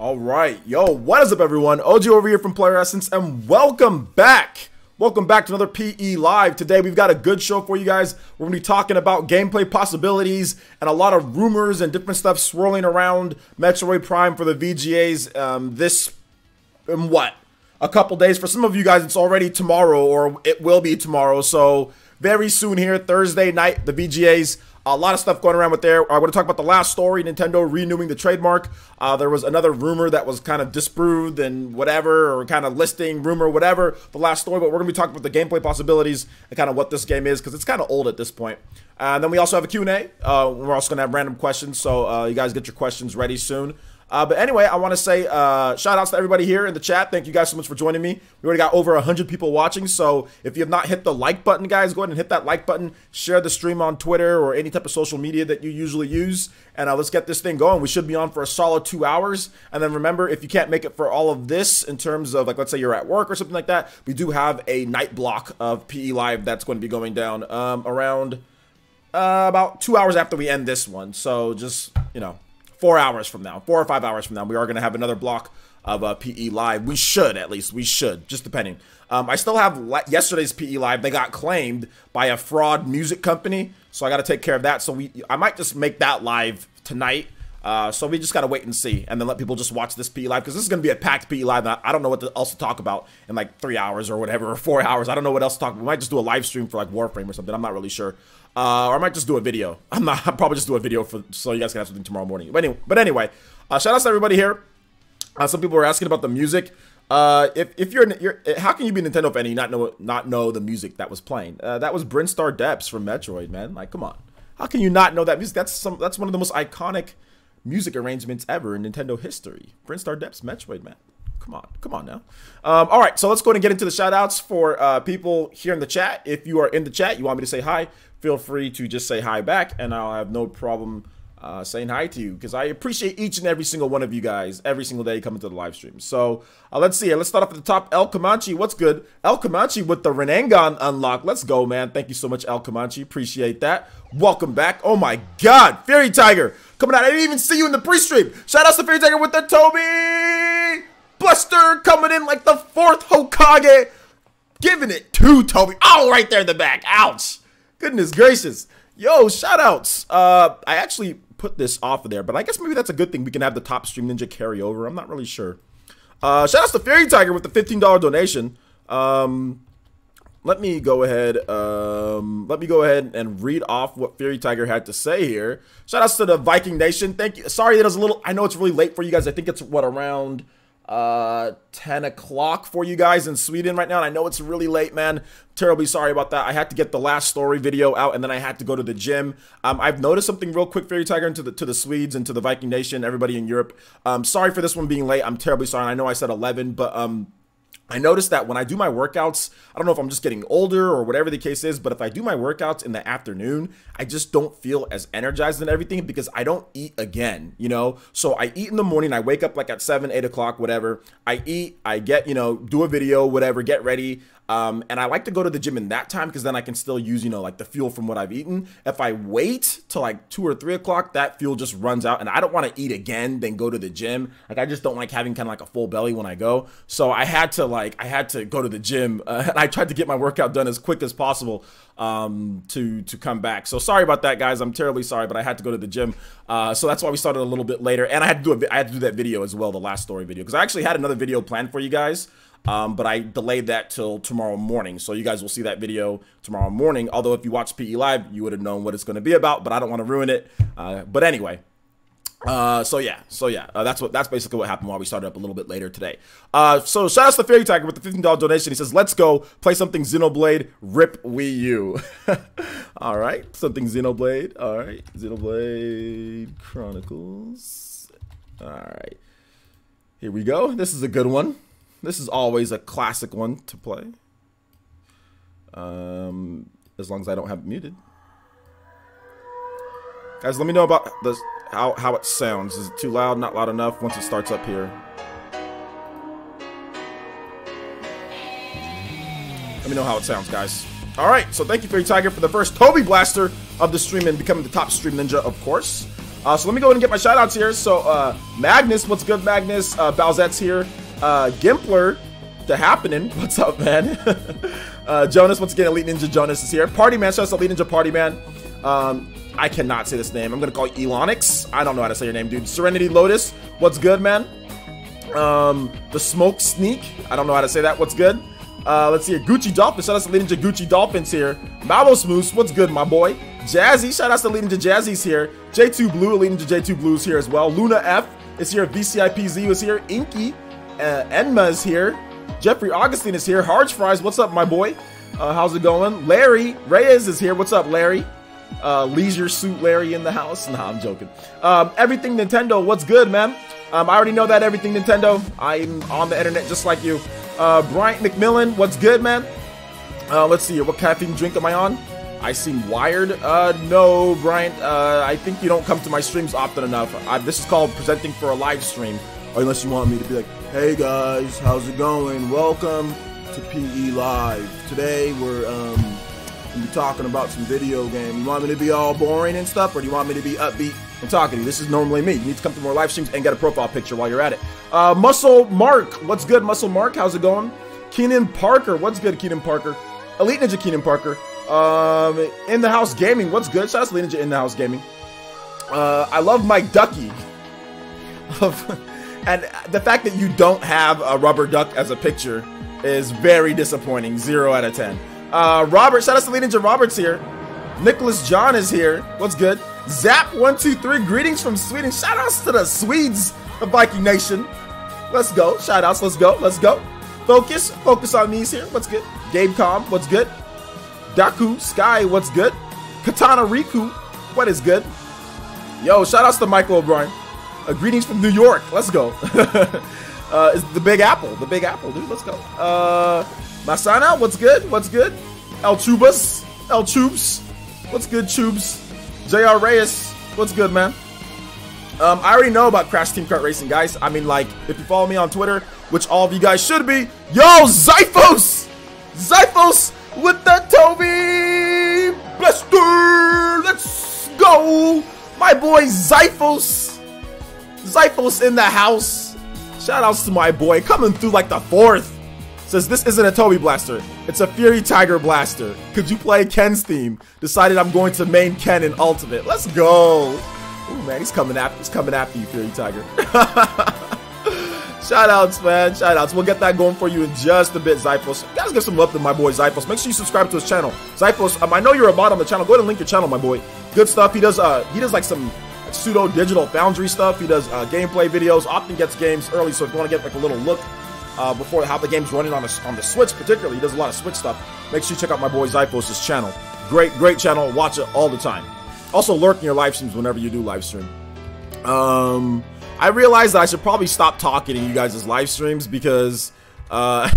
All right, yo, what is up, everyone? OG over here from Player Essence, and welcome back. Welcome back to another PE Live. Today, we've got a good show for you guys. We're going to be talking about gameplay possibilities and a lot of rumors and different stuff swirling around Metroid Prime for the VGAs a couple days. For some of you guys, it's already tomorrow, or it will be tomorrow. So very soon here, Thursday night, the VGAs. A lot of stuff going around with there. I want to talk about the last story, Nintendo renewing the trademark. There was another rumor that was kind of disproved and whatever, or kind of listing rumor, whatever, the last story. But we're going to be talking about the gameplay possibilities and kind of what this game is, because it's kind of old at this point. And then we also have a Q&A. We're also going to have random questions, so you guys get your questions ready soon. But anyway, I want to say shout outs to everybody here in the chat. Thank you guys so much for joining me. We already got over 100 people watching. So if you have not hit the like button, guys, go ahead and hit that like button. Share the stream on Twitter or any type of social media that you usually use. And let's get this thing going. We should be on for a solid 2 hours. And then remember, if you can't make it for all of this in terms of, like, let's say you're at work or something like that, we do have a night block of PE Live that's going to be going down around about 2 hours after we end this one. So just, you know, 4 hours from now, 4 or 5 hours from now, we are going to have another block of PE Live. We should, at least. We should, just depending. I still have yesterday's PE Live. They got claimed by a fraud music company, so I got to take care of that. So I might just make that live tonight. So we just got to wait and see, and then let people just watch this PE Live, because this is going to be a packed PE Live. I don't know what else to talk about in like 3 hours or whatever, or 4 hours. I don't know what else to talk about. We might just do a live stream for like Warframe or something. I'm not really sure. Or I might just do a video. I'll probably just do a video so you guys can have something tomorrow morning. But anyway, shout out to everybody here. Some people were asking about the music. If you're how can you be a Nintendo fan and not know the music that was playing? That was Brinstar Depths from Metroid, man. Like, come on. How can you not know that music? That's one of the most iconic music arrangements ever in Nintendo history. Brinstar Depths, Metroid, man. Come on now. All right, so let's go ahead and get into the shout outs for people here in the chat. If you are in the chat, you want me to say hi, feel free to just say hi back, and I'll have no problem saying hi to you, because I appreciate each and every single one of you guys every single day coming to the live stream. So let's see here. Let's start off at the top. El Comanche, what's good? El Comanche with the Renangon unlock. Let's go, man. Thank you so much, El Comanche. Appreciate that. Welcome back. Oh my God, Fairy Tiger coming out. I didn't even see you in the pre-stream. Shout out to Fairy Tiger with the Toby Buster coming in like the 4th Hokage. Giving it to Toby. Oh, right there in the back. Ouch. Goodness gracious. Yo, shout outs. I actually put this off of there, but I guess maybe that's a good thing. We can have the top stream ninja carry over. I'm not really sure. Shout outs to Fairy Tiger with the $15 donation. Let me go ahead and read off what Fairy Tiger had to say here. Shout outs to the Viking Nation. Thank you. Sorry that it was a little, I know it's really late for you guys. I think it's what, around 10 o'clock for you guys in Sweden right now, and I know it's really late, man. Terribly sorry about that. I had to get the last story video out, and then I had to go to the gym. I've noticed something real quick, Fairy Tiger, and to the Swedes and to the Viking Nation, everybody in Europe. Sorry for this one being late. I'm terribly sorry. I know I said 11, but I noticed that when I do my workouts, I don't know if I'm just getting older or whatever the case is, but if I do my workouts in the afternoon, I just don't feel as energized and everything, because I don't eat again, you know? So I eat in the morning, I wake up like at 7, 8 o'clock, whatever. I eat, I get, you know, do a video, whatever, get ready. And I like to go to the gym in that time, because then I can still use, you know, like the fuel from what I've eaten. If I wait till like 2 or 3 o'clock, that fuel just runs out, and I don't want to eat again, then go to the gym. Like, I just don't like having kind of like a full belly when I go. So I had to go to the gym, and I tried to get my workout done as quick as possible to come back. So sorry about that, guys. I'm terribly sorry, but I had to go to the gym. So that's why we started a little bit later, and I had to do that video as well, the last story video, because I actually had another video planned for you guys. But I delayed that till tomorrow morning. So you guys will see that video tomorrow morning. Although if you watch PE Live, you would have known what it's going to be about, but I don't want to ruin it. But anyway, so yeah, that's basically what happened while we started up a little bit later today. So shout out to Fairy Tiger with the $15 donation. He says, let's go play something Xenoblade, rip Wii U. All right, something Xenoblade. All right, Xenoblade Chronicles. All right, here we go. This is a good one. This is always a classic one to play. As long as I don't have it muted. Guys, let me know about this, how it sounds. Is it too loud, not loud enough once it starts up here? Let me know how it sounds, guys. Alright, so thank you, Fairy Tiger, for the first Toby Blaster of the stream and becoming the top stream ninja, of course. So let me go ahead and get my shout outs here. So Magnus, what's good, Magnus? Bowsette's here. Gimpler, the happening. What's up, man? Jonas, once again, Elite Ninja Jonas is here. Party Man, shout out to Elite Ninja Party Man. I cannot say this name. I'm gonna call you Elonix. I don't know how to say your name, dude. Serenity Lotus, what's good, man? The Smoke Sneak, I don't know how to say that. What's good? Let's see here. Gucci Dolphin, shout out to Elite Ninja Gucci Dolphins here. Mallow Moose, what's good, my boy? Jazzy, shout out to Elite Ninja Jazzy's here. J2 Blue, Elite Ninja J2 Blue's here as well. Luna F is here. VCIPZ was here. Inky, Enma is here. Jeffrey Augustine is here. Harge Fries, what's up, my boy? How's it going? Larry Reyes is here. What's up, Larry? Leisure Suit Larry in the house. Nah, I'm joking. Everything Nintendo, what's good, man? I already know that. Everything Nintendo. I'm on the internet just like you. Bryant McMillan, what's good, man? Let's see here. What caffeine drink am I on? I seem wired. No, Bryant. I think you don't come to my streams often enough. This is called presenting for a live stream. Or unless you want me to be like, hey guys, how's it going? Welcome to PE Live. Today we're gonna be talking about some video game. You want me to be all boring and stuff, or do you want me to be upbeat and talking to you? This is normally me. You need to come to more live streams and get a profile picture while you're at it. Muscle Mark, what's good, Muscle Mark? How's it going? Keenan Parker, what's good, Keenan Parker? Elite Ninja Keenan Parker. In the House Gaming, what's good? Shout out to Elite Ninja In the House Gaming. I love Mike Ducky. And the fact that you don't have a rubber duck as a picture is very disappointing. 0 out of 10. Robert, shout out to Elite Ninja Robert's here. Nicholas John is here. What's good? Zap123, greetings from Sweden. Shout outs to the Swedes of Viking Nation. Let's go. Shout outs, let's go, let's go. Focus on these here. What's good? Gamecom, what's good? Daku Sky, what's good? Katana Riku, what is good? Yo, shout outs to Michael O'Brien. Greetings from New York. Let's go. It's the Big Apple. The Big Apple, dude. Let's go. Masana, what's good? What's good? El Chubas. El Chubes. What's good, Chubes? JR Reyes. What's good, man? I already know about Crash Team Kart Racing, guys. I mean, like, if you follow me on Twitter, which all of you guys should be. Yo, Zyphos! Zyphos with the Toby Blaster! Let's go! My boy Zyphos. Zyphos in the house. Shout outs to my boy coming through like the 4th. Says this isn't a Toby Blaster, it's a Fury Tiger Blaster. Could you play Ken's theme? Decided I'm going to main Ken in Ultimate. Let's go. Ooh, man, he's coming after you, Fury Tiger. Shout outs, man. Shout outs. We'll get that going for you in just a bit, Zyphos. You guys give some love to my boy Zyphos. Make sure you subscribe to his channel. Zyphos, I know you're a bot on the channel. Go ahead and link your channel, my boy. Good stuff. He does like some pseudo digital foundry stuff. He does gameplay videos, often gets games early, so if you want to get like a little look before how the game's running on the Switch particularly, he does a lot of Switch stuff. Make sure you check out my boy Zyphos' channel. Great channel. Watch it all the time. Also lurk in your live streams whenever you do live stream. I realized that I should probably stop talking in you guys' live streams because I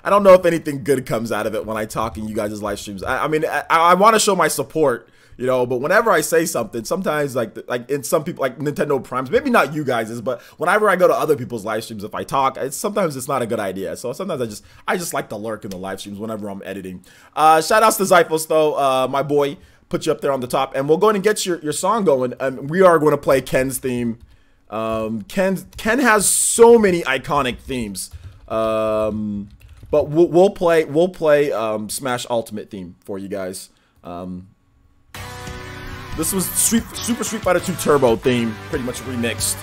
don't know if anything good comes out of it when I talk in you guys' live streams. I mean, I want to show my support, you know, but whenever I say something, sometimes like in some people, like Nintendo Primes, maybe not you guys', but whenever I go to other people's live streams, if I talk, sometimes it's not a good idea. So sometimes I just like to lurk in the live streams whenever I'm editing. Shout outs to Zyphos though, my boy, put you up there on the top, and we'll go ahead and get your song going. We are going to play Ken's theme. Ken has so many iconic themes, but we'll play Smash Ultimate theme for you guys. This was Super Street Fighter 2 Turbo theme, pretty much remixed.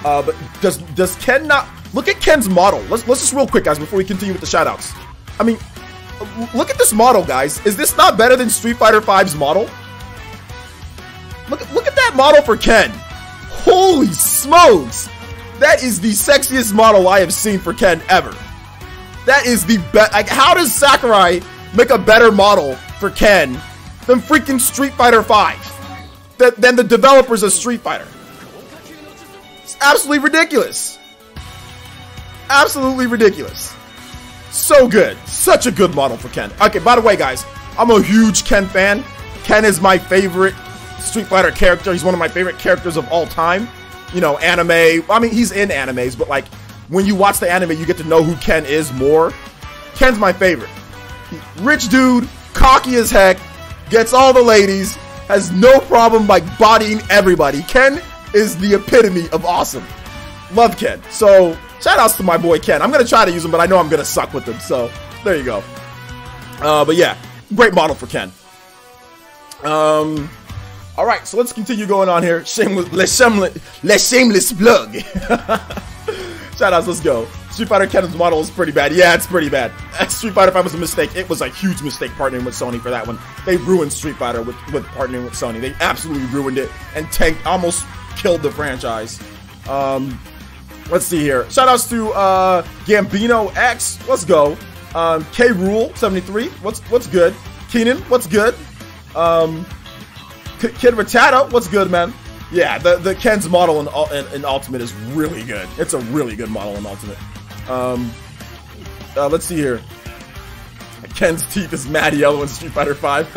But does Ken not look at Ken's model? Let's just real quick, guys, before we continue with the shoutouts. I mean, look at this model, guys. Is this not better than Street Fighter V's model? Look at that model for Ken. Holy smokes! That is the sexiest model I have seen for Ken ever. That is the best. Like, how does Sakurai make a better model for Ken than freaking Street Fighter V? Than the developers of Street Fighter? It's absolutely ridiculous. Absolutely ridiculous. So good. Such a good model for Ken. Okay, by the way, guys, I'm a huge Ken fan. Ken is my favorite Street Fighter character. He's one of my favorite characters of all time. You know, anime. I mean, he's in animes, but like when you watch the anime, you get to know who Ken is more. Ken's my favorite. Rich dude, cocky as heck, gets all the ladies, has no problem like bodying everybody. Ken is the epitome of awesome. Love Ken. So shout outs to my boy Ken. I'm gonna try to use him, but I know I'm gonna suck with him. So there you go. But yeah, great model for Ken. All right, so let's continue going on here. Shameless plug. Shout outs, let's go. Street Fighter Ken's model is pretty bad. Yeah, it's pretty bad. Street Fighter 5 was a mistake. It was a huge mistake partnering with Sony for that one. They ruined Street Fighter with partnering with Sony. They absolutely ruined it and tanked, almost killed the franchise. Let's see here. Shout outs to Gambino X. Let's go. K Rule 73. What's good? Keenan, what's good? Kid Rattata, what's good, man? Yeah, the Ken's model in Ultimate is really good. It's a really good model in Ultimate. Let's see here. Ken's teeth is mad yellow in Street Fighter 5.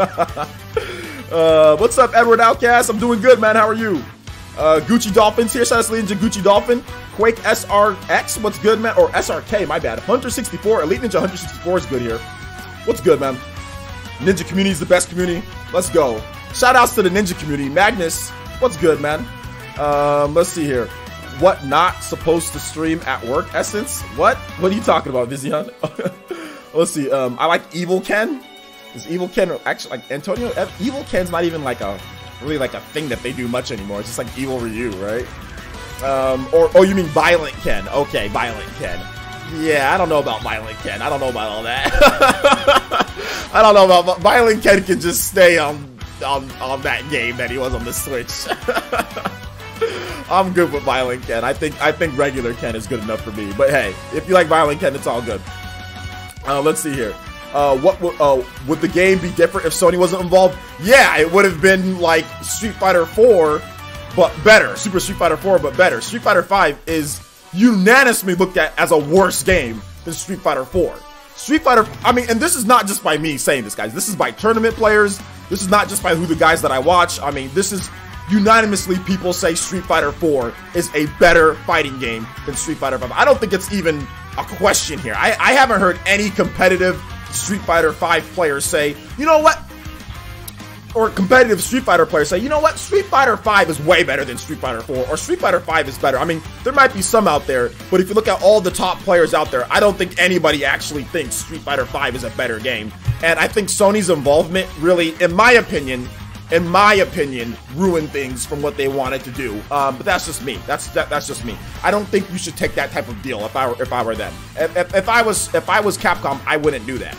What's up, Edward Outcast? I'm doing good, man. How are you? Gucci Dolphins here. Shout out to Ninja Gucci Dolphin. Quake SRX, what's good, man? Or SRK, my bad. Hunter 64, Elite Ninja Hunter 64 is good here. What's good, man? Ninja community is the best community. Let's go. Shout outs to the Ninja community. Magnus, what's good, man? Let's see here. What not supposed to stream at work? Essence? What? What are you talking about, Vizion? Let's see. I like Evil Ken. Is Evil Ken actually like Antonio? Evil Ken's not even like a really like a thing that they do much anymore. It's just like Evil Ryu, right? Or oh, you mean Violent Ken? Okay, Violent Ken. Yeah, I don't know about Violent Ken. I don't know about all that. I don't know about Violent Ken. Can just stay on that game that he was on the Switch. I'm good with Violent Ken. I think regular Ken is good enough for me. But hey, if you like Violent Ken, it's all good. Let's see here. What would the game be different if Sony wasn't involved? Yeah, it would have been like Street Fighter 4, but better. Super Street Fighter 4, but better. Street Fighter 5 is unanimously looked at as a worse game than Street Fighter 4. Street Fighter, I mean, and this is not just by me saying this, guys. This is by tournament players. This is not just by who the guys that I watch. I mean, this is unanimously people say Street Fighter 4 is a better fighting game than Street Fighter 5. I don't think it's even a question here. I haven't heard any competitive Street Fighter 5 players say, you know what? Or competitive Street Fighter players say, you know what? Street Fighter 5 is way better than Street Fighter 4, or Street Fighter 5 is better. I mean, there might be some out there, but if you look at all the top players out there, I don't think anybody actually thinks Street Fighter 5 is a better game. And I think Sony's involvement really, in my opinion, ruined things from what they wanted to do. But that's just me. That's just me. I don't think you should take that type of deal if I were them. If I was Capcom, I wouldn't do that.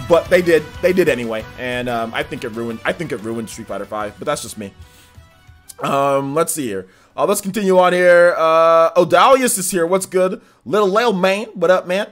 But they did anyway, and I think it ruined Street Fighter 5, but that's just me. Let's see here. Let's continue on here. Odalius is here. What's good? Little Lil Man, what up, man?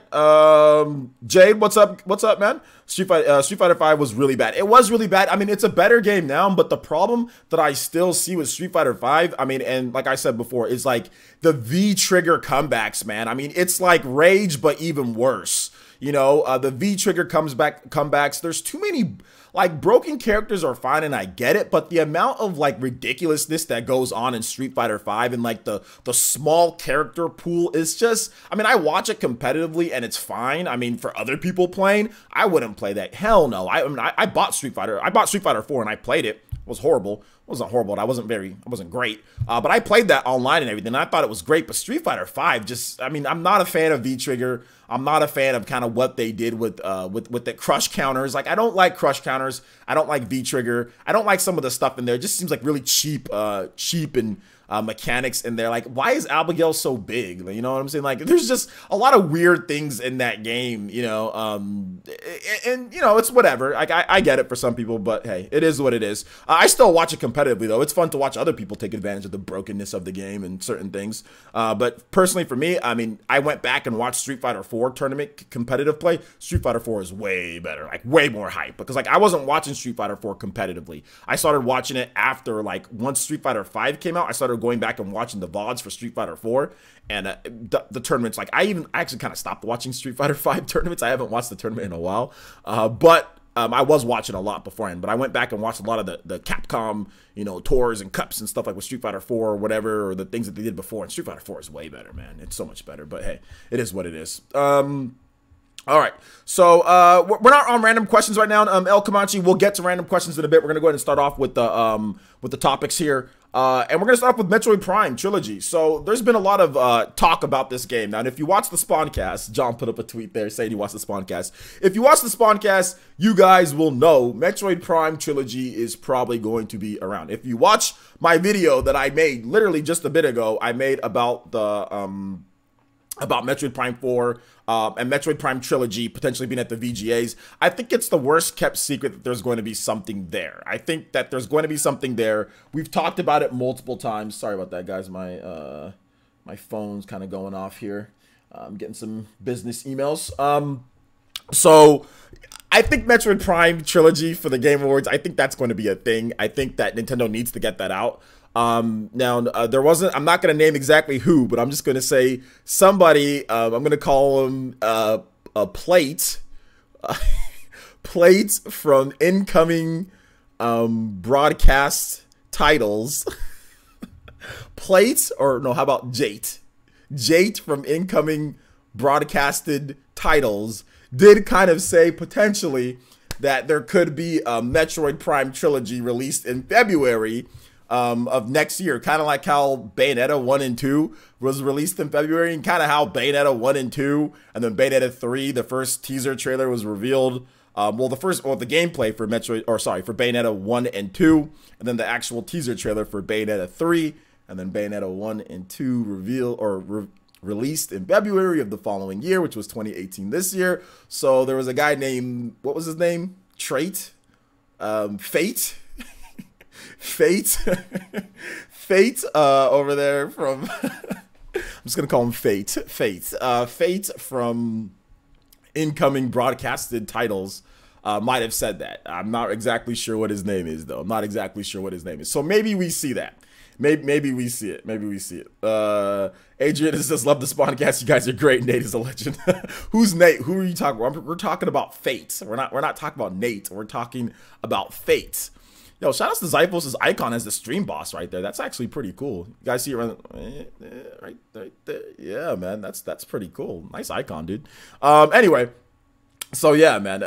Jade, what's up? What's up, man? Street Fighter 5 was really bad. It was really bad. I mean, it's a better game now, but the problem that I still see with Street Fighter 5, I mean, and like I said before, is like the V-trigger comebacks, man. I mean, it's like Rage, but even worse. You know, the V-trigger comebacks, there's too many, like, broken characters are fine and I get it, but the amount of, like, ridiculousness that goes on in Street Fighter 5 and, like, the small character pool is just, I mean, I watch it competitively and it's fine. I mean, for other people playing, I wouldn't play that. Hell no. I bought Street Fighter 4 and I played it. It was horrible. It wasn't horrible. I wasn't great. But I played that online and everything. And I thought it was great. But Street Fighter 5 just, I mean, I'm not a fan of V-Trigger. I'm not a fan of kind of what they did with the crush counters. Like, I don't like crush counters. I don't like V-Trigger. I don't like some of the stuff in there. It just seems like really cheap and mechanics in there. Like, why is Abigail so big? You know what I'm saying? Like, there's just a lot of weird things in that game, you know, and you know, it's whatever. Like, I get it for some people, but hey, it is what it is. I still watch it competitively though. It's fun to watch other people take advantage of the brokenness of the game and certain things. But personally for me, I mean, I went back and watched Street Fighter 4 tournament competitive play. Street Fighter 4 is way better, like way more hype, because like I wasn't watching Street Fighter 4 competitively. I started watching it after, like, once Street Fighter 5 came out, I started going back and watching the VODs for Street Fighter 4 and the tournaments. Like, I actually kind of stopped watching Street Fighter 5 tournaments. I haven't watched the tournament in a while, but I was watching a lot beforehand. But I went back and watched a lot of the Capcom, you know, tours and cups and stuff like with Street Fighter 4 or whatever, or the things that they did before. And Street Fighter 4 is way better, man. It's so much better. But hey, it is what it is. All right, so we're not on random questions right now. El Comanche, we'll get to random questions in a bit. We're gonna go ahead and start off with the topics here, and we're gonna start off with Metroid Prime Trilogy. So there's been a lot of talk about this game now. And if you watch the Spawncast, John put up a tweet there saying he watched the Spawncast. If you watch the Spawncast, you guys will know Metroid Prime Trilogy is probably going to be around. If you watch my video that I made literally just a bit ago, I made about the about Metroid Prime 4 and Metroid Prime Trilogy potentially being at the VGAs. I think it's the worst kept secret that there's going to be something there. I think that there's going to be something there. We've talked about it multiple times. Sorry about that, guys. My my phone's kind of going off here. I'm getting some business emails. So I think Metroid Prime Trilogy for the Game Awards, I think that's going to be a thing. I think that Nintendo needs to get that out. Now there wasn't, I'm not going to name exactly who, but I'm just going to say somebody, I'm going to call him, a plate, plate from incoming, broadcast titles, plate, or no, how about Jate? Jate from incoming broadcasted titles did kind of say potentially that there could be a Metroid Prime Trilogy released in February of next year, kind of like how Bayonetta 1 and 2 was released in February, and kind of how Bayonetta 1 and 2 and then Bayonetta 3, the first teaser trailer was revealed. The gameplay for for Bayonetta 1 and 2, and then the actual teaser trailer for Bayonetta 3, and then Bayonetta 1 and 2 released in February of the following year, which was 2018 this year. So there was a guy named, what was his name? Fate? Fate over there from I'm just gonna call him Fate from incoming broadcasted titles might have said that. I'm not exactly sure what his name is, though. I'm not exactly sure what his name is, so maybe we see that. Maybe we see it. Maybe we see it. Adrian says, love the Spawncast. You guys are great. Nate is a legend. Who's Nate? Who are you talking about? We're talking about Fate. We're not talking about Nate. We're talking about Fate. Yo, shout out to Zyphos' icon as the stream boss right there. That's actually pretty cool. You guys see it right there? Yeah, man. That's pretty cool. Nice icon, dude. Anyway. So yeah, man.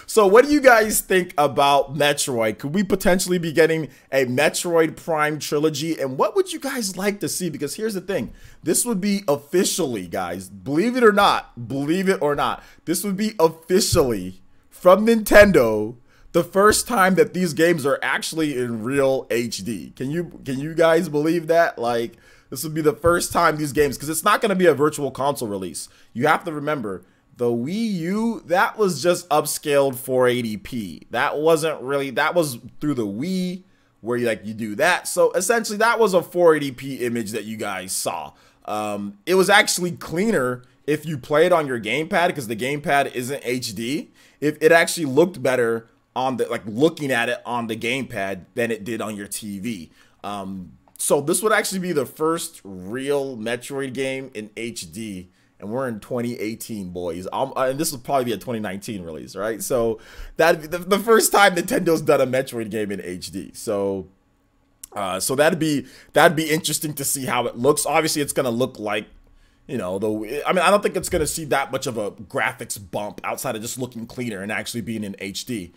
So what do you guys think about Metroid? Could we potentially be getting a Metroid Prime Trilogy? And what would you guys like to see? Because here's the thing. This would be officially, guys, believe it or not, this would be officially from Nintendo the first time that these games are actually in real HD. Can you guys believe that? Like, this would be the first time these games, because it's not going to be a virtual console release. You have to remember, the Wii U, that was just upscaled 480p. That wasn't really, that was through the Wii where you do that. So essentially that was a 480p image that you guys saw. It was actually cleaner if you play it on your gamepad, because the gamepad isn't HD. If it actually looked better on the, looking at it on the gamepad than it did on your TV. So this would actually be the first real Metroid game in HD. And we're in 2018, boys. And this will probably be a 2019 release, right? So that'd be the first time Nintendo's done a Metroid game in HD. So, so that'd be interesting to see how it looks. Obviously, it's gonna look like, I don't think it's gonna see that much of a graphics bump outside of just looking cleaner and actually being in HD.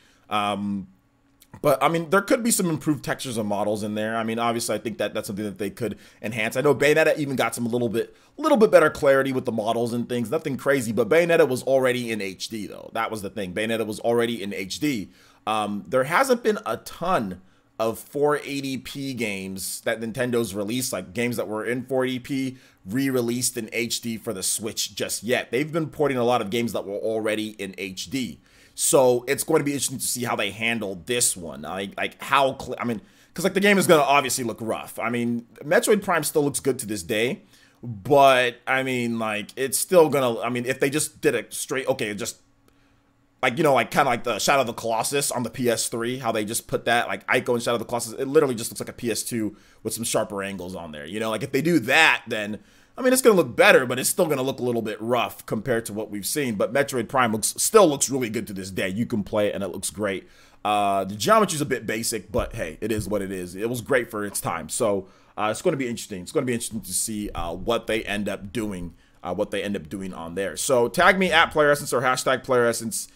But I mean, there could be some improved textures and models in there. I mean, obviously, I think that's something that they could enhance. I know Bayonetta even got some little bit better clarity with the models and things. Nothing crazy, but Bayonetta was already in HD though. That was the thing. Bayonetta was already in HD. There hasn't been a ton of 480p games that Nintendo's released, like games that were in 480p re-released in HD for the Switch just yet. They've been porting a lot of games that were already in HD. So it's going to be interesting to see how they handle this one. Because the game is going to obviously look rough. I mean, Metroid Prime still looks good to this day, but I mean, it's still gonna. I mean, if they just did a straight, kind of like the Shadow of the Colossus on the PS3, how they just put that Ico and Shadow of the Colossus, it literally just looks like a PS2 with some sharper angles on there. If they do that, then I mean, it's going to look better, but it's still going to look a little bit rough compared to what we've seen. But Metroid Prime still looks really good to this day. You can play it, and it looks great. The geometry's a bit basic, but hey, it is what it is. It was great for its time. So it's going to be interesting. It's going to be interesting to see what they end up doing what they end up doing on there. So tag me at Player Essence or hashtag Player Essence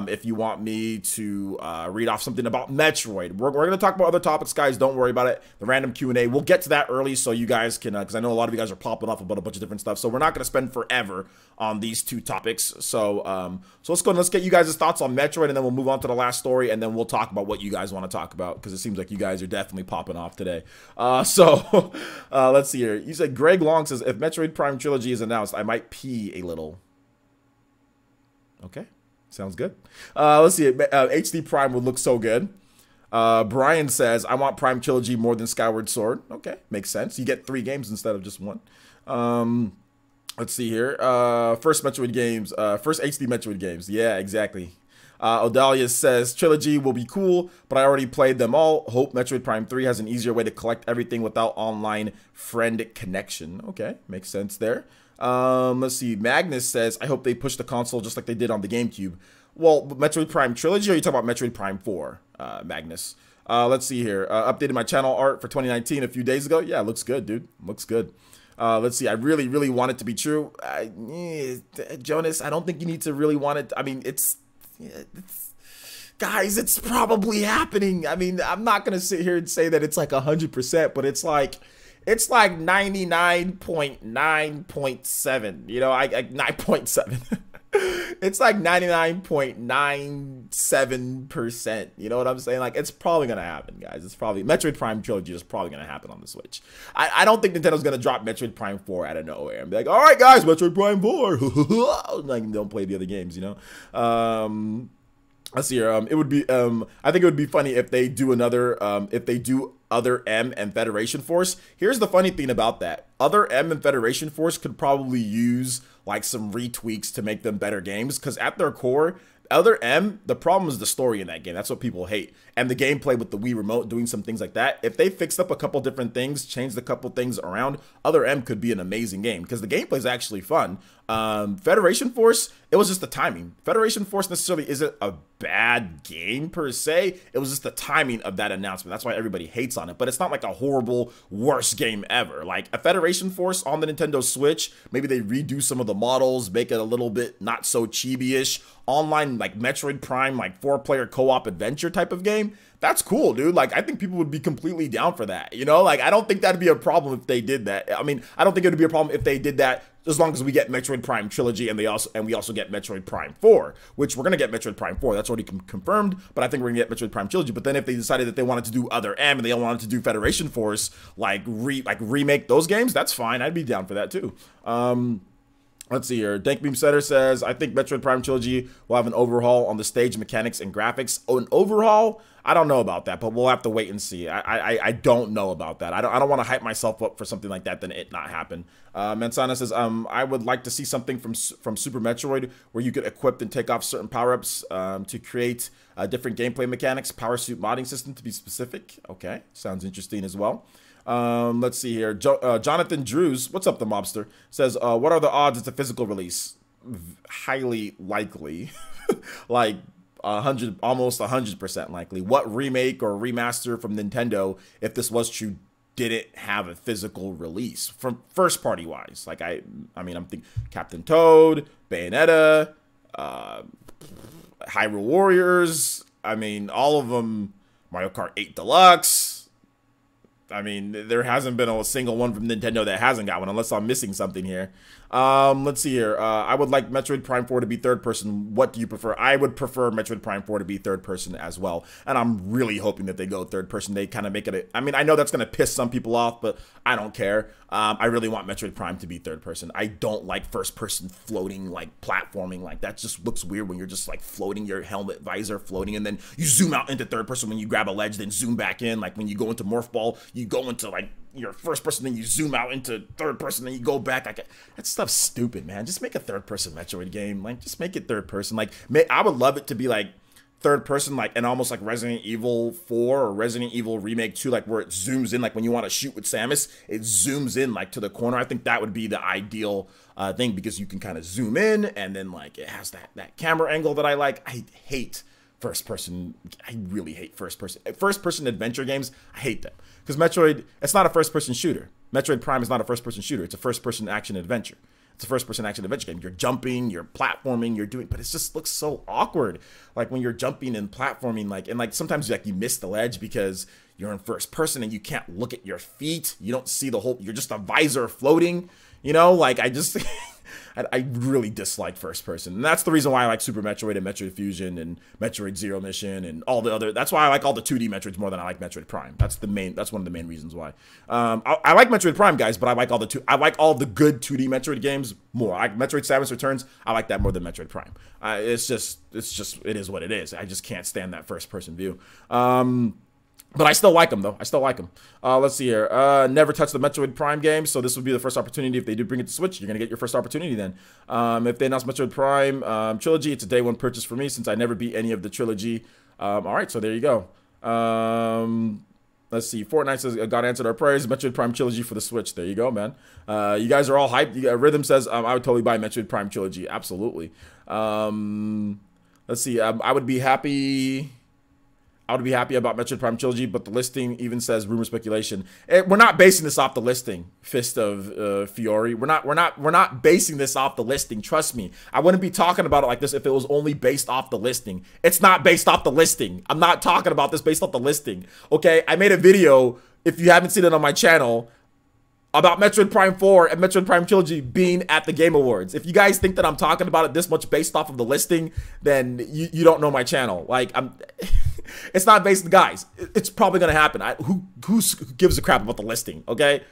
if you want me to read off something about Metroid. We're going to talk about other topics, guys. Don't worry about it. The random Q&A, we'll get to that early so you guys can, because I know a lot of you guys are popping off about a bunch of different stuff. So we're not going to spend forever on these two topics. So let's go and let's get you guys' thoughts on Metroid, and then we'll move on to the last story, and then we'll talk about what you guys want to talk about, because it seems like you guys are definitely popping off today. Let's see here. You said Greg Long says, if Metroid Prime Trilogy is announced, I might pee a little. Okay. Sounds good. Let's see. HD Prime would look so good. Brian says, I want Prime Trilogy more than Skyward Sword. Okay, makes sense. You get 3 games instead of just 1. Let's see here. First Metroid games. First HD Metroid games. Yeah, exactly. Odalia says, Trilogy will be cool, but I already played them all. Hope Metroid Prime 3 has an easier way to collect everything without online friend connection. Okay, makes sense there. Let's see. Magnus says, I hope they push the console just like they did on the GameCube. Well, Metroid Prime Trilogy, or are you talking about Metroid Prime 4, Magnus? Let's see here. Updated my channel art for 2019 a few days ago. Yeah, looks good, dude. Looks good. Let's see. I really, really want it to be true. Jonas, I don't think you need to really want it. I mean, guys, it's probably happening. I mean, I'm not going to sit here and say that it's like 100%, but it's like 99.9.7, you know, 9.7. It's like 99.97%. You know what I'm saying? Like, it's probably going to happen, guys. It's probably, Metroid Prime Trilogy is probably going to happen on the Switch. I don't think Nintendo's going to drop Metroid Prime 4 out of nowhere and be like, all right, guys, Metroid Prime 4. Like, don't play the other games, you know? Let's see here. It would be, I think it would be funny if they do another, if they do Other M and Federation Force. Here's the funny thing about that. Other M and Federation Force could probably use like some retweaks to make them better games, because at their core, Other M, the problem is the story in that game. That's what people hate. And the gameplay with the Wii Remote doing some things like that. If they fixed up a couple different things, changed a couple things around, Other M could be an amazing game, because the gameplay is actually fun. Federation Force, it was just the timing. Federation Force necessarily isn't a bad game per se. It was just the timing of that announcement. That's why everybody hates on it. But it's not like a horrible, worst game ever. Like a Federation Force on the Nintendo Switch, maybe they redo some of the models, make it a little bit not so chibi-ish. Online, like Metroid Prime, like 4-player co-op adventure type of game. That's cool, dude. Like, I think people would be completely down for that. You know, like, I don't think that'd be a problem if they did that. I mean, I don't think it would be a problem if they did that, as long as we get Metroid Prime Trilogy and we also get Metroid Prime 4, which we're gonna get Metroid Prime 4. That's already confirmed, but I think we're gonna get Metroid Prime Trilogy. But then if they decided that they wanted to do Other M and they wanted to do Federation Force, like remake those games, that's fine. I'd be down for that too. Let's see here. Dank Beam Setter says, I think Metroid Prime Trilogy will have an overhaul on the stage mechanics and graphics. Oh, an overhaul? I don't know about that, but we'll have to wait and see. I don't know about that. I don't want to hype myself up for something like that, then it not happen. Mansana says, I would like to see something from Super Metroid where you could equip and take off certain power-ups to create different gameplay mechanics, power suit modding system to be specific. Okay, sounds interesting as well. Let's see here. Jonathan Drews, what's up, the mobster, says, what are the odds it's a physical release? Highly likely. Like 100, almost 100% likely. What remake or remaster from Nintendo, if this was true, didn't have a physical release from first party wise? Like I mean, I'm thinking Captain Toad, Bayonetta, Hyrule Warriors. I mean, all of them. Mario Kart 8 Deluxe. I mean, there hasn't been a single one from Nintendo that hasn't got one, unless I'm missing something here. Let's see here. I would like Metroid Prime 4 to be third person. What do you prefer? I would prefer Metroid Prime 4 to be third person as well. And I'm really hoping that they go third person. They kind of make it I mean, I know that's going to piss some people off, but I don't care. I really want Metroid Prime to be third person. I don't like first person floating, like platforming. Like that just looks weird when you're just like floating, your helmet visor floating, and then you zoom out into third person when you grab a ledge, then zoom back in. Like when you go into Morph Ball, you go into like your first person, then you zoom out into third person, then you go back. Like that stuff's stupid, man. Just make a third person Metroid game. Like just make it third person. Like I would love it to be like third person, like, and almost like Resident Evil 4 or Resident Evil Remake 2, like where it zooms in, like when you want to shoot with Samus, it zooms in like to the corner. I think that would be the ideal thing, because you can kind of zoom in and then like it has that camera angle that I like. I hate first person. I really hate first person adventure games. I hate them, because Metroid, it's not a first person shooter. Metroid Prime is not a first person shooter. It's a first person action adventure. It's a first-person action adventure game. You're jumping, you're platforming, you're doing, but it just looks so awkward. Like when you're jumping and platforming, like sometimes like you miss the ledge because you're in first person and you can't look at your feet. You don't see the whole. You're just a visor floating. You know, like I just. I really dislike first person. And that's the reason why I like Super Metroid and Metroid Fusion and Metroid Zero Mission and all the other. That's why I like all the 2D Metroids more than I like Metroid Prime. That's one of the main reasons why. I like Metroid Prime, guys, but I like all the good 2D Metroid games more. I like Metroid Samus Returns. I like that more than Metroid Prime. It is what it is. I just can't stand that first person view. But I still like them, though. I still like them. Let's see here. Never touched the Metroid Prime game, so this would be the first opportunity. If they do bring it to Switch, you're going to get your first opportunity then. If they announce Metroid Prime Trilogy, it's a day one purchase for me since I never beat any of the Trilogy. All right, so there you go. Let's see. Fortnite says, God answered our prayers. Metroid Prime Trilogy for the Switch. There you go, man. You guys are all hyped. Rhythm says, I would totally buy Metroid Prime Trilogy. Absolutely. Let's see. I would be happy about Metroid Prime Trilogy, but the listing even says rumor speculation. We're not basing this off the listing, Fist of Fiore. We're not basing this off the listing. Trust me. I wouldn't be talking about it like this if it was only based off the listing. It's not based off the listing. I'm not talking about this based off the listing. Okay, I made a video, if you haven't seen it on my channel, about Metroid Prime 4 and Metroid Prime Trilogy being at the Game Awards. If you guys think that I'm talking about it this much based off of the listing, then you don't know my channel. Like, it's not based, guys. It's probably gonna happen. Who gives a crap about the listing? Okay.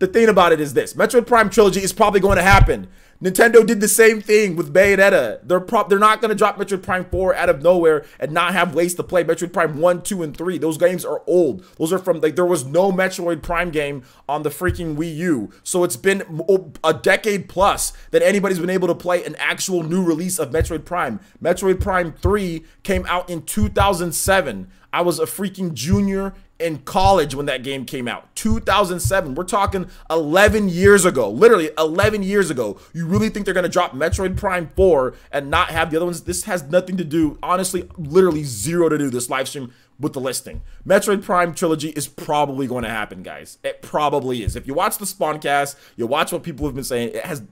The thing about it is this: Metroid Prime Trilogy is probably going to happen. Nintendo did the same thing with Bayonetta. They're not going to drop Metroid Prime 4 out of nowhere and not have ways to play Metroid Prime 1, 2, and 3. Those games are old. Those are from, like, there was no Metroid Prime game on the freaking Wii U. So it's been a decade plus that anybody's been able to play an actual new release of Metroid Prime. Metroid Prime 3 came out in 2007. I was a freaking junior in college when that game came out. 2007. We're talking 11 years ago. Literally 11 years ago. You really think they're going to drop Metroid Prime 4 and not have the other ones? This has nothing to do, honestly, literally zero to do, this live stream, with the listing. Metroid Prime Trilogy is probably going to happen, guys. It probably is. If you watch the Spawncast, you watch what people have been saying, it has...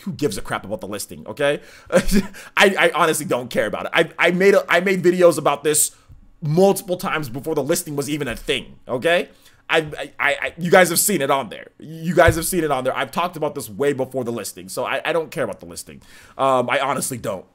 Who gives a crap about the listing, okay? I honestly don't care about it. I made videos about this multiple times before the listing was even a thing, okay? You guys have seen it on there. You guys have seen it on there. I've talked about this way before the listing, so I don't care about the listing. I honestly don't.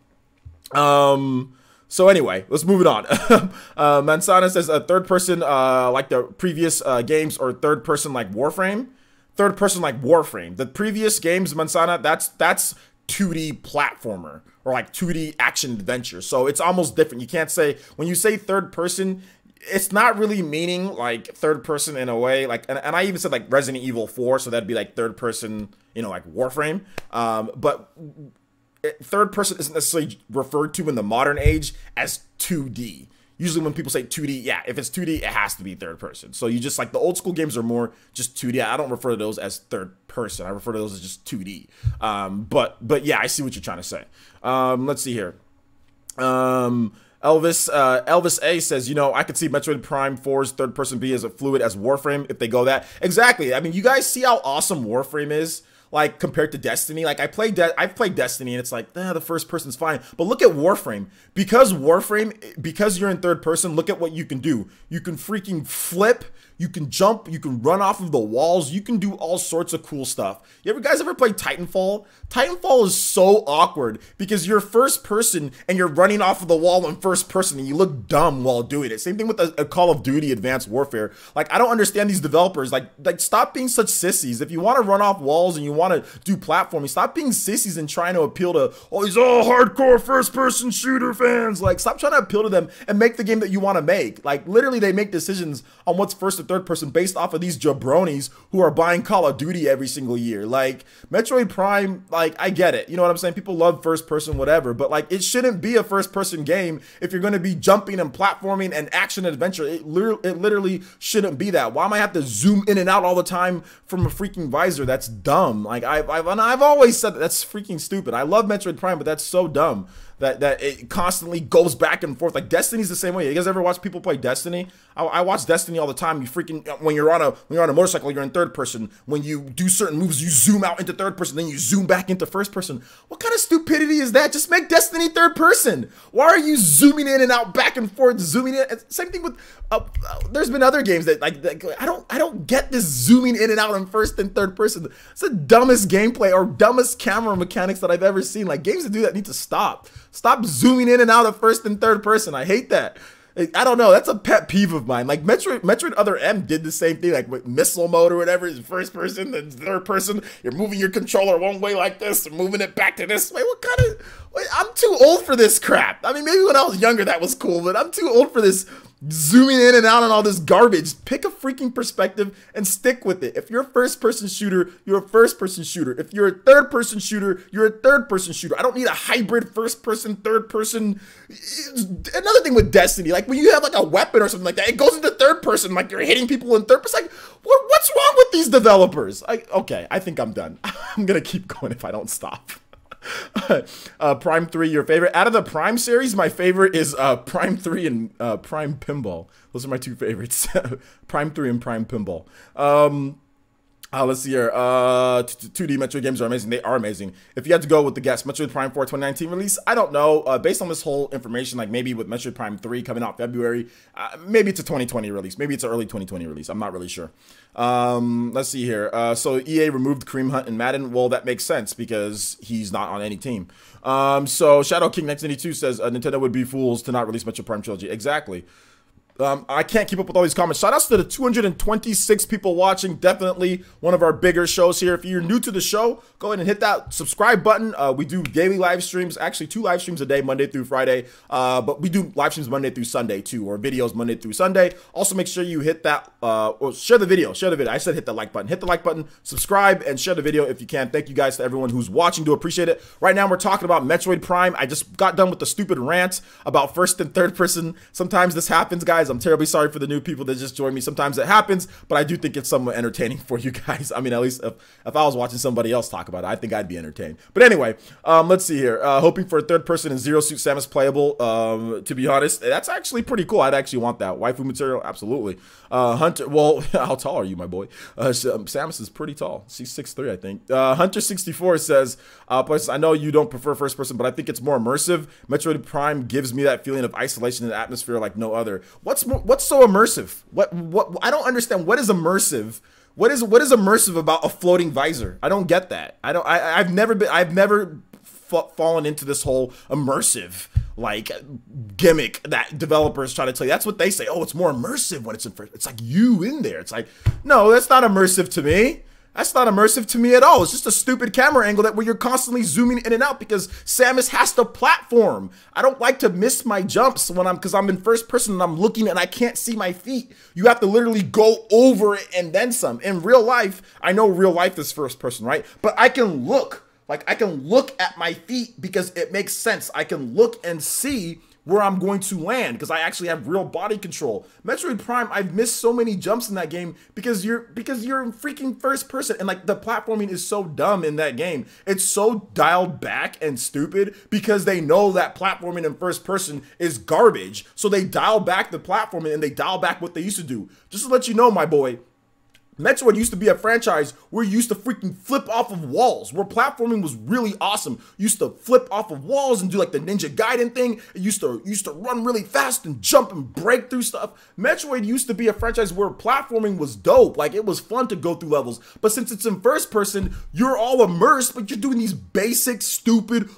So anyway, let's move it on. Mansana says a third person like the previous games, or third person like Warframe. Third person like Warframe. The previous games, Mansana, that's 2D platformer, or like 2D action adventure. So it's almost different. You can't say, when you say third person, it's not really meaning like third person in a way. Like, and I even said like Resident Evil 4, so that'd be like third person, you know, like Warframe. But third person isn't necessarily referred to in the modern age as 2D. Usually when people say 2D, yeah, if it's 2D, it has to be third person. So you just, like, the old school games are more just 2D. I don't refer to those as third person. I refer to those as just 2D. But yeah, I see what you're trying to say. Let's see here. Elvis A says, you know, I could see Metroid Prime 4's third person be as fluid as Warframe if they go that. Exactly. I mean, you guys see how awesome Warframe is? Like, compared to Destiny. Like, I've played Destiny, and it's like, the first person's fine. But look at Warframe. Because you're in third person, look at what you can do. You can freaking flip. You can jump. You can run off of the walls. You can do all sorts of cool stuff. You guys ever played Titanfall? Titanfall is so awkward because you're first person and you're running off of the wall in first person and you look dumb while doing it. Same thing with a Call of Duty Advanced Warfare. Like, I don't understand these developers. Like stop being such sissies. If you want to run off walls and you want to do platforming, stop being sissies and trying to appeal to all these hardcore first person shooter fans. Like, stop trying to appeal to them and make the game that you want to make. Like, literally, they make decisions on what's first or third person based off of these jabronis who are buying Call of Duty every single year. Like, Metroid Prime, like, I get it. You know what I'm saying? People love first person, whatever, but like, it shouldn't be a first person game if you're going to be jumping and platforming and action adventure. It literally shouldn't be that. Why am I have to zoom in and out all the time from a freaking visor? That's dumb. Like, I've always said that's freaking stupid. I love Metroid Prime, but that's so dumb. that it constantly goes back and forth. Like Destiny's the same way. You guys ever watch people play Destiny? I watch Destiny all the time. You freaking when you're on a motorcycle, you're in third person. When you do certain moves, you zoom out into third person, then you zoom back into first person. What kind of stupidity is that? Just make Destiny third person. Why are you zooming in and out, back and forth, zooming in? Same thing with there's been other games that like I don't get this zooming in and out in first and third person. It's the dumbest gameplay or dumbest camera mechanics that I've ever seen. Like games that do that need to stop. Stop zooming in and out of first and third person. I hate that. I don't know. That's a pet peeve of mine. Like Metroid Other M did the same thing. Like with missile mode or whatever, is first person, then third person. You're moving your controller one way like this, and moving it back to this way. What kind of? I'm too old for this crap. I mean, maybe when I was younger that was cool, but I'm too old for this zooming in and out on all this garbage. Pick a freaking perspective and stick with it. If you're a first-person shooter, you're a first-person shooter. If you're a third-person shooter, you're a third-person shooter. I don't need a hybrid first-person, third-person. Another thing with Destiny, like when you have like a weapon or something like that, it goes into third person, like you're hitting people in third person. Like, what's wrong with these developers? Okay, I think I'm done. I'm gonna keep going if I don't stop. Prime 3, your favorite? Out of the Prime series, my favorite is Prime 3 and Prime Pinball. Those are my two favorites. Prime 3 and Prime Pinball. Let's see here. 2D Metroid games are amazing. They are amazing. If you had to go with the guess, Metroid Prime 4 2019 release, I don't know. Based on this whole information, like maybe with Metroid Prime 3 coming out February, maybe it's a 2020 release. Maybe it's an early 2020 release. I'm not really sure. Let's see here. So EA removed Kareem Hunt and Madden. Well, that makes sense because he's not on any team. So Shadow King 1982 says Nintendo would be fools to not release Metroid Prime Trilogy. Exactly. I can't keep up with all these comments. Shoutouts to the 226 people watching. Definitely one of our bigger shows here. If you're new to the show, go ahead and hit that subscribe button. We do daily live streams, actually 2 live streams a day, Monday through Friday. But we do live streams Monday through Sunday too, or videos Monday through Sunday. Also make sure you hit that, or share the video. Share the video. I said hit the like button. Hit the like button, subscribe, and share the video if you can. Thank you guys to everyone who's watching. Do appreciate it. Right now we're talking about Metroid Prime. I just got done with the stupid rant about first and third person. Sometimes this happens, guys. I'm terribly sorry for the new people that just joined me. Sometimes it happens, but I do think it's somewhat entertaining for you guys. I mean, at least if I was watching somebody else talk about it, I think I'd be entertained. But anyway, let's see here. Hoping for a third person in Zero Suit Samus playable. To be honest, that's actually pretty cool. I'd actually want that. Waifu material, absolutely. Hunter, well, how tall are you, my boy? Samus is pretty tall. She's 6'3", I think. Hunter64 says, I know you don't prefer first person, but I think it's more immersive. Metroid Prime gives me that feeling of isolation and atmosphere like no other. What's so immersive? What I don't understand. What is immersive? What is immersive about a floating visor? I don't get that. I've never fallen into this whole immersive like gimmick that developers try to tell you. That's what they say. Oh, it's more immersive when it's in first. It's like you in there. It's like, no, that's not immersive to me. That's not immersive to me at all. It's just a stupid camera angle where you're constantly zooming in and out because Samus has to platform. I don't like to miss my jumps because I'm in first person and I'm looking and I can't see my feet. You have to literally go over it and then some. In real life, I know real life is first person, right? But I can look. Like I can look at my feet because it makes sense. I can look and see where I'm going to land because I actually have real body control. Metroid Prime, I've missed so many jumps in that game because you're in freaking first person and like the platforming is so dumb in that game. It's so dialed back and stupid because they know that platforming in first person is garbage. So they dial back the platforming and they dial back what they used to do. Just to let you know, my boy, Metroid used to be a franchise where you used to freaking flip off of walls, where platforming was really awesome. You used to flip off of walls and do like the Ninja Gaiden thing. It used to run really fast and jump and break through stuff. Metroid used to be a franchise where platforming was dope. Like it was fun to go through levels. But since it's in first person, you're all immersed, but you're doing these basic, stupid,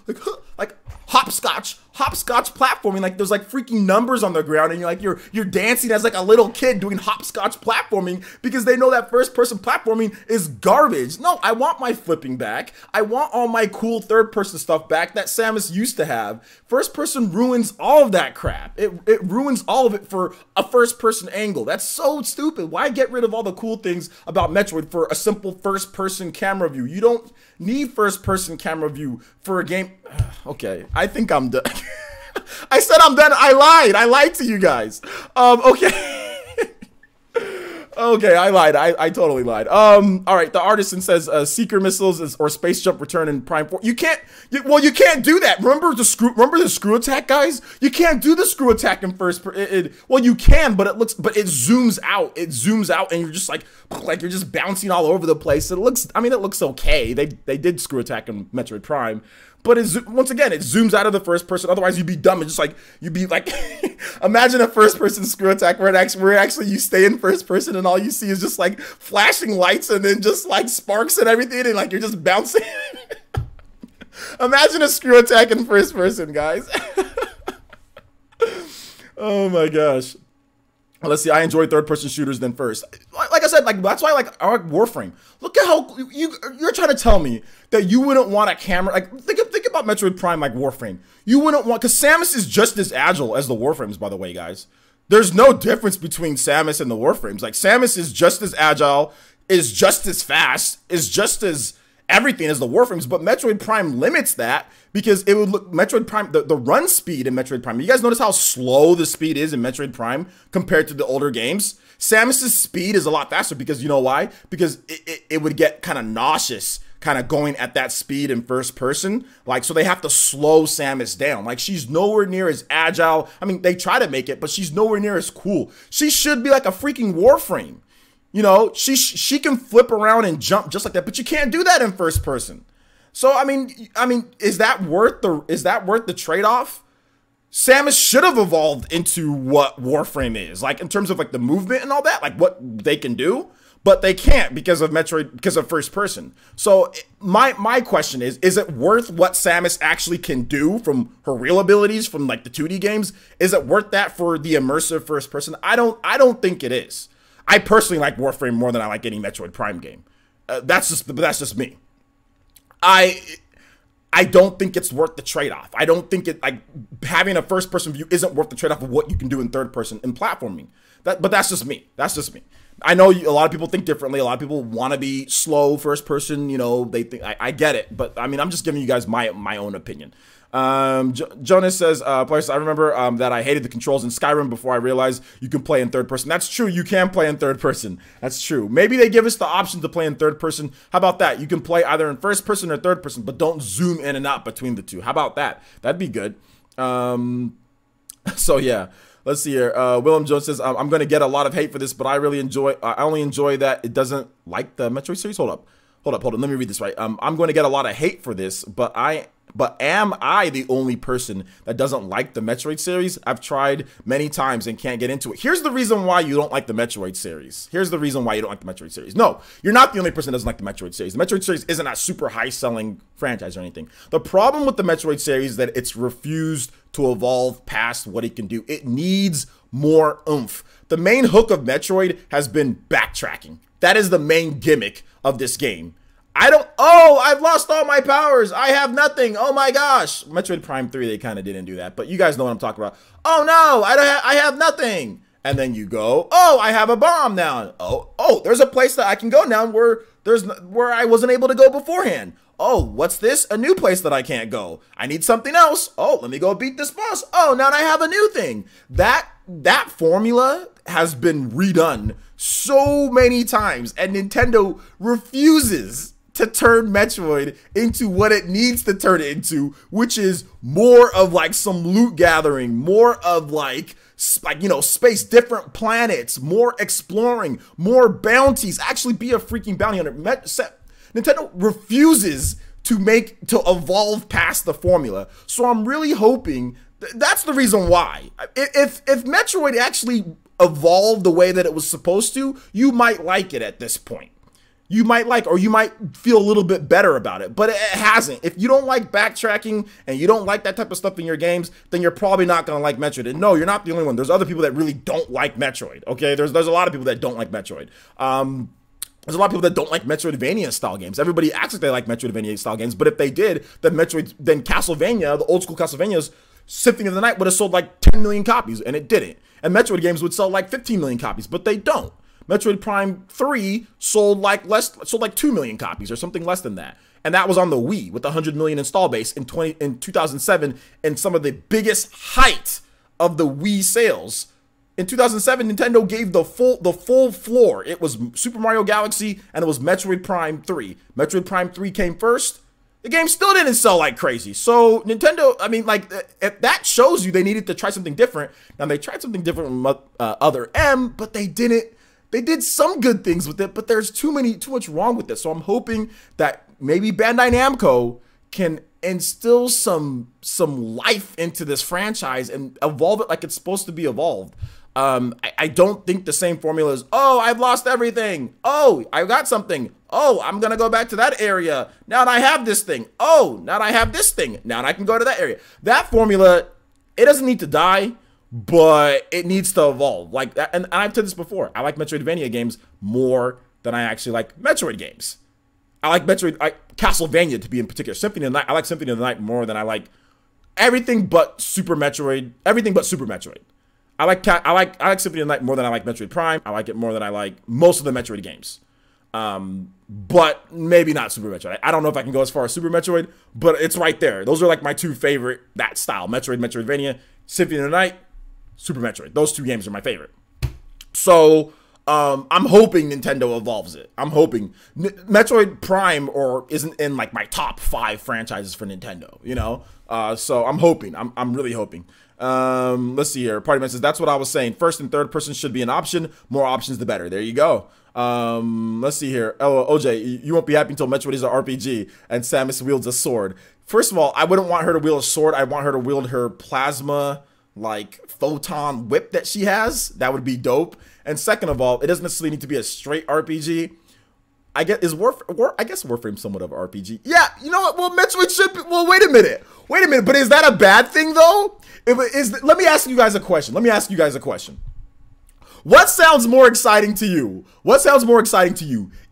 like hopscotch platforming. Like there's like freaking numbers on the ground and you're dancing as like a little kid doing hopscotch platforming because they know that first person platforming is garbage. No, I want my flipping back. I want all my cool third person stuff back that Samus used to have. First person ruins all of that crap. It ruins all of it for a first person angle. That's so stupid. Why get rid of all the cool things about Metroid for a simple first person camera view? You don't need first person camera view for a game. Okay, I think I'm done. I said I'm done. I lied to you guys. Okay. Okay, I lied. I totally lied. All right. The artisan says seeker missiles or space jump return in Prime 4. You can't do that. Remember the screw attack, guys? You can't do the screw attack in first. Well, you can, but it zooms out. It zooms out, and you're just like you're just bouncing all over the place. It looks okay. They did screw attack in Metroid Prime. But once again, it zooms out of the first person. Otherwise, you'd be dumb and you'd be like, imagine a first person screw attack where actually you stay in first person and all you see is just like flashing lights and then just like sparks and everything and like you're just bouncing. Imagine a screw attack in first person, guys. Oh my gosh. Let's see. I enjoy third-person shooters than first. Like I said, that's why I like Warframe. Look at how you're trying to tell me that you wouldn't want a camera. Like think about Metroid Prime like Warframe. You wouldn't want, because Samus is just as agile as the Warframes, by the way, guys. There's no difference between Samus and the Warframes. Like Samus is just as agile, is just as fast, is just as everything as the Warframes, but Metroid Prime limits that because it would look Metroid Prime, the run speed in Metroid Prime. You guys notice how slow the speed is in Metroid Prime compared to the older games? Samus's speed is a lot faster because you know why? Because it would get kind of nauseous kind of going at that speed in first person. Like, so they have to slow Samus down. Like, she's nowhere near as agile. I mean, they try to make it, but she's nowhere near as cool. She should be like a freaking Warframe. You know, she can flip around and jump just like that, but you can't do that in first person. So I mean, is that worth the trade-off? Samus should have evolved into what Warframe is, like in terms of like the movement and all that, like what they can do, but they can't because of first person. So my question is it worth what Samus actually can do from her real abilities from like the 2D games? Is it worth that for the immersive first person? I don't think it is. I personally like Warframe more than I like any Metroid Prime game. That's just me. I don't think it's worth the trade-off. I don't think having a first-person view isn't worth the trade-off of what you can do in third person in platforming. But that's just me. That's just me. I know a lot of people think differently. A lot of people want to be slow first person. You know, they think I get it. But I mean, I'm just giving you guys my own opinion. Jonas says, players, I remember that I hated the controls in Skyrim before I realized you can play in third person. That's true. You can play in third person. That's true. Maybe they give us the option to play in third person. How about that? You can play either in first person or third person, but don't zoom in and out between the two. How about that? That'd be good. So yeah, let's see here. Willem Jones says, I'm going to get a lot of hate for this, but I only enjoy that it doesn't like the Metroid series. Hold up. Let me read this right. I'm going to get a lot of hate for this, but am I the only person that doesn't like the Metroid series? I've tried many times and can't get into it. Here's the reason why you don't like the Metroid series. No, you're not the only person that doesn't like the Metroid series. The Metroid series isn't a super high-selling franchise or anything. The problem with the Metroid series is that it's refused to evolve past what it can do. It needs more oomph. The main hook of Metroid has been backtracking. That is the main gimmick of this game. I've lost all my powers. I have nothing. Oh my gosh. Metroid Prime 3, they kind of didn't do that, but you guys know what I'm talking about. Oh no, I have nothing. And then you go, oh, I have a bomb now. Oh, there's a place that I can go now where I wasn't able to go beforehand. Oh, what's this? A new place that I can't go. I need something else. Oh, let me go beat this boss. Oh, now I have a new thing. That formula has been redone so many times, and Nintendo refuses to turn Metroid into what it needs to turn it into, which is more of like some loot gathering, more of like you know, space, different planets, more exploring, more bounties. Actually be a freaking bounty hunter. Nintendo refuses to evolve past the formula. So I'm really hoping that's the reason why. If Metroid actually evolved the way that it was supposed to, you might like it at this point. You might feel a little bit better about it, but it hasn't. If you don't like backtracking and you don't like that type of stuff in your games, then you're probably not going to like Metroid. And no, you're not the only one. There's other people that really don't like Metroid, okay? There's a lot of people that don't like Metroid. There's a lot of people that don't like Metroidvania style games. Everybody acts like they like Metroidvania style games, but if they did, then Castlevania, the old school Castlevanias, Symphony of the Night would have sold like 10 million copies, and it didn't. And Metroid games would sell like 15 million copies, but they don't. Metroid Prime 3 sold like 2 million copies or something less than that. And that was on the Wii with the 100 million install base in 2007, and some of the biggest height of the Wii sales. In 2007, Nintendo gave the full floor. It was Super Mario Galaxy and it was Metroid Prime 3. Metroid Prime 3 came first. The game still didn't sell like crazy. So Nintendo, I mean, like, if that shows you they needed to try something different. Now they tried something different with Other M, but they didn't. They did some good things with it, but there's too much wrong with it. So I'm hoping that maybe Bandai Namco can instill some life into this franchise and evolve it like it's supposed to be evolved. I don't think the same formula is, oh, I've lost everything. Oh, I got something. Oh, I'm going to go back to that area. Now that I have this thing. Oh, now that I have this thing. Now I can go to that area. That formula, it doesn't need to die, but it needs to evolve. Like that, and I've said this before. I like Metroidvania games more than I actually like Metroid games. I like Castlevania to be in particular. Symphony of the Night. I like Symphony of the Night more than I like everything but Super Metroid. Everything but Super Metroid. I like Symphony of the Night more than I like Metroid Prime. I like it more than I like most of the Metroid games. But maybe not Super Metroid. I don't know if I can go as far as Super Metroid, but it's right there. Those are like my two favorite, that style. Metroid, Metroidvania, Symphony of the Night, Super Metroid. Those two games are my favorite. So, I'm hoping Nintendo evolves it. I'm hoping Metroid Prime isn't in like my top 5 franchises for Nintendo, you know? So I'm hoping, I'm really hoping. Let's see here. Party Man says, that's what I was saying. First and third person should be an option. More options, the better. There you go. Let's see here. Oh, OJ, you won't be happy until Metroid is an RPG and Samus wields a sword. First of all, I wouldn't want her to wield a sword. I want her to wield her plasma, like, photon whip that she has. That would be dope. And second of all, it doesn't necessarily need to be a straight RPG. I guess Warframe's somewhat of an RPG. Yeah, you know what? Well, Metroid should be. Well, wait a minute. But is that a bad thing though? Let me ask you guys a question. What sounds more exciting to you?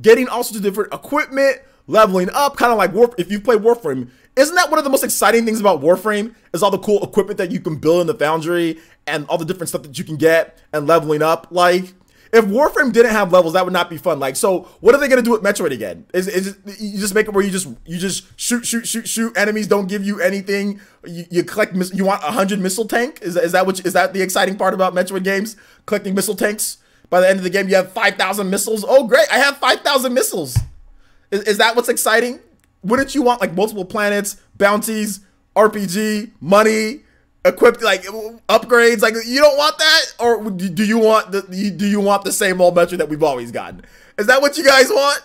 Getting all sorts of different equipment, leveling up, kind of like if you play Warframe. Isn't that one of the most exciting things about Warframe? Is all the cool equipment that you can build in the Foundry and all the different stuff that you can get and leveling up. Like, if Warframe didn't have levels, that would not be fun. Like, so what are they gonna do with Metroid again? Is it, you just make it where you just shoot, enemies don't give you anything. You collect, you want 100 missile tank? Is that the exciting part about Metroid games? Collecting missile tanks. By the end of the game, you have 5,000 missiles. Oh, great! I have 5,000 missiles. Is that what's exciting? Wouldn't you want like multiple planets, bounties, RPG, money? Equipped, like, upgrades? Like, you don't want that? Or do you want the same old Metroid that we've always gotten? Is that what you guys want?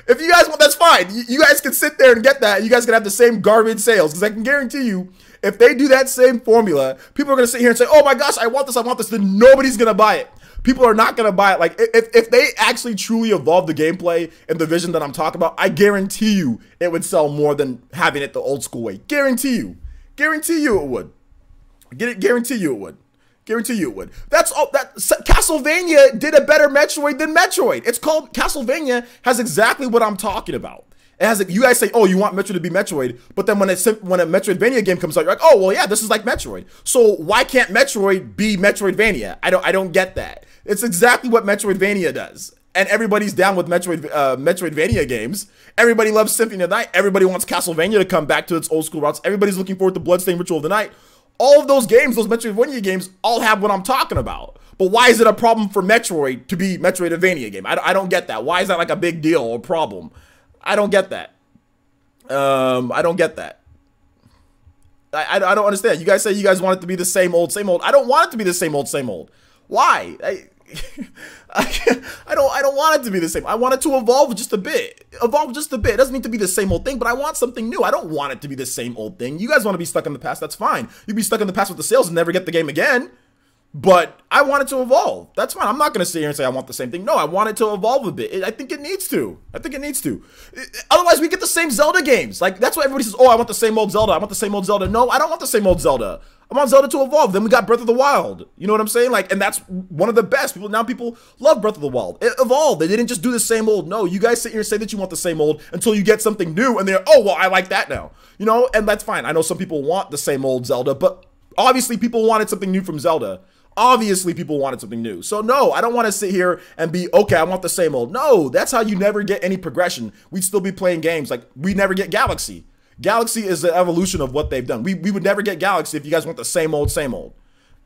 If you guys want, that's fine. You guys can sit there and get that. You guys can have the same garbage sales, because I can guarantee you, if they do that same formula, people are going to sit here and say, oh my gosh, I want this, then nobody's going to buy it. People are not going to buy it. Like, if they actually truly evolve the gameplay and the vision that I'm talking about, I guarantee you it would sell more than having it the old school way. Guarantee you. Guarantee you it would. Guarantee you it would. Guarantee you it would. That's all. Castlevania did a better Metroid than Metroid. It's called Castlevania. Has exactly what I'm talking about. It has. You guys say, oh, you want Metroid to be Metroid, but then when a Metroidvania game comes out, you're like, oh, well, yeah, this is like Metroid. So why can't Metroid be Metroidvania? I don't get that. It's exactly what Metroidvania does. And everybody's down with Metroidvania games. Everybody loves Symphony of the Night. Everybody wants Castlevania to come back to its old school routes. Everybody's looking forward to Bloodstained Ritual of the Night. All of those games, those Metroidvania games, all have what I'm talking about. But why is it a problem for Metroid to be Metroidvania game? I don't get that. Why is that like a big deal or problem? I don't get that. I don't get that. I don't understand. You guys say you guys want it to be the same old, same old. I don't want it to be the same old, same old. Why? I don't want it to be the same. I want it to evolve just a bit. It doesn't need to be the same old thing, but I want something new. I don't want it to be the same old thing. You guys want to be stuck in the past, that's fine. You be stuck in the past with the sales and never get the game again. But I want it to evolve. That's fine. I'm not going to sit here and say I want the same thing. No, I want it to evolve a bit. I think it needs to. Otherwise, we get the same Zelda games. Like, that's why everybody says, oh, I want the same old Zelda. No, I don't want the same old Zelda. I want Zelda to evolve. Then we got Breath of the Wild. You know what I'm saying? Like, and that's one of the best. People love Breath of the Wild. It evolved. They didn't just do the same old. No, you guys sit here and say that you want the same old until you get something new, and they're, oh, well, I like that now. You know, and that's fine. I know some people want the same old Zelda, but obviously people wanted something new from Zelda. Obviously, people wanted something new. So, no, I don't want to sit here and be, okay, I want the same old. No, that's how you never get any progression. We'd still be playing games. Like, we never get Galaxy. Galaxy is the evolution of what they've done. We would never get Galaxy if you guys want the same old, same old.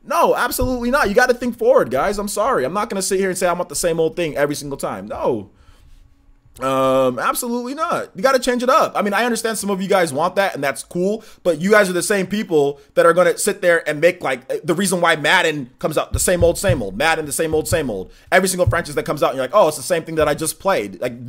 No, absolutely not. You got to think forward, guys. I'm sorry. I'm not going to sit here and say I want the same old thing every single time. No. Absolutely not. You got to change it up. I mean, I understand some of you guys want that, and that's cool, but you guys are the same people that are going to sit there and make, like, the reason why Madden comes out, the same old, Madden, the same old. Every single franchise that comes out, and you're like, oh, it's the same thing that I just played. Like,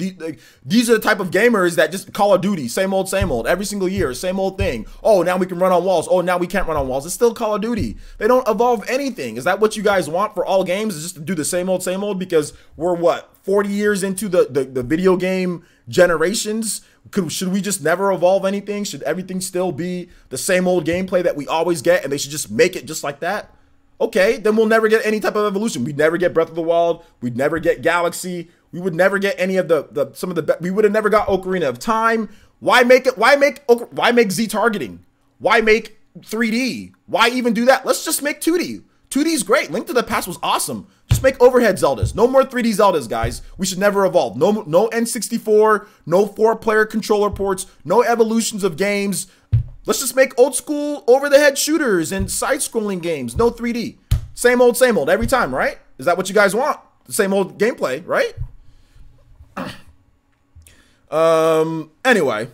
these are the type of gamers that just Call of Duty, same old, every single year, same old thing. Oh, now we can run on walls. Oh, now we can't run on walls. It's still Call of Duty. They don't evolve anything. Is that what you guys want for all games, is just to do the same old? Because we're, what, 40 years into the video game generations? Should we just never evolve anything? Should everything still be the same old gameplay that we always get, and they should just make it just like that? Okay, then we'll never get any type of evolution. We'd never get Breath of the Wild. We'd never get Galaxy. We would never get any of we would have never got Ocarina of Time. Why make Z targeting? Why make 3D? Why even do that? Let's just make 2D. 2D is great. Link to the Past was awesome. Just make overhead Zeldas. No more 3D Zeldas, guys. We should never evolve. No N64, no 4-player controller ports, no evolutions of games. Let's just make old school over-the-head shooters and side-scrolling games. No 3D. Same old every time, right? Is that what you guys want? The same old gameplay, right? Anyway.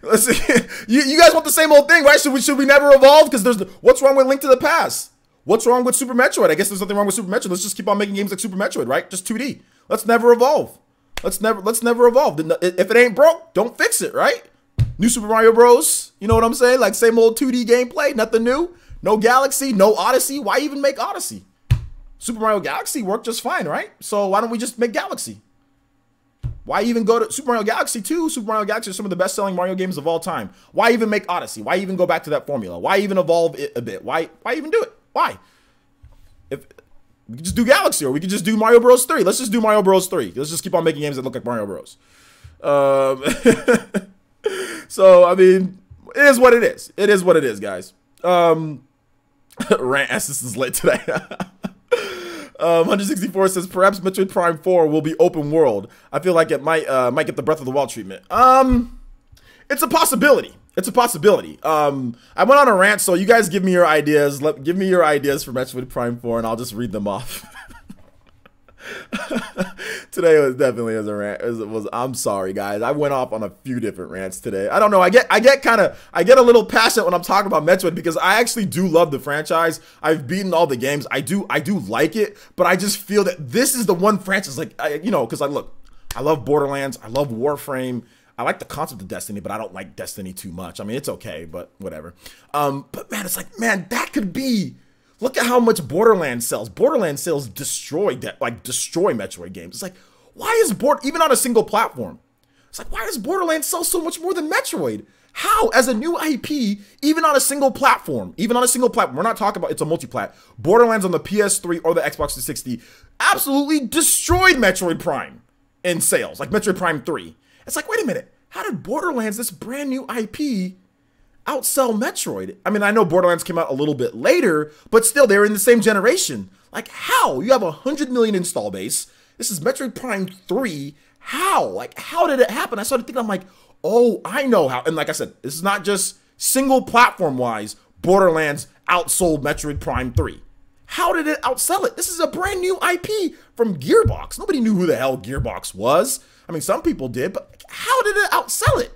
Let's see. You guys want the same old thing, right? Should we never evolve? Because what's wrong with Link to the Past? What's wrong with Super Metroid? I guess there's nothing wrong with Super Metroid. Let's just keep on making games like Super Metroid, right? Just 2D. Let's never evolve. Let's never evolve. If it ain't broke, don't fix it, right? New Super Mario Bros. You know what I'm saying? Like same old 2D gameplay, nothing new. No Galaxy, no Odyssey. Why even make Odyssey? Super Mario Galaxy worked just fine, right? So why don't we just make Galaxy? Why even go to Super Mario Galaxy 2? Super Mario Galaxy are some of the best-selling Mario games of all time. Why even make Odyssey? Why even go back to that formula? Why even evolve it a bit? Why even do it? Why? If we could just do Galaxy, or we could just do Mario Bros 3. Let's just do Mario Bros 3. Let's just keep on making games that look like Mario Bros. So, I mean, it is what it is. It is what it is, guys. Rant S, this is lit today. 164 says, perhaps Metroid Prime 4 will be open world. I feel like it might get the Breath of the Wild treatment. It's a possibility. It's a possibility. I went on a rant, so you guys give me your ideas. Give me your ideas for Metroid Prime 4, and I'll just read them off. Today was definitely as a rant. I'm sorry, guys. I went off on a few different rants today. I don't know. I get a little passionate when I'm talking about Metroid because I actually do love the franchise. I've beaten all the games. I do like it, but I just feel that this is the one franchise, like, because I love Borderlands. I love Warframe. I like the concept of Destiny, but I don't like Destiny too much. I mean, it's okay, but whatever. But man, it's like, man, that could be. Look at how much Borderlands sells. Borderlands sales destroy Metroid games. It's like, why is even on a single platform? It's like, why does Borderlands sell so much more than Metroid? How, as a new IP, even on a single platform, we're not talking about it's a multi-plat. Borderlands on the PS3 or the Xbox 360 absolutely destroyed Metroid Prime in sales, like Metroid Prime 3. It's like, wait a minute, how did Borderlands, this brand new IP, outsell Metroid? I mean, I know Borderlands came out a little bit later, but still, they're in the same generation. Like, how? You have 100 million install base. This is Metroid Prime 3. How? Like, how did it happen? I started thinking, I'm like, oh, I know how. And like I said, this is not just single platform-wise. Borderlands outsold Metroid Prime 3. How did it outsell it? This is a brand new IP from Gearbox. Nobody knew who the hell Gearbox was. I mean, some people did, but how did it outsell it?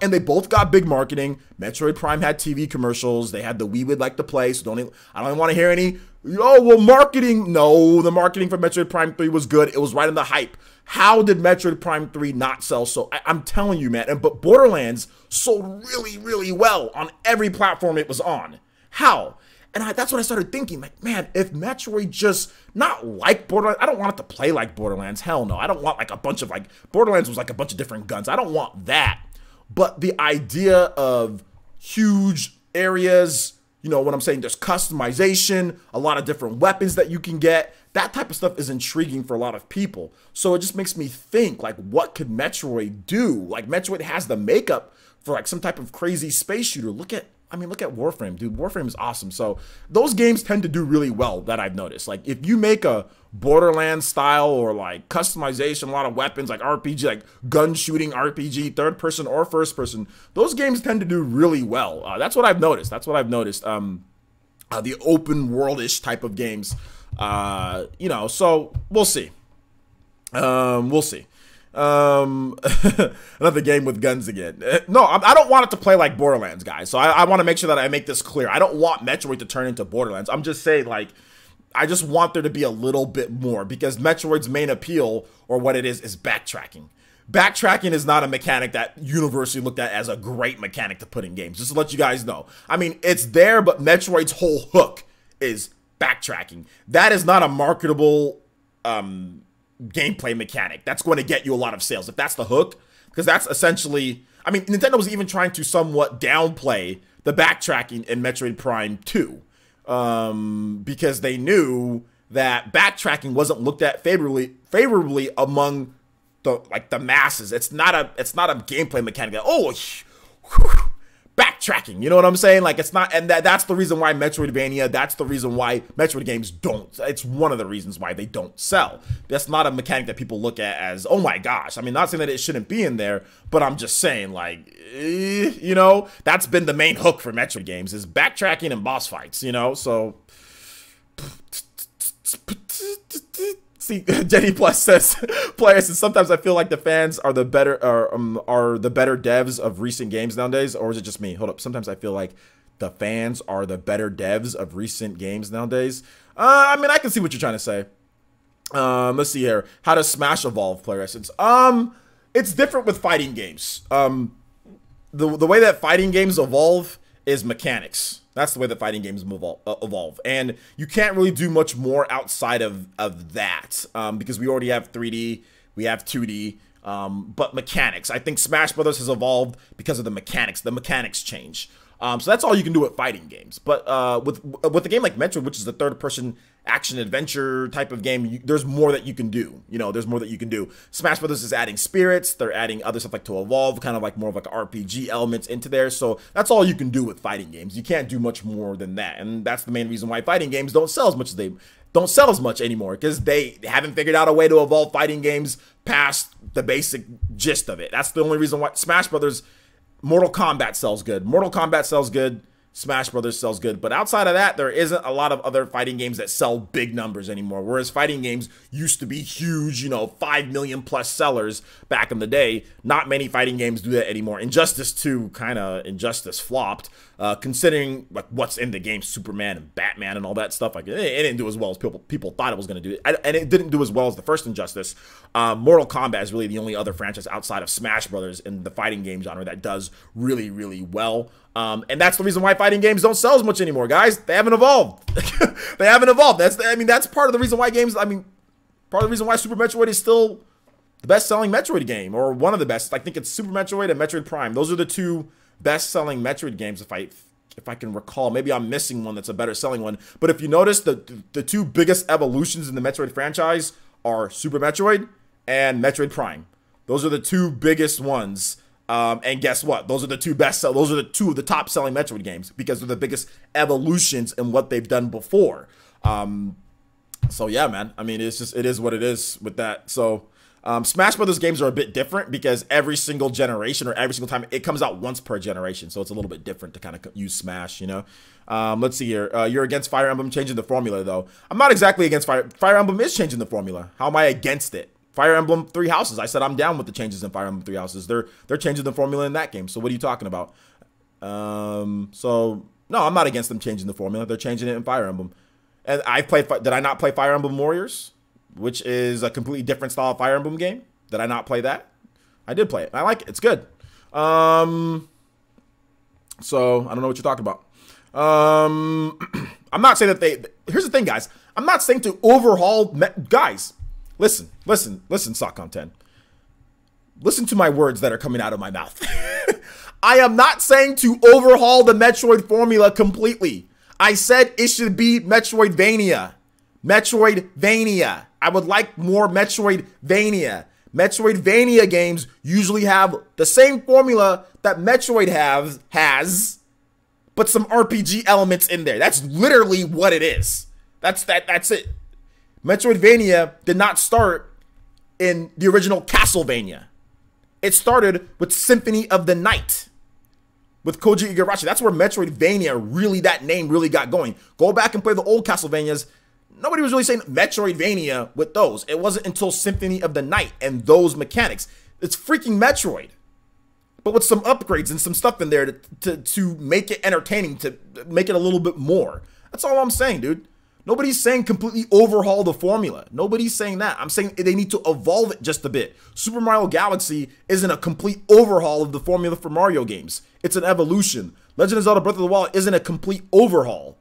And they both got big marketing. Metroid Prime had TV commercials. They had the We Would Like to Play. So I don't even want to hear any, marketing. No, the marketing for Metroid Prime 3 was good. It was right in the hype. How did Metroid Prime 3 not sell so? I'm telling you, man. But Borderlands sold really, really well on every platform it was on. How? And that's what I started thinking, like, man, if Metroid just, not like Borderlands, I don't want it to play like Borderlands, hell no. I don't want like a bunch of Borderlands was like a bunch of different guns. I don't want that. But the idea of huge areas, what I'm saying, there's customization, a lot of different weapons that you can get. That type of stuff is intriguing for a lot of people. So it just makes me think, like, what could Metroid do? Like, Metroid has the makeup for like some type of crazy space shooter. Look at Warframe, dude. Warframe is awesome. So those games tend to do really well, that I've noticed. Like, if you make a Borderlands style or like customization, a lot of weapons, like RPG, like gun shooting RPG, third person or first person, those games tend to do really well. That's what I've noticed. the open world-ish type of games. You know, so we'll see. We'll see. Another game with guns again. No, I don't want it to play like Borderlands, guys. So I want to make sure that I make this clear. I don't want Metroid to turn into Borderlands. I'm just saying, like, I just want there to be a little bit more, because Metroid's main appeal, or what it is backtracking. Backtracking is not a mechanic that universally looked at as a great mechanic to put in games, just to let you guys know. I mean, it's there, but Metroid's whole hook is backtracking. That is not a marketable gameplay mechanic that's going to get you a lot of sales, if that's the hook, because that's essentially, I mean, Nintendo was even trying to somewhat downplay the backtracking in Metroid Prime 2, because they knew that backtracking wasn't looked at favorably among the masses. It's not a gameplay mechanic that, oh, backtracking, you know what I'm saying? Like, it's not, and that's the reason why Metroidvania, that's the reason why Metroid games don't, it's one of the reasons why they don't sell. That's not a mechanic that people look at as, oh my gosh. I mean, not saying that it shouldn't be in there, but I'm just saying, like, you know, that's been the main hook for Metroid games, is backtracking and boss fights, you know? So see, Jenny Plus says, players, and sometimes I feel like the fans are the better devs of recent games nowadays, or is it just me? Hold up. Sometimes I feel like the fans are the better devs of recent games nowadays. I mean, I can see what you're trying to say. Let's see here. How does Smash evolve, player essence? It's different with fighting games. The way that fighting games evolve is mechanics. That's the way that fighting games evolve. And you can't really do much more outside of that, because we already have 3D, we have 2D, but mechanics. I think Smash Brothers has evolved because of the mechanics. The mechanics change. So that's all you can do with fighting games. But with a game like Metroid, which is the third-person action-adventure type of game, there's more that you can do. You know, there's more that you can do. Smash Brothers is adding spirits. They're adding other stuff like to evolve, kind of like more of like RPG elements into there. So that's all you can do with fighting games. You can't do much more than that. And that's the main reason why fighting games don't sell as much as they don't sell as much anymore, because they haven't figured out a way to evolve fighting games past the basic gist of it. That's the only reason why Smash Brothers, Mortal Kombat sells good. Mortal Kombat sells good. Smash Brothers sells good. But outside of that, there isn't a lot of other fighting games that sell big numbers anymore. Whereas fighting games used to be huge, you know, 5 million plus sellers back in the day. Not many fighting games do that anymore. Injustice 2, Injustice flopped. Considering like what's in the game, Superman and Batman and all that stuff, like it didn't do as well as people thought it was going to do. And it didn't do as well as the first Injustice. Mortal Kombat is really the only other franchise outside of Smash Brothers in the fighting game genre that does really, really well. And that's the reason why fighting games don't sell as much anymore, guys. They haven't evolved. They haven't evolved. That's part of the reason why part of the reason why Super Metroid is still the best-selling Metroid game, or one of the best. I think it's Super Metroid and Metroid Prime. Those are the two best-selling Metroid games, if I can recall. Maybe I'm missing one that's a better-selling one. But if you notice, the two biggest evolutions in the Metroid franchise are Super Metroid and Metroid Prime. Those are the two biggest ones. And guess what? Those are the two those are the two of the top-selling Metroid games, because they're the biggest evolutions in what they've done before. So yeah, man. I mean, it is what it is with that. So Smash Brothers games are a bit different, because every single generation, or every single time, it comes out once per generation. So it's a little bit different to kind of use Smash, you know? Let's see here. You're against Fire Emblem changing the formula, though. I'm not exactly against Fire Emblem is changing the formula. How am I against it? Fire Emblem Three Houses. I said I'm down with the changes in Fire Emblem Three Houses. They're changing the formula in that game. So what are you talking about? So no, I'm not against them changing the formula. They're changing it in Fire Emblem. And did I not play Fire Emblem Warriors, which is a completely different style of Fire Emblem game? Did I not play that? I did play it. I like it. It's good. So I don't know what you're talking about. I'm not saying that here's the thing, guys. I'm not saying to overhaul, guys. Listen, Sock Content. Listen to my words that are coming out of my mouth. I am not saying to overhaul the Metroid formula completely. I said it should be Metroidvania. Metroidvania. I would like more Metroidvania. Metroidvania games usually have the same formula that Metroid has, but some RPG elements in there. That's literally what it is. That's it. Metroidvania did not start in the original Castlevania. It started with Symphony of the Night. with Koji Igarashi. That's where Metroidvania really, that name really got going. Go back and play the old Castlevanias. Nobody was really saying Metroidvania with those. It wasn't until Symphony of the Night and those mechanics. It's freaking Metroid, but with some upgrades and some stuff in there to make it entertaining, to make it a little bit more. That's all I'm saying, dude. Nobody's saying completely overhaul the formula. Nobody's saying that. I'm saying they need to evolve it just a bit. Super Mario Galaxy isn't a complete overhaul of the formula for Mario games. It's an evolution. Legend of Zelda Breath of the Wild isn't a complete overhaul.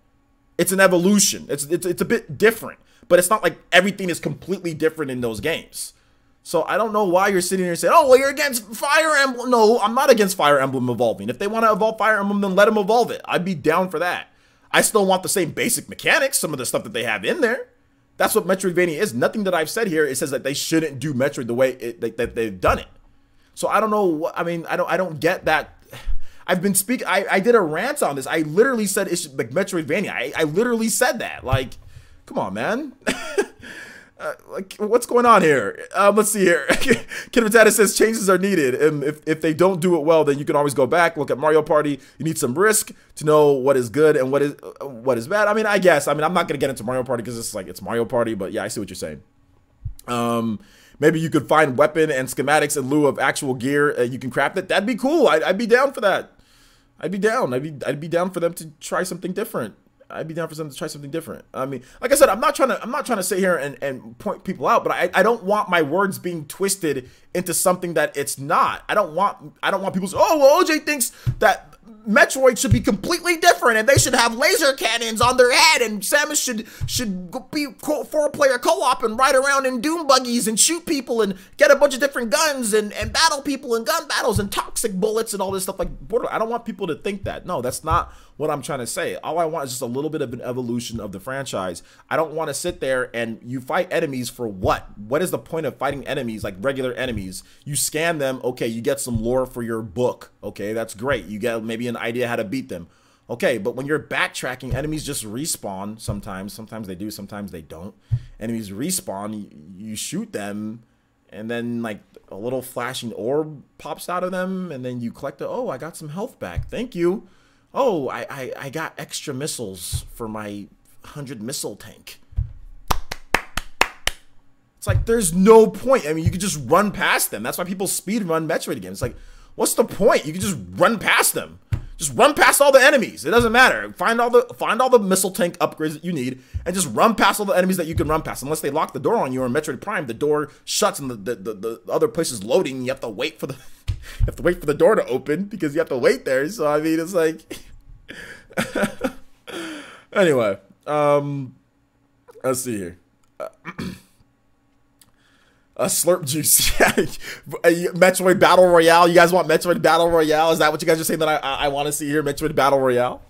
It's an evolution. It's a bit different, but it's not like everything is completely different in those games. So I don't know why you're sitting here and saying, oh, well, you're against Fire Emblem. No, I'm not against Fire Emblem evolving. If they want to evolve Fire Emblem, then let them evolve it. I'd be down for that. I still want the same basic mechanics, some of the stuff that they have in there. That's what Metroidvania is. Nothing that I've said here, it says that they shouldn't do Metroid the way that they've done it. So I don't know what, I mean, I don't get that. I've been speaking, I did a rant on this. I literally said it should, like, Metroidvania. I literally said that. Like, come on, man. Like, what's going on here? Let's see here. Kid Matata says changes are needed, and if they don't do it well, then you can always go back, look at Mario Party. You need some risk to know what is good and what is bad. I mean, I guess. I mean, I'm not gonna get into Mario Party because it's Mario Party, but yeah, I see what you're saying. Maybe you could find weapon and schematics in lieu of actual gear. You can craft it. That'd be cool. I'd be down for that. I'd be down. I'd be down for them to try something different. I'd be down for them to try something different. I mean, like I said, I'm not trying to sit here and point people out, but I don't want my words being twisted into something that it's not. I don't want people to say, oh, well, OJ thinks that Metroid should be completely different and they should have laser cannons on their head and Samus should be 4-player co-op and ride around in doom buggies and shoot people and get a bunch of different guns and battle people and gun battles and toxic bullets and all this stuff like Borderlands. I don't want people to think that. No, that's not what I'm trying to say. All I want is just a little bit of an evolution of the franchise. I don't want to sit there and you fight enemies for what? What is the point of fighting enemies, like regular enemies? You scan them, okay, you get some lore for your book. Okay, that's great. You get maybe an idea how to beat them. Okay, but when you're backtracking, enemies just respawn sometimes. Sometimes they do, sometimes they don't. Enemies respawn, you shoot them, and then like a little flashing orb pops out of them, and then you collect it. Oh, I got some health back. Thank you. Oh, I got extra missiles for my 100 missile tank. It's like there's no point. I mean, you could just run past them. That's why people speed run Metroid games. It's like, what's the point? You can just run past them. Just run past all the enemies. It doesn't matter. Find all the missile tank upgrades that you need, and just run past all the enemies that you can run past. Unless they lock the door on you, or in Metroid Prime, the door shuts and the other place is loading. And you have to wait for the door to open because you have to wait there. So I mean, it's like anyway. Let's see here. Slurp juice. Metroid Battle Royale. You guys want Metroid Battle Royale? Is that what you guys are saying that I want to see here? Metroid Battle Royale?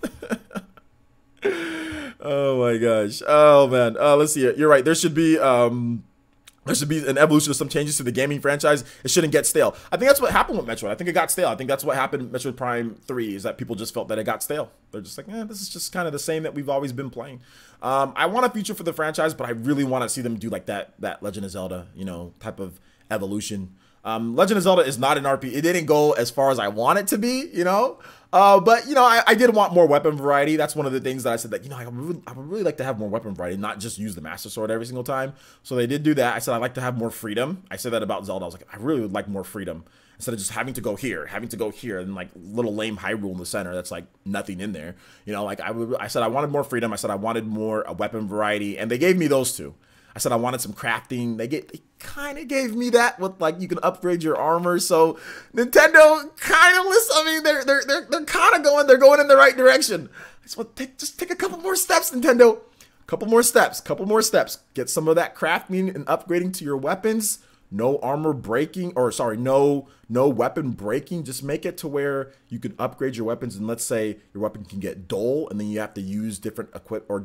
Oh my gosh. Oh man. Let's see it. You're right. There should be an evolution of some changes to the gaming franchise. It shouldn't get stale. I think that's what happened with Metroid. I think it got stale. I think that's what happened with Metroid Prime 3 is that people just felt that it got stale. They're just like, this is just kind of the same that we've always been playing. I want a future for the franchise, but I really want to see them do like that Legend of Zelda, you know, type of evolution. Legend of Zelda is not an RPG. It didn't go as far as I want it to be, you know. But you know, I did want more weapon variety. That's one of the things that I said that, you know, I would really like to have more weapon variety, not just use the Master Sword every single time. So they did do that. I said I'd like to have more freedom. I said that about Zelda. I was like, I really would like more freedom instead of just having to go here, and like little lame Hyrule in the center. That's like nothing in there. You know, like I said I wanted more freedom. I said I wanted more weapon variety, and they gave me those two. I said I wanted some crafting. They kind of gave me that with like you can upgrade your armor. So Nintendo kind of listen. I mean, they're kind of going in the right direction. I just want to take a couple more steps, Nintendo. Couple more steps. Get some of that crafting and upgrading to your weapons. No armor breaking, or sorry, no weapon breaking. Just make it to where you can upgrade your weapons, and let's say your weapon can get dull, and then you have to use different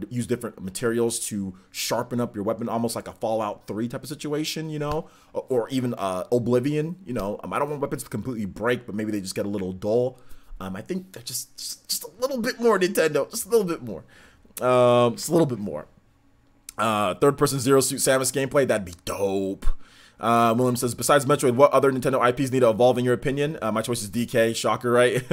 use different materials to sharpen up your weapon, almost like a Fallout 3 type of situation, you know, or even Oblivion. You know, I don't want weapons to completely break, but maybe they just get a little dull. I think they're just a little bit more, Nintendo, just a little bit more, just a little bit more. Third person Zero Suit Samus gameplay, that'd be dope. William says, besides Metroid, what other Nintendo IPs need to evolve in your opinion? My choice is DK. Shocker, right?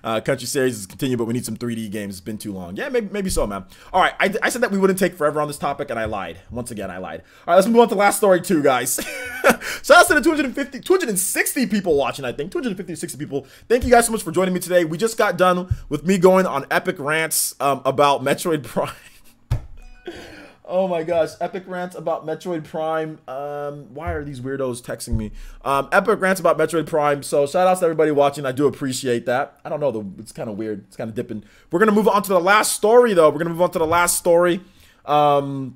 Country series is continue, but we need some 3D games. It's been too long. Yeah, maybe so, man. All right, I said that we wouldn't take forever on this topic, and I lied. Once again, I lied. All right, let's move on to the last story too, guys. Shout out to the 260 people watching, I think. 250 to 60 people. Thank you guys so much for joining me today. We just got done with me going on epic rants about Metroid Prime. Oh my gosh, epic rants about Metroid Prime. Why are these weirdos texting me? Epic rants about Metroid Prime. So shout out to everybody watching. I do appreciate that. I don't know, though. It's kind of weird. It's kind of dipping. We're going to move on to the last story, though. We're going to move on to the last story. And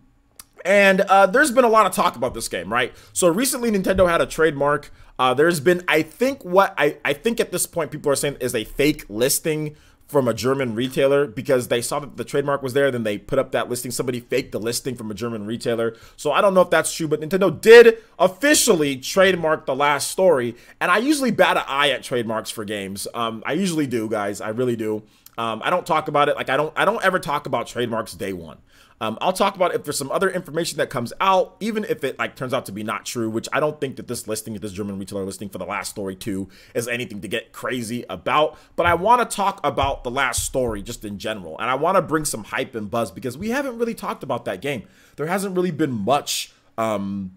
there's been a lot of talk about this game, right? So recently, Nintendo had a trademark. There's been, I think I think at this point, people are saying is a fake listing from a German retailer because they saw that the trademark was there, then they put up that listing. Somebody faked the listing from a German retailer. So I don't know if that's true, but Nintendo did officially trademark the last story. And I usually bat an eye at trademarks for games. I usually do, guys. I really do. I don't talk about it. Like I don't ever talk about trademarks day one. I'll talk about it if there's some other information that comes out, even if it like turns out to be not true, which I don't think that this listing, this German retailer listing for the last story 2 is anything to get crazy about. But I want to talk about the last story just in general. And I want to bring some hype and buzz because we haven't really talked about that game. There hasn't really been much to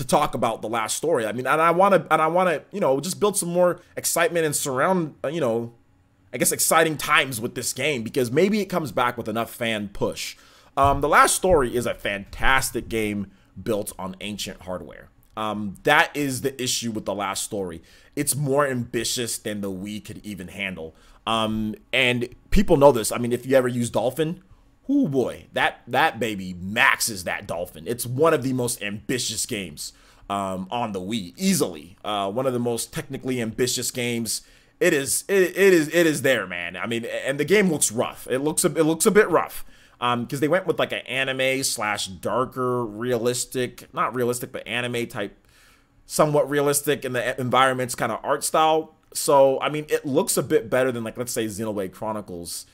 talk about the last story. I mean, and I want to, you know, just build some more excitement and surround, you know, I guess exciting times with this game because maybe it comes back with enough fan push. The last story is a fantastic game built on ancient hardware. That is the issue with the last story. It's more ambitious than the Wii could even handle. And people know this. I mean, if you ever use Dolphin, oh boy, that baby maxes that Dolphin. It's one of the most ambitious games on the Wii, easily. One of the most technically ambitious games. It is there, man. I mean, and the game looks rough. It looks a bit rough. Because they went with like an anime / darker, realistic, not realistic, but anime type, somewhat realistic in the environments kind of art style. So, I mean, it looks a bit better than like, let's say Xenoblade Chronicles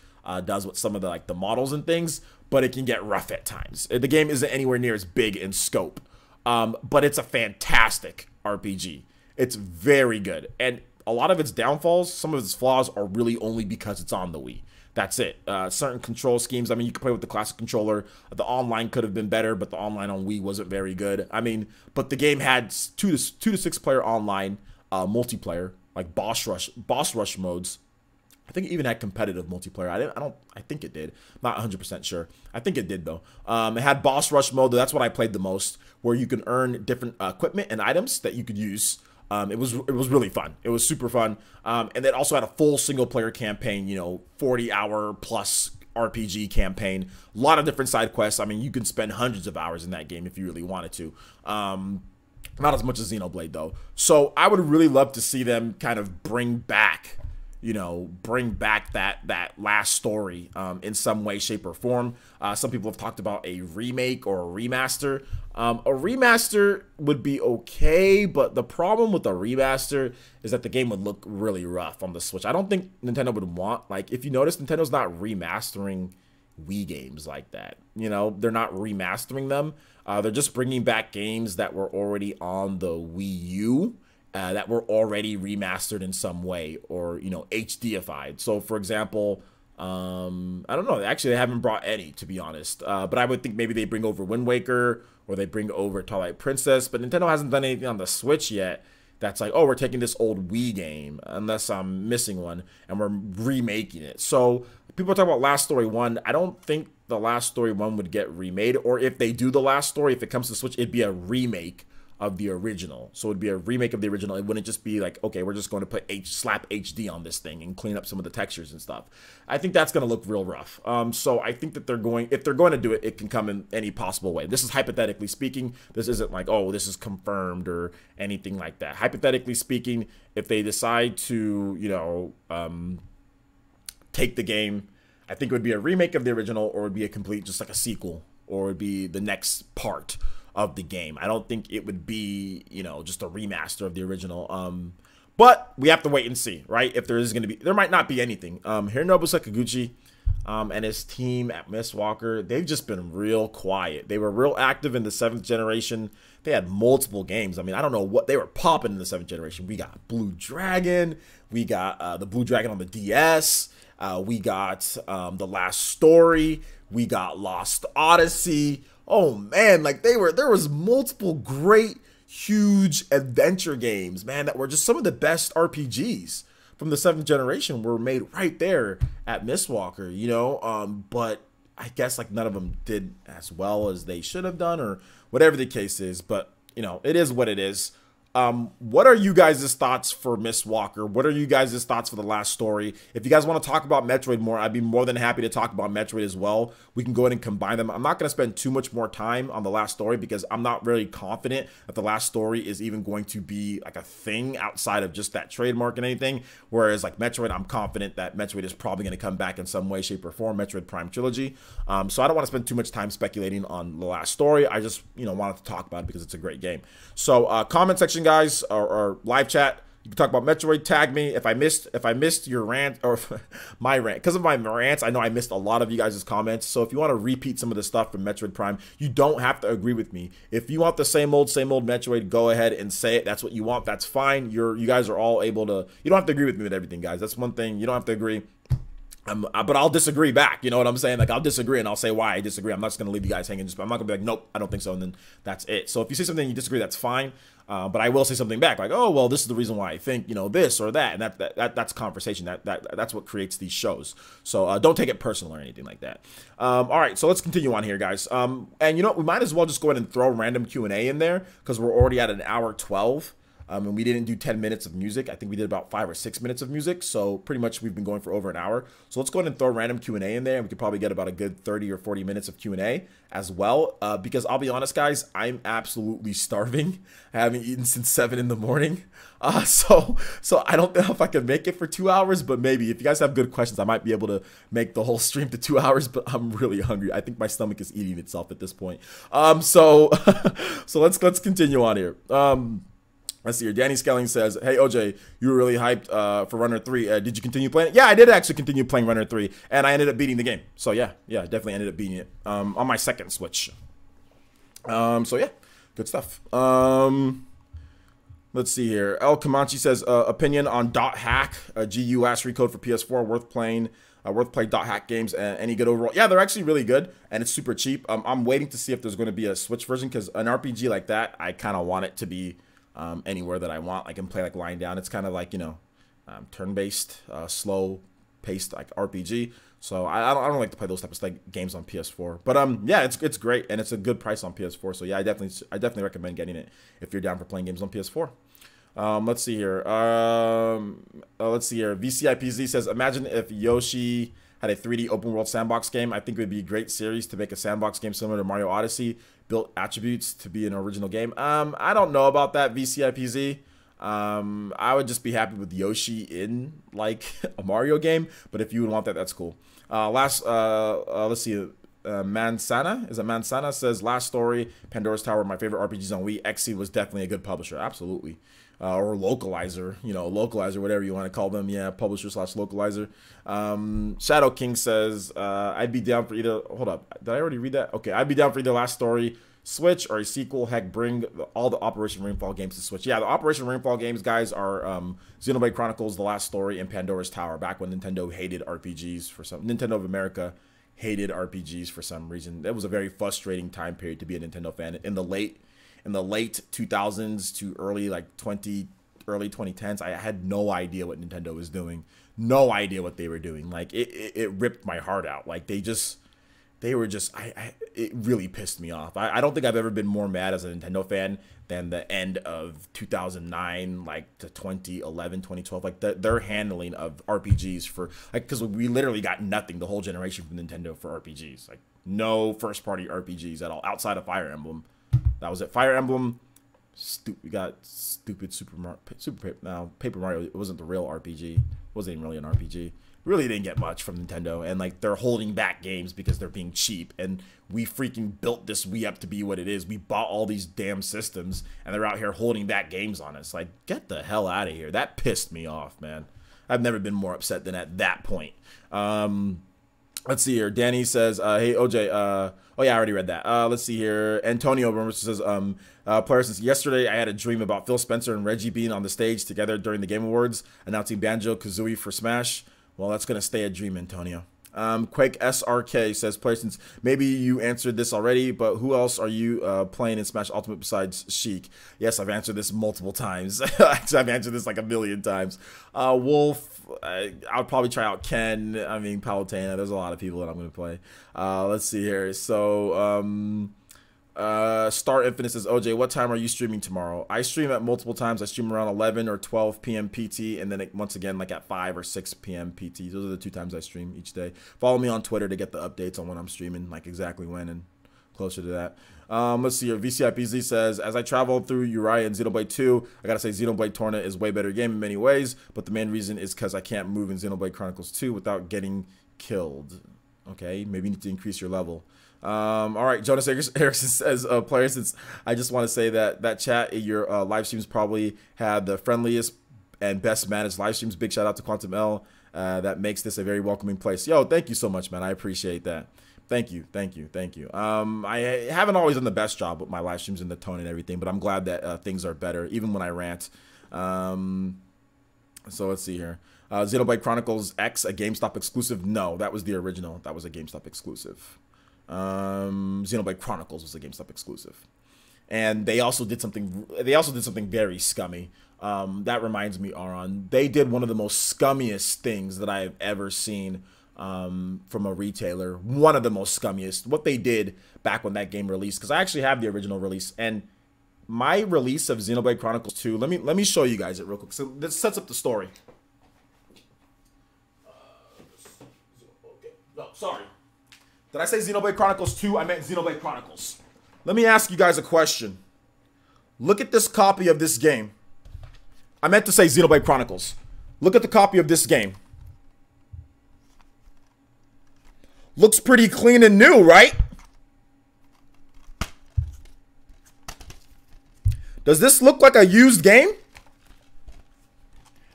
does with some of the like the models and things, but it can get rough at times. The game isn't anywhere near as big in scope, but it's a fantastic RPG. It's very good. And a lot of its downfalls, some of its flaws are really only because it's on the Wii. That's it. Certain control schemes. I mean, you could play with the classic controller. The online could have been better, but the online on Wii wasn't very good. I mean, but the game had 2 to 6 player online multiplayer, like boss rush modes. I think it even had competitive multiplayer. I think it did. Not 100% sure. I think it did though. It had boss rush mode. That's what I played the most, where you can earn different equipment and items that you could use. It was really fun. It was super fun. And it also had a full single player campaign, you know, 40-hour plus RPG campaign. A lot of different side quests. I mean, you can spend hundreds of hours in that game if you really wanted to. Not as much as Xenoblade though. So I would really love to see them kind of bring back that last story in some way, shape, or form. Some people have talked about a remake or a remaster. A remaster would be okay, but the problem with a remaster is that the game would look really rough on the Switch. I don't think Nintendo would want, like, if you notice, Nintendo's not remastering Wii games like that. You know, they're not remastering them. They're just bringing back games that were already on the Wii U. That were already remastered in some way, or, you know, HDified. So, for example, I don't know. Actually, they haven't brought any, to be honest. But I would think maybe they bring over Wind Waker, or they bring over Twilight Princess. But Nintendo hasn't done anything on the Switch yet that's like, oh, we're taking this old Wii game, unless I'm missing one, and we're remaking it. So people are talking about Last Story 1. I don't think the Last Story 1 would get remade. Or if they do the Last Story, if it comes to Switch, it'd be a remake of the original. So it'd be a remake of the original. It wouldn't just be like, okay, we're just going to put slap HD on this thing and clean up some of the textures and stuff. I think that's going to look real rough. So I think that if they're going to do it, it can come in any possible way. This is hypothetically speaking. This isn't like, oh, this is confirmed or anything like that. Hypothetically speaking, if they decide to, you know, take the game, I think it would be a remake of the original, or it would be a complete, just like a sequel, or it would be the next part of the game. I don't think it would be, you know, just a remaster of the original. But we have to wait and see, right? If there is going to be, there might not be anything. Hironobu Sakaguchi, and his team at Mistwalker, they've just been real quiet. They were real active in the 7th generation. They had multiple games. I mean, I don't know what they were popping in the 7th generation. We got Blue Dragon. We got the Blue Dragon on the DS. We got The Last Story. We got Lost Odyssey. Oh man, like there was multiple great, huge adventure games, man, that were just some of the best RPGs from the 7th generation were made right there at Mistwalker, you know. But I guess like none of them did as well as they should have done, or whatever the case is. But you know, it is what it is. What are you guys' thoughts for Mistwalker? What are you guys' thoughts for The Last Story? If you guys want to talk about Metroid more, I'd be more than happy to talk about Metroid as well. We can go ahead and combine them. I'm not going to spend too much more time on The Last Story because I'm not really confident that The Last Story is even going to be like a thing outside of just that trademark and anything. Whereas like Metroid, I'm confident that Metroid is probably going to come back in some way, shape, or form, Metroid Prime Trilogy. So I don't want to spend too much time speculating on The Last Story. I just, you know, wanted to talk about it because it's a great game. So comment section, guys, or live chat, you can talk about Metroid. Tag me if I missed your rant or my rant. Because of my rants, I know I missed a lot of you guys' comments. So if you want to repeat some of the stuff from Metroid Prime, you don't have to agree with me. If you want the same old Metroid, go ahead and say it. That's what you want. That's fine. You guys are all able to. You don't have to agree with me with everything, guys. That's one thing. You don't have to agree. But I'll disagree back. You know what I'm saying? Like, I'll disagree and I'll say why I disagree. I'm not just going to leave you guys hanging. I'm not going to be like, nope, I don't think so. And then that's it. So if you say something you disagree, that's fine. But I will say something back like, oh, well, this is the reason why I think, you know, this or that. And that's conversation. That's what creates these shows. So don't take it personal or anything like that. All right. So let's continue on here, guys. And you know what? We might as well just go ahead and throw random Q&A in there because we're already at an hour 12. And we didn't do 10 minutes of music. I think we did about 5 or 6 minutes of music. So pretty much we've been going for over an hour. So let's go ahead and throw random Q&A in there. And we could probably get about a good 30 or 40 minutes of Q&A as well. Because I'll be honest, guys, I'm absolutely starving. I haven't eaten since 7 in the morning. So I don't know if I can make it for 2 hours. But maybe if you guys have good questions, I might be able to make the whole stream to 2 hours. But I'm really hungry. I think my stomach is eating itself at this point. So let's continue on here. Let's see here. Danny Skelling says, hey, OJ, you were really hyped for Runner 3. Did you continue playing it? Yeah, I did actually continue playing Runner 3, and I ended up beating the game. So, yeah, definitely ended up beating it on my second Switch. So, yeah, good stuff. Let's see here. El Comanche says, opinion on .hack, GUS recode for PS4, worth play .hack games, and any good overall. Yeah, they're actually really good, and it's super cheap. I'm waiting to see if there's going to be a Switch version, because an RPG like that, I kind of want it to be anywhere that I want. I can play like lying down. It's kind of like, you know, turn-based, slow-paced like RPG. So I don't like to play those types of games on PS4. But yeah, it's great, and it's a good price on PS4. So yeah, I definitely recommend getting it if you're down for playing games on PS4. Let's see here. VCIPZ says, imagine if Yoshi had a 3D open world sandbox game. I think it would be a great series to make a sandbox game similar to Mario Odyssey, built attributes to be an original game. I don't know about that, VCIPZ. I would just be happy with Yoshi in like a Mario game, but if you would want that, that's cool. Let's see. Mansana, is it Mansana, says, Last Story, Pandora's Tower, my favorite RPGs on Wii. XC was definitely a good publisher. Absolutely. Or localizer, you know, localizer, whatever you want to call them. Yeah, publisher / localizer. Shadow King says, I'd be down for either. Hold up, did I already read that? Okay, I'd be down for either Last Story, Switch, or a sequel. Heck, bring all the Operation Rainfall games to Switch. Yeah, the Operation Rainfall games, guys, are Xenoblade Chronicles, The Last Story, and Pandora's Tower. Back when Nintendo hated RPGs for some. Nintendo of America hated RPGs for some reason. That was a very frustrating time period to be a Nintendo fan. In the late 2000s to early 2010s, I had no idea what Nintendo was doing. No idea what they were doing. Like it ripped my heart out. Like it really pissed me off. I don't think I've ever been more mad as a Nintendo fan than the end of 2009, like to 2011, 2012. Like their handling of RPGs for because we literally got nothing the whole generation from Nintendo for RPGs. Like no first party RPGs at all outside of Fire Emblem. That was it. Fire Emblem. We got stupid Paper Mario. It wasn't the real RPG. It wasn't even really an RPG. Really didn't get much from Nintendo, and like they're holding back games because they're being cheap, and we freaking built this Wii up to be what it is. We bought all these damn systems, and they're out here holding back games on us. Like, get the hell out of here. That pissed me off, man. I've never been more upset than at that point. Let's see here. Danny says, hey, OJ, oh yeah, I already read that. Let's see here. Antonio says, player, since yesterday I had a dream about Phil Spencer and Reggie being on the stage together during the Game Awards, announcing Banjo-Kazooie for Smash. Well, that's going to stay a dream, Antonio. Quake SRK says, player, since maybe you answered this already, but who else are you playing in Smash Ultimate besides Sheik? Yes, I've answered this multiple times. Actually, I've answered this like a million times. Wolf, I'll probably try out Ken. I mean, Palutena. There's a lot of people that I'm going to play. Let's see here. So, Star Infinite says, OJ, what time are you streaming tomorrow? I stream at multiple times. I stream around 11 or 12 p.m. PT, and then once again, like at 5 or 6 p.m. PT. Those are the 2 times I stream each day. Follow me on Twitter to get the updates on when I'm streaming, like exactly when and closer to that. Let's see here. VCIPZ says, as I travel through Uriah and Xenoblade 2, I gotta say Xenoblade Torna is way better game in many ways, but the main reason is because I can't move in Xenoblade Chronicles 2 without getting killed. Okay, maybe you need to increase your level. All right, Jonas Erickson says, player, since I just want to say that chat, your live streams probably had the friendliest and best managed live streams. Big shout out to Quantum L. That makes this a very welcoming place. Yo, thank you so much, man. I appreciate that. Thank you. I haven't always done the best job with my live streams and the tone and everything, but I'm glad that things are better, even when I rant. So let's see here. Xenoblade Chronicles X, a GameStop exclusive? No, that was the original. That was a GameStop exclusive. Xenoblade Chronicles was a GameStop exclusive, and they also did something. Very scummy. That reminds me, Aaron. They did one of the most scummiest things that I have ever seen from a retailer. One of the most scummiest. What they did back when that game released, because I actually have the original release, and my release of Xenoblade Chronicles 2. Let me show you guys it real quick. So this sets up the story. No, sorry. Did I say Xenoblade Chronicles 2? I meant Xenoblade Chronicles. Let me ask you guys a question. Look at this copy of this game. I meant to say Xenoblade Chronicles. Look at the copy of this game. Looks pretty clean and new, right? Does this look like a used game?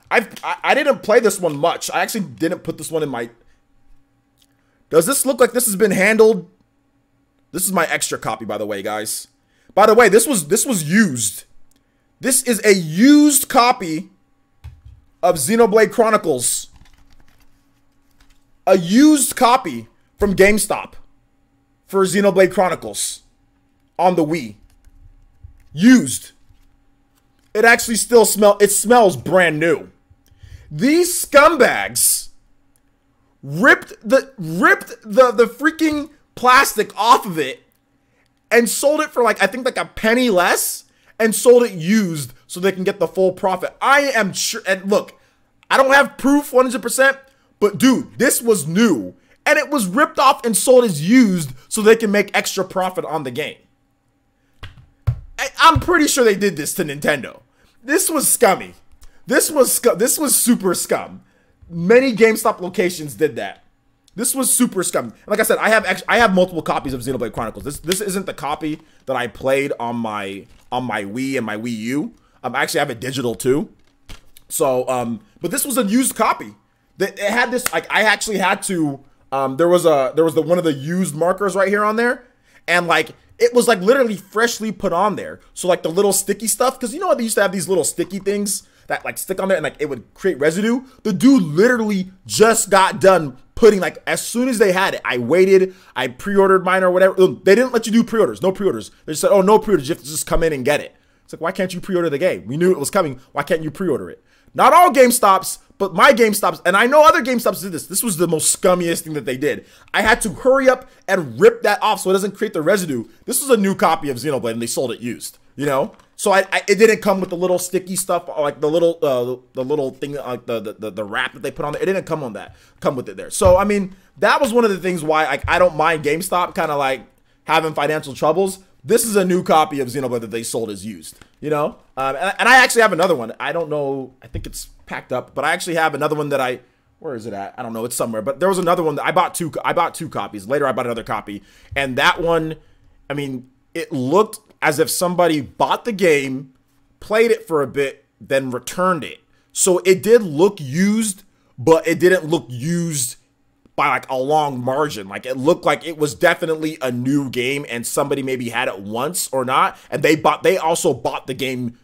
I didn't play this one much. I actually didn't put this one in my... Does this look like this has been handled? This is my extra copy, by the way, guys. By the way, this was used. This is a used copy of Xenoblade Chronicles. A used copy from GameStop for Xenoblade Chronicles on the Wii. Used. It actually still smells brand new. These scumbags ripped the freaking plastic off of it and sold it for like, I think like a penny less, and sold it used so they can get the full profit. I am sure, and look, I don't have proof 100%, but dude, this was new and it was ripped off and sold as used so they can make extra profit on the game. I'm pretty sure they did this to Nintendo. This was scummy. This was super scum. Many GameStop locations did that. This was super scum. Like I said, I have multiple copies of Xenoblade Chronicles. This isn't the copy that I played on my Wii and my Wii U. I actually have it digital too. So, but this was a used copy. It had this, like, I actually had to. There was one of the used markers right here on there, and like it was like literally freshly put on there. So like the little sticky stuff, because you know they used to have these little sticky things that like stick on there and like it would create residue. The dude literally just got done putting, like, as soon as they had it, I waited, I pre-ordered mine or whatever. They didn't let you do pre-orders, no pre-orders. They just said, oh, no pre-orders, you have to just come in and get it. It's like, why can't you pre-order the game? We knew it was coming, why can't you pre-order it? Not all GameStops, but my GameStops, and I know other GameStops did this. This was the most scummiest thing that they did. I had to hurry up and rip that off so it doesn't create the residue. This was a new copy of Xenoblade and they sold it used, you know? So it didn't come with the little sticky stuff, like the little thing, like the wrap that they put on there. It didn't come with it there. So I mean, that was one of the things why I don't mind GameStop kind of like having financial troubles. This is a new copy of Xenoblade that they sold as used, you know. And I actually have another one. I don't know. I think it's packed up, but I actually have another one that where is it at? I don't know. It's somewhere. But there was another one that I bought two copies. Later, I bought another copy, and that one, I mean, it looked as if somebody bought the game, played it for a bit, then returned it. So it did look used, but it didn't look used by like a long margin. Like it looked like it was definitely a new game and somebody maybe had it once or not. And they also bought the game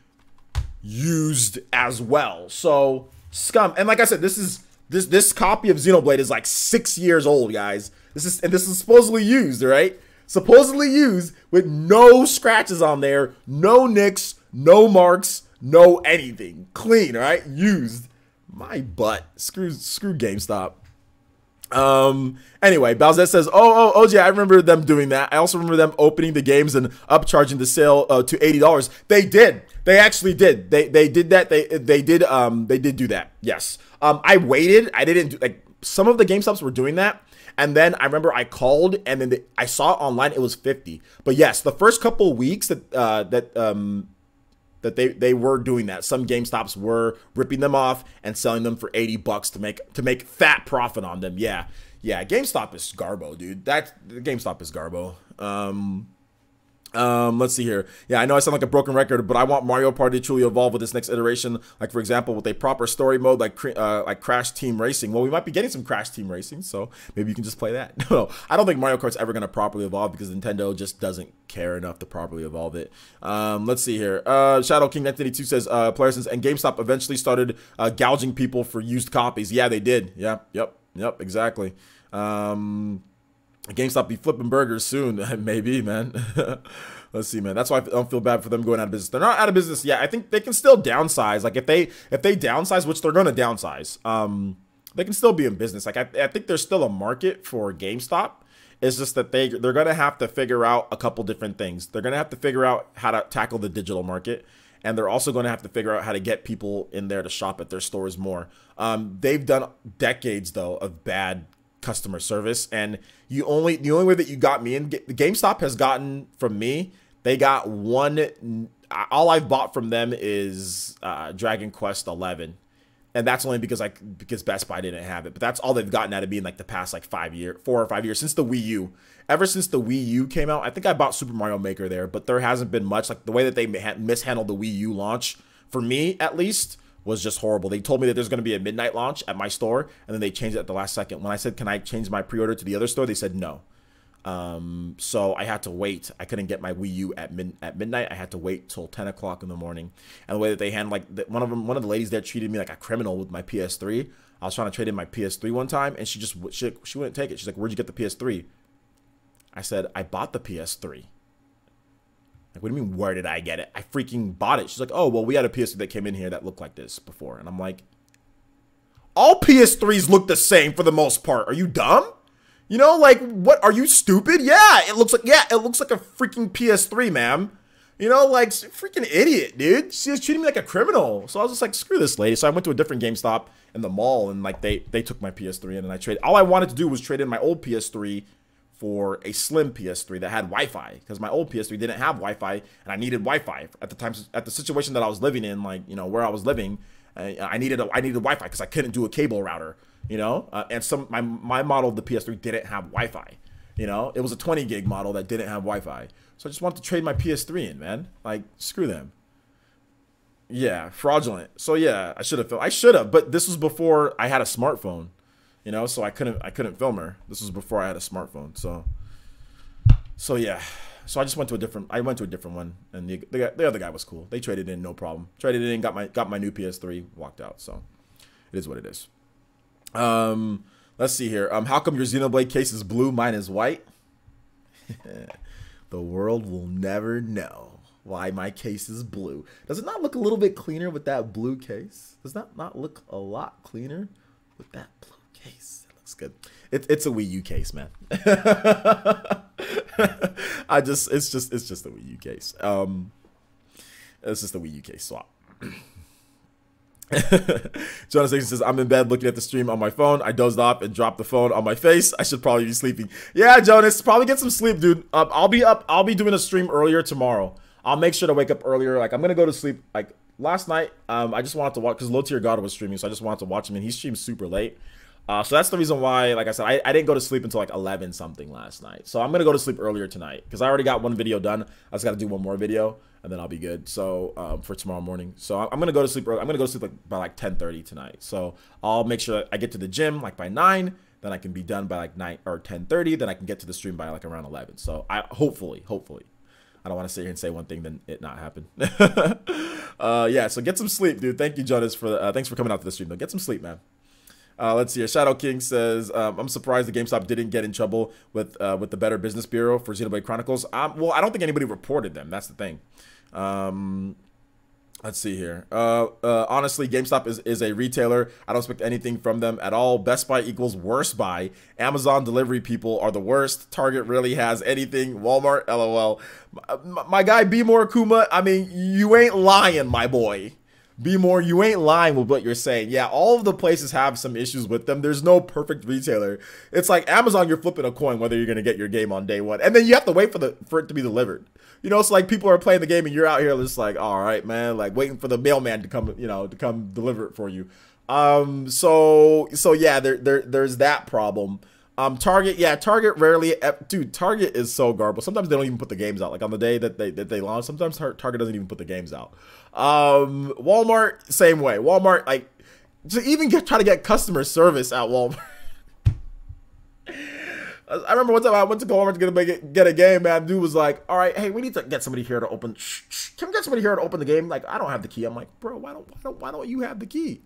used as well. So scum. And like I said, this copy of Xenoblade is like 6 years old, guys. This is supposedly used, right? Supposedly used with no scratches on there, no nicks, no marks, no anything. Clean, right? Used. My butt. Screw GameStop. Anyway, Balzette says, OJ, I remember them doing that. I also remember them opening the games and upcharging the sale to $80. They did. They actually did. They did that. They did do that. Yes. I waited. I didn't do, like, some of the GameStops were doing that. And then I remember I called and then I saw it online. It was 50. But yes, the first couple of weeks that they were doing that. Some GameStops were ripping them off and selling them for $80 to make fat profit on them. Yeah. GameStop is garbo, dude. GameStop is garbo. Let's see here. Yeah, I know I sound like a broken record, but I want Mario Party to truly evolve with this next iteration. Like, for example, with a proper story mode like Crash Team Racing. Well, we might be getting some Crash Team Racing, so maybe you can just play that. No, I don't think Mario Kart's ever going to properly evolve because Nintendo just doesn't care enough to properly evolve it. Let's see here. Shadow King 1982 says, Players and GameStop eventually started gouging people for used copies. Yeah, they did. Yeah, yep, exactly. GameStop be flipping burgers soon. Maybe, man. Let's see, man. That's why I don't feel bad for them going out of business. They're not out of business yet. I think they can still downsize. Like if they downsize, which they're going to downsize, they can still be in business. Like I think there's still a market for GameStop. It's just that they're going to have to figure out a couple different things. They're going to have to figure out how to tackle the digital market. And they're also going to have to figure out how to get people in there to shop at their stores more. They've done decades, though, of bad customer service, and the only way that you got me in, GameStop has gotten from me, they got one, all I've bought from them is Dragon Quest 11, and that's only because Best Buy didn't have it, but that's all they've gotten out of me in like the past like 4 or 5 years since the Wii U. Ever since the Wii U came out, I think I bought Super Mario Maker there, but there hasn't been much. Like the way that they mishandled the Wii U launch, for me at least, was just horrible. They told me that there's going to be a midnight launch at my store, and then they changed it at the last second. When I said, can I change my pre-order to the other store, they said no. So I had to wait. I couldn't get my Wii U at midnight. I had to wait till 10 o'clock in the morning. And the way that they handled, like one of the ladies there treated me like a criminal with my PS3. I was trying to trade in my PS3 one time, and she wouldn't take it. She's like, "Where'd you get the PS3?" I said, "I bought the PS3." Like, what do you mean, where did I get it? I freaking bought it. She's like, "Oh, well, we had a PS3 that came in here that looked like this before." And I'm like, all PS3s look the same for the most part. Are you dumb? You know, like, what? Are you stupid? Yeah, it looks like a freaking PS3, ma'am. You know, like, freaking idiot, dude. She was treating me like a criminal. So I was just like, screw this lady. So I went to a different GameStop in the mall, and like they took my PS3 in, and I traded. All I wanted to do was trade in my old PS3 for a slim PS3 that had Wi-Fi, because my old PS3 didn't have Wi-Fi, and I needed Wi-Fi at the time. At the situation that I was living in, like, you know, where I was living, I needed Wi-Fi because I couldn't do a cable router, you know, and my model of the PS3 didn't have Wi-Fi, you know, it was a 20 gig model that didn't have Wi-Fi, so I just wanted to trade my PS3 in, man. Like, screw them. Yeah, fraudulent. So yeah, I should have, but this was before I had a smartphone. You know, so I couldn't film her. This was before I had a smartphone. So yeah. So I just went to a different one, and the other guy was cool. They traded in, no problem. Traded in, got my new PS3, walked out. So it is what it is. Let's see here. How come your Xenoblade case is blue, mine is white? The world will never know why my case is blue. Does it not look a little bit cleaner with that blue case? Does that not look a lot cleaner with that blue case? It looks good. It's a Wii U case, man. It's just a Wii U case. It's just a Wii U case swap. Jonas says, I'm in bed looking at the stream on my phone. I dozed off and dropped the phone on my face. I should probably be sleeping. Yeah, Jonas, probably get some sleep, dude. I'll be doing a stream earlier tomorrow. I'll make sure to wake up earlier. Like, I'm gonna go to sleep. Like last night, I just wanted to watch, because Low Tier God was streaming, so I just wanted to watch him, and he streamed super late. So that's the reason why, like I said, I didn't go to sleep until like 11 something last night. So I'm gonna go to sleep earlier tonight because I already got one video done. I just got to do one more video, and then I'll be good. So for tomorrow morning. So I'm gonna go to sleep early. I'm gonna go to sleep like by like 10:30 tonight. So I'll make sure that I get to the gym like by 9. then I can be done by like 9 or 10:30. Then I can get to the stream by like around 11. So hopefully. I don't want to sit here and say one thing then it not happen. Yeah, so get some sleep, dude. Thank you, Jonas, for thanks for coming out to the stream though. Get some sleep, man. Let's see here. Shadow King says, I'm surprised the GameStop didn't get in trouble with the Better Business Bureau for Xenoblade Chronicles. Well, I don't think anybody reported them. That's the thing. Let's see here. Honestly, GameStop is a retailer. I don't expect anything from them at all. Best Buy equals worst buy. Amazon delivery people are the worst. Target really has anything. Walmart, LOL. My guy, Be More Kuma, I mean, you ain't lying, my boy. Be More, you ain't lying with what you're saying. Yeah, all of the places have some issues with them. There's no perfect retailer. It's like Amazon, you're flipping a coin whether you're going to get your game on day one. And then you have to wait for it to be delivered. You know, it's like people are playing the game and you're out here just like, all right, man, like waiting for the mailman to come, you know, to come deliver it for you. So yeah, there's that problem. Target, yeah, Target rarely, dude, Target is so garbage. Sometimes they don't even put the games out. Like on the day that they launch, sometimes Target doesn't even put the games out. Walmart, same way. Walmart, like, to even try to get customer service at Walmart. I remember one time I went to Walmart to get a game, man. Dude was like, all right, hey, we need to get somebody here to open. Can we get somebody here to open the game? Like, I don't have the key. I'm like, bro, why don't you have the key?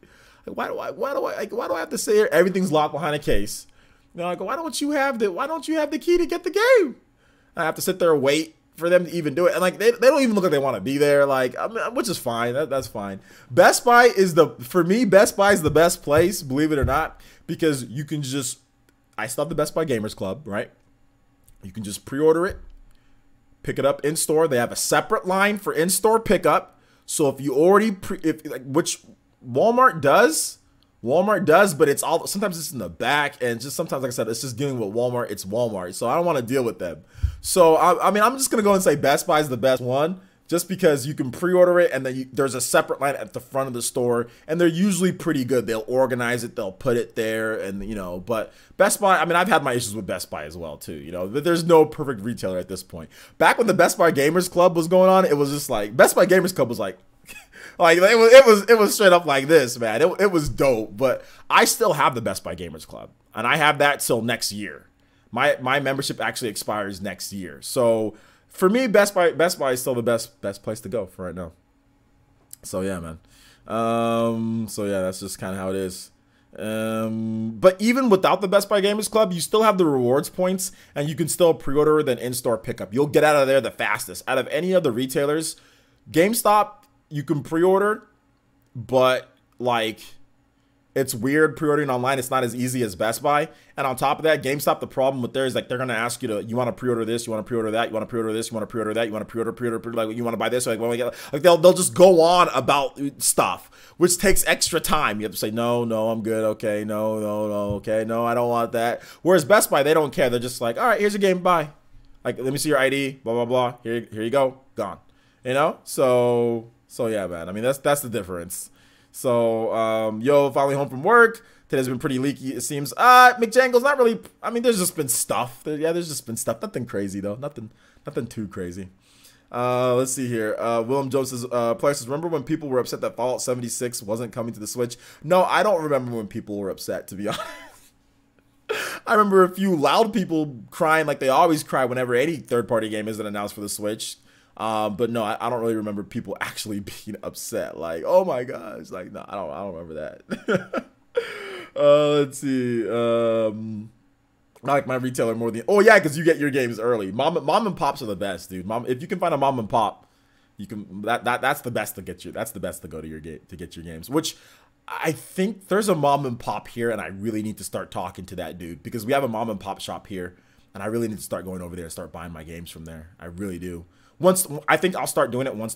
Like, why do I have to say everything's locked behind a case? You know, I go, why don't you have the key to get the game? I have to sit there and wait for them to even do it. And like, they don't even look like they want to be there. Like, I mean, which is fine. That's fine. Best Buy is for me, Best Buy is the best place, believe it or not, because you can just, I still have the Best Buy Gamers Club, right? You can just pre-order it, pick it up in store. They have a separate line for in-store pickup. So if you already which Walmart does, but it's all, sometimes it's in the back, and just sometimes, like I said, it's just dealing with Walmart. It's Walmart, so I don't want to deal with them. So I mean, I'm just gonna go and say Best Buy is the best one, just because you can pre-order it, and then there's a separate line at the front of the store, and they're usually pretty good. They'll organize it, they'll put it there, and you know. But Best Buy, I mean, I've had my issues with Best Buy as well too. You know, there's no perfect retailer at this point. Back when the Best Buy Gamers Club was going on, it was just like Best Buy Gamers Club was like. Like it was straight up like this, man. It was dope, but I still have the Best Buy Gamers Club, and I have that till next year. My membership actually expires next year, so for me, Best Buy is still the best place to go for right now. So yeah, man. So yeah, that's just kind of how it is. But even without the Best Buy Gamers Club, you still have the rewards points, and you can still pre-order than in-store pickup. You'll get out of there the fastest out of any other retailers. GameStop, you can pre-order, but like it's weird pre-ordering online. It's not as easy as Best Buy. And on top of that, GameStop, the problem with there is like they're gonna ask you want to pre-order this, you want to pre-order that, you want to pre-order this, you want to pre-order that, you want to pre-order, like you want to buy this, like when we get, like they'll just go on about stuff, which takes extra time. You have to say no, I'm good, okay, no, okay, no, I don't want that. Whereas Best Buy, they don't care. They're just like, all right, here's your game, bye. Like, let me see your ID, blah blah blah. Here you go, gone. You know, so yeah, man. I mean, that's the difference. So, yo, finally home from work. Today's been pretty leaky, it seems. McJangle's not really. I mean, there's just been stuff. Yeah, there's just been stuff. Nothing crazy though. Nothing too crazy. Let's see here. Willem Jones says, player says, remember when people were upset that Fallout 76 wasn't coming to the Switch? No, I don't remember when people were upset, to be honest. I remember a few loud people crying like they always cry whenever any third-party game isn't announced for the Switch. But no, I don't really remember people actually being upset. Like, oh my gosh, like no, I don't remember that. Let's see. I like my retailer more than. Oh yeah, because you get your games early. Mom and pops are the best, dude. If you can find a mom and pop, you can. That's the best to get you. That's the best to go to your game to get your games. Which I think there's a mom and pop here, and I really need to start talking to that dude because we have a mom and pop shop here, and I really need to start going over there and start buying my games from there. I really do. I think I'll start doing it once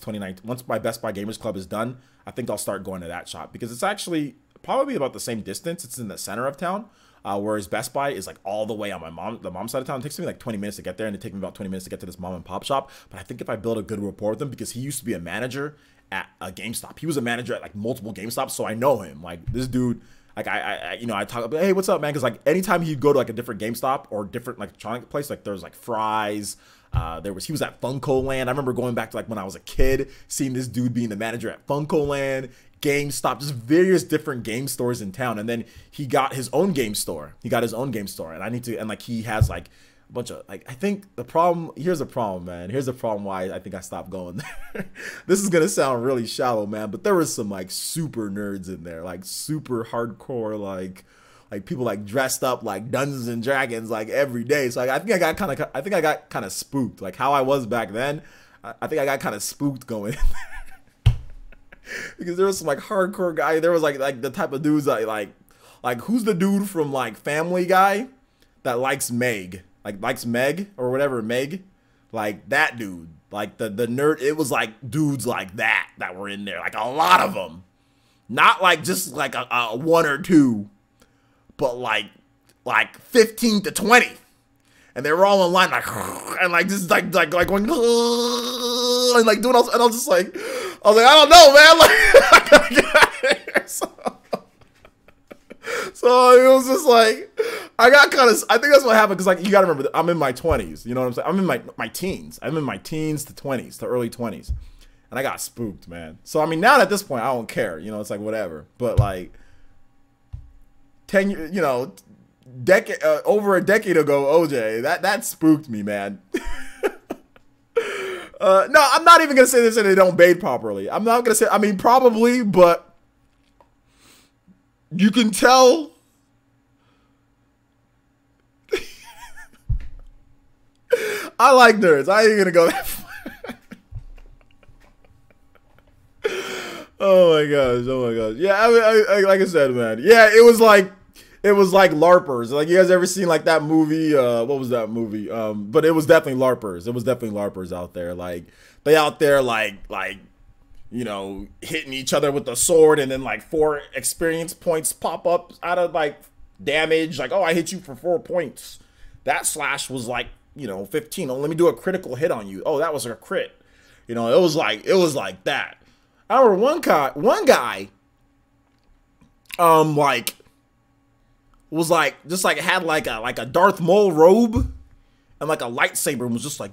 my Best Buy Gamers Club is done. I think I'll start going to that shop because it's actually probably about the same distance. It's in the center of town, whereas Best Buy is like all the way on the mom's side of town. It takes me like 20 minutes to get there, and it takes me about 20 minutes to get to this mom and pop shop. But I think if I build a good rapport with him, because he used to be a manager at a GameStop. He was a manager at like multiple GameStops, so I know him. Like this dude. Like I talk, hey, what's up, man? Because like anytime he'd go to like a different GameStop or different like electronic place, like there's like Fry's. He was at Funko Land. I remember going back to like when I was a kid, seeing this dude being the manager at Funko Land. GameStop, just various different game stores in town. And then he got his own game store. And I need to, and like he has like a bunch of like, I think the problem, here's the problem, man. Here's the problem why I think I stopped going there. This is gonna sound really shallow, man, but there was some like super nerds in there, like super hardcore, like people like dressed up like Dungeons and Dragons like every day. So like, I think I got kind of spooked, like how I was back then. I think I got kind of spooked going in there. Because there was some like hardcore guy. There was like the type of dudes that like who's the dude from like Family Guy that likes Meg, like likes Meg or whatever, Meg, like that dude, like the nerd. It was like dudes like that were in there, like a lot of them, not like just like a one or two, but like 15 to 20. And they were all in line, like, and like just like going, and like doing all, and I was just like, I don't know, man, like, I gotta get out of here. So it was just like, I got kind of, I think that's what happened, because like, you gotta remember, I'm in my 20s, you know what I'm saying? I'm in my teens. I'm in my teens to 20s, to early 20s. And I got spooked, man. So, I mean, now at this point, I don't care, you know, it's like, whatever. But like, 10 years, you know, over a decade ago, OJ, that spooked me, man. No, I'm not even gonna say this, and they don't bathe properly. I'm not gonna say, I mean, probably, but you can tell. I like nerds. I ain't gonna go that far. Oh my gosh. Yeah, I mean, like I said, man. Yeah, it was like LARPers. Like, you guys ever seen like that movie? What was that movie? But it was definitely LARPers. It was definitely LARPers out there. Like, they out there like you know, hitting each other with the sword, and then like 4 experience points pop up out of like damage. Like, oh, I hit you for 4 points. That slash was like, you know, 15. Oh, let me do a critical hit on you. Oh, that was a crit. You know, it was like that. I remember one guy, like, was like, just like had like a Darth Maul robe and like a lightsaber, and was just like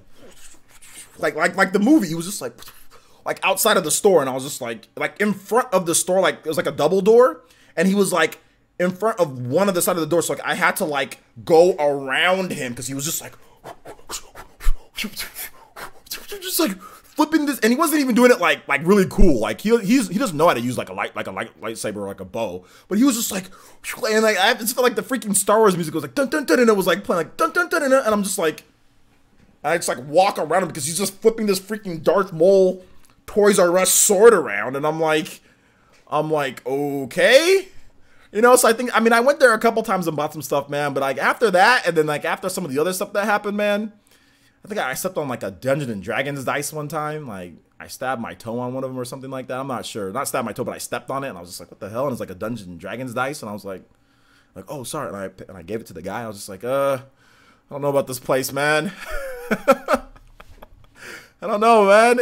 the movie. He was just like outside of the store, and I was just like in front of the store, like it was like a double door, and he was like in front of one of the side of the door, so like I had to like go around him, because he was just like flipping this, and he wasn't even doing it like really cool. Like he doesn't know how to use like a lightsaber or like a bow, but he was just like, and like I just felt like the freaking Star Wars music was like dun dun dun, and it was like playing like dun dun dun, and I'm just like, I just like walk around him, because he's just flipping this freaking Darth Maul Toys R Us sword around, and I'm like, okay, you know. So I mean, I went there a couple times and bought some stuff, man. But like after that, and then like after some of the other stuff that happened, man. I think I stepped on like a Dungeons and Dragons dice one time. Like, I stabbed my toe on one of them or something like that. I'm not sure. Not stabbed my toe, but I stepped on it, and I was just like, what the hell? And it's like a Dungeons and Dragons dice, and I was like, oh, sorry. And I gave it to the guy. I was just like, I don't know about this place, man. I don't know, man.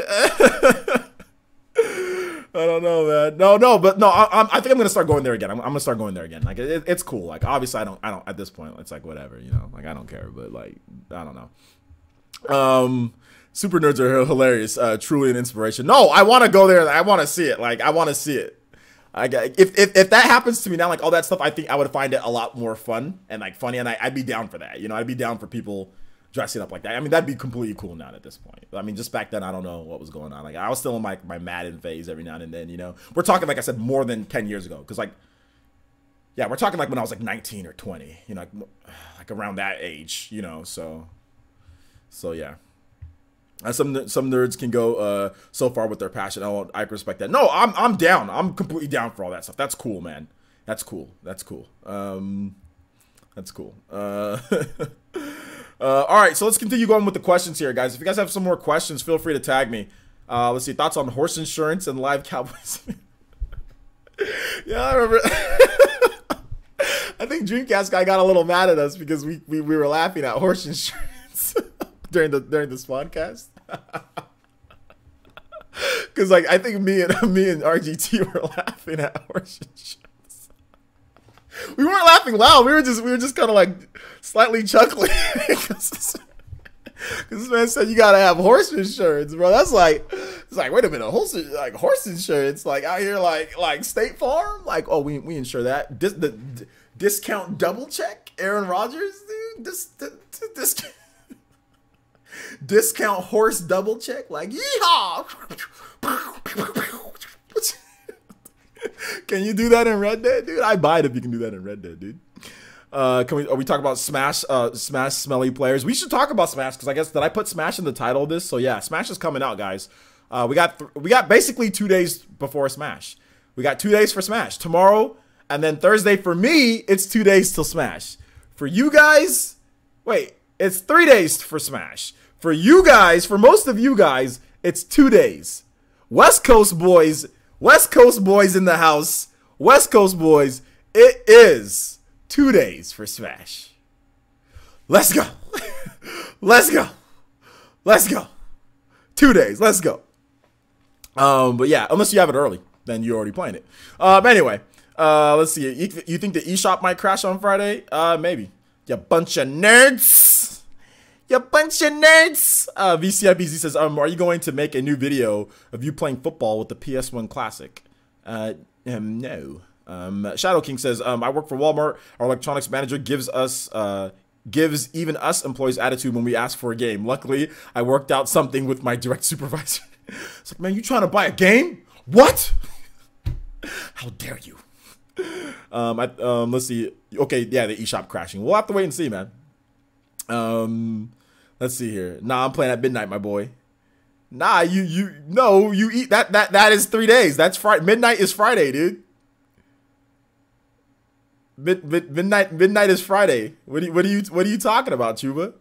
I don't know, man. No, but no, I think I'm gonna start going there again. I'm gonna start going there again. Like, it's cool. Like, obviously, I don't at this point. It's like whatever, you know. Like, I don't care, but like, I don't know. Super nerds are hilarious. Truly an inspiration. No, I want to go there. I want to see it. Like, I want to see it. If that happens to me now, like all that stuff, I think I would find it a lot more fun and like funny, and I'd be down for that. You know, I'd be down for people dressing up like that. I mean, that'd be completely cool now at this point. I mean, just back then, I don't know what was going on. Like, I was still in my Madden phase every now and then. You know, we're talking, like I said, more than 10 years ago. Because like, yeah, we're talking like when I was like 19 or 20. You know, like around that age. You know, so yeah. Some nerds can go so far with their passion. I respect that. No, I'm down. I'm completely down for all that stuff. That's cool, man. That's cool. That's cool. That's cool. All right, so let's continue going with the questions here, guys. If you guys have some more questions, feel free to tag me. Let's see, thoughts on horse insurance and live Cowboys. Yeah, I remember. I think Dreamcast guy got a little mad at us because we were laughing at horse insurance during this podcast. Because like I think me and RGT were laughing at horse insurance. We weren't laughing loud. We were just kind of like slightly chuckling. This man said you gotta have horse insurance, bro. That's like, it's like, wait a minute, horse insurance, like out here, like State Farm, like, oh, we insure that. The discount double check, Aaron Rodgers, dude. Discount horse double check, like, yeehaw. Can you do that in Red Dead, dude? I buy it if you can do that in Red Dead, dude. Are we talking about Smash smelly players? We should talk about Smash, because I guess, did I put Smash in the title of this? So yeah, Smash is coming out, guys. We got basically 2 days before Smash. We got 2 days for Smash. Tomorrow, and then Thursday for me, it's 2 days till Smash. For you guys, wait, it's 3 days for Smash. For you guys, for most of you guys, it's 2 days. West Coast boys in the house. West Coast boys, it is 2 days for Smash. Let's go. Let's go. Let's go. 2 days. Let's go. But yeah, unless you have it early, then you're already playing it. Anyway, let's see. You think the eShop might crash on Friday? Maybe. You bunch of nerds. You bunch of nerds. VCIBZ says, are you going to make a new video of you playing football with the PS1 Classic? No. Shadow King says, I work for Walmart. Our electronics manager gives even us employees attitude when we ask for a game. Luckily, I worked out something with my direct supervisor. It's like, man, you trying to buy a game? What? How dare you? Let's see. Okay, yeah, the eShop crashing. We'll have to wait and see, man. Let's see here. Nah, I'm playing at midnight, my boy. Nah, you eat that is 3 days. That's Friday. Midnight is Friday, dude. Midnight is Friday. What are you talking about, Chuba?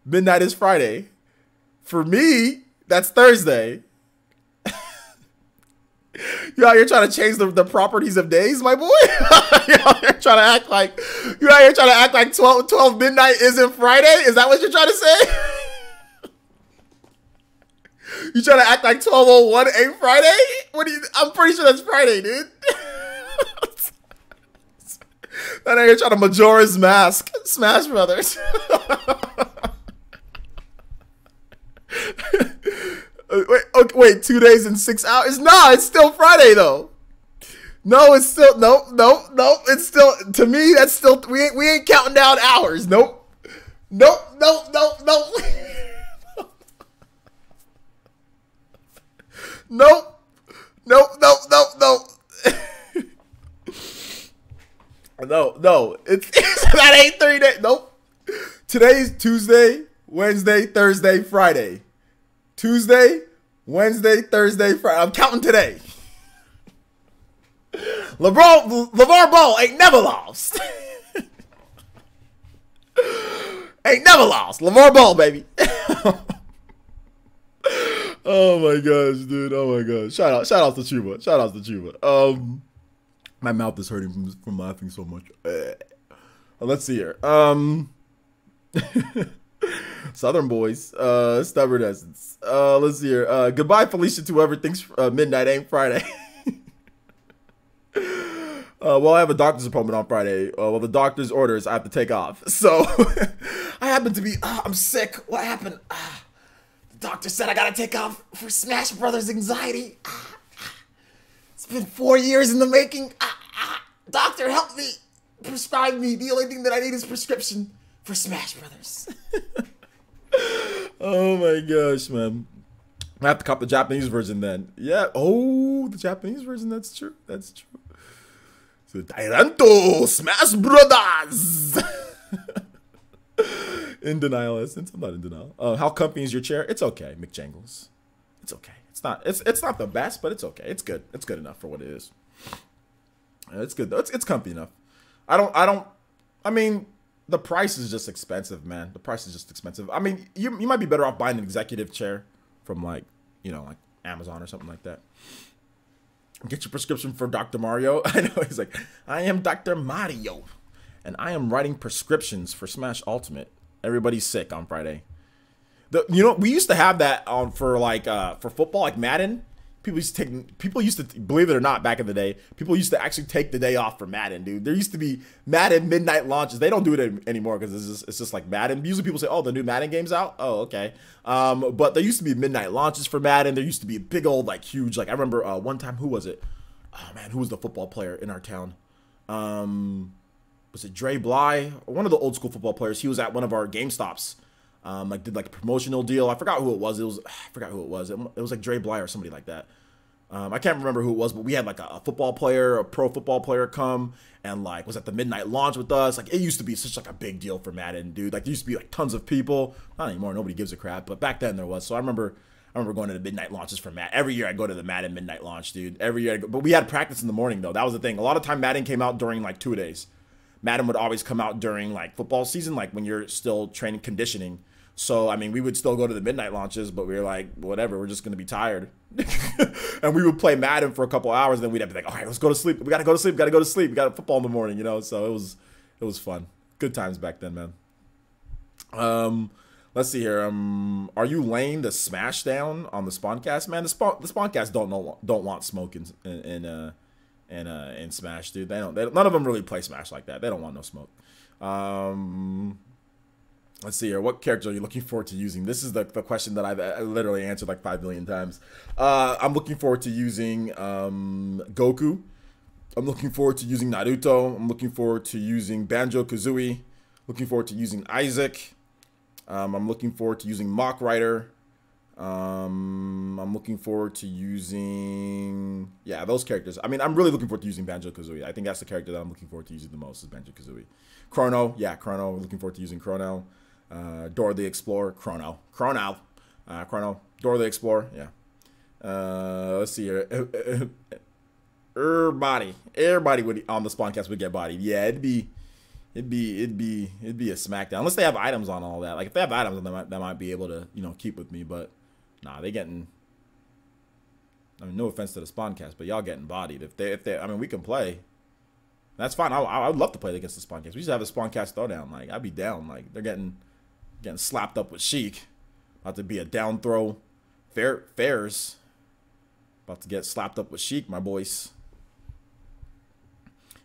Midnight is Friday. For me, that's Thursday. You out here trying to change the properties of days, my boy? You out here trying to act like 12 midnight isn't Friday? Is that what you're trying to say? You trying to act like 12:01 ain't Friday? I'm pretty sure that's Friday, dude. That out here trying to Majora's Mask, Smash Brothers. Wait, 2 days and 6 hours? Nah, it's still Friday though. No, it's still nope. It's still, to me, that's still, we ain't counting down hours. Nope. Nope. Nope. No. It's that ain't 3 days. Nope. Today's Tuesday, Wednesday, Thursday, Friday. Tuesday, Wednesday, Thursday, Friday. I'm counting today. LeVar Ball ain't never lost. Ain't never lost. LeVar Ball, baby. Oh my gosh, dude. Oh my gosh. Shout out to Chuba. My mouth is hurting from laughing so much. Let's see here. Southern boys, stubborn essence. Let's see here. Goodbye, Felicia, to whoever thinks midnight ain't Friday. Well, I have a doctor's appointment on Friday. Well, the doctor's orders I have to take off. So, I happen to be, I'm sick. What happened? The doctor said I gotta take off for Smash Brothers anxiety. It's been 4 years in the making. Doctor, help me. Prescribe me. The only thing that I need is prescription for Smash Brothers. Oh my gosh, man. I have to cop the Japanese version then. Yeah. Oh, the Japanese version. That's true. So, Tyranto Smash Brothers. In denial essence. I'm not in denial. How comfy is your chair? It's okay, McJangles. It's okay. It's not the best, but it's okay. It's good. It's good enough for what it is. It's good though. It's comfy enough. I mean, the price is just expensive, man. The price is just expensive. I mean, you might be better off buying an executive chair from like Amazon or something like that. Get your prescription for Dr. Mario. I know, he's like, I am Dr. Mario, and I am writing prescriptions for Smash Ultimate. Everybody's sick on Friday. We used to have that for football, like Madden. people used to, believe it or not, back in the day, people used to actually take the day off for Madden, dude. There used to be Madden midnight launches. They don't do it anymore because it's just like Madden. Usually people say, oh, the new Madden game's out. Oh, okay. But there used to be midnight launches for Madden. There used to be big old, like, huge, like, I remember one time, who was it? Oh man, who was the football player in our town? Was it Dre Bly? One of the old school football players. He was at one of our GameStops. Like did like a promotional deal. I forgot who it was. I forgot who it was. It was like Dre Bly or somebody like that. I can't remember who it was, but we had like a football player, a pro football player come and like was at the midnight launch with us. Like it used to be such like a big deal for Madden, dude. Like there used to be like tons of people. Not anymore. Nobody gives a crap. But back then there was. So I remember going to the midnight launches for Madden. Every year I go to the Madden midnight launch, dude. Every year. But we had practice in the morning though. That was the thing. A lot of time Madden came out during like 2 days. Madden would always come out during like football season, like when you're still training conditioning. So, I mean, we would still go to the midnight launches, but we were like, whatever, we're just going to be tired. And we would play Madden for a couple hours, then we'd have to be like, all right, let's go to sleep. We got to go to sleep. We got to go to sleep. We got football in the morning, you know? So it was fun. Good times back then, man. Let's see here. Are you laying the smash down on the Spawncast? Man, the Spawncast don't want smoke in Smash, dude. None of them really play Smash like that. They don't want no smoke. Let's see here. What character are you looking forward to using? This is the question that I literally answered like 5 million times. I'm looking forward to using Goku. I'm looking forward to using Naruto. I'm looking forward to using Banjo-Kazooie. Looking forward to using Isaac. I'm looking forward to using Mock Rider. I'm looking forward to using, yeah, those characters. I mean, I'm really looking forward to using Banjo-Kazooie. I think that's the character that I'm looking forward to using the most is Banjo-Kazooie. Chrono, yeah, Chrono. We're looking forward to using Chrono. Dora the Explorer, Chrono. Dora the Explorer, yeah. Let's see here. Everybody would on the Spawncast would get bodied. Yeah, it'd be a smackdown unless they have items on all that. Like if they have items, then that might be able to keep with me. But nah, they getting. I mean, no offense to the Spawncast, but y'all getting bodied. If they, I mean, we can play. That's fine. I would love to play against the Spawncast. We used to have a Spawncast throwdown. Like I'd be down. Like they're getting slapped up with Sheik. About to be a down throw. Fairs. About to get slapped up with Sheik, my boys.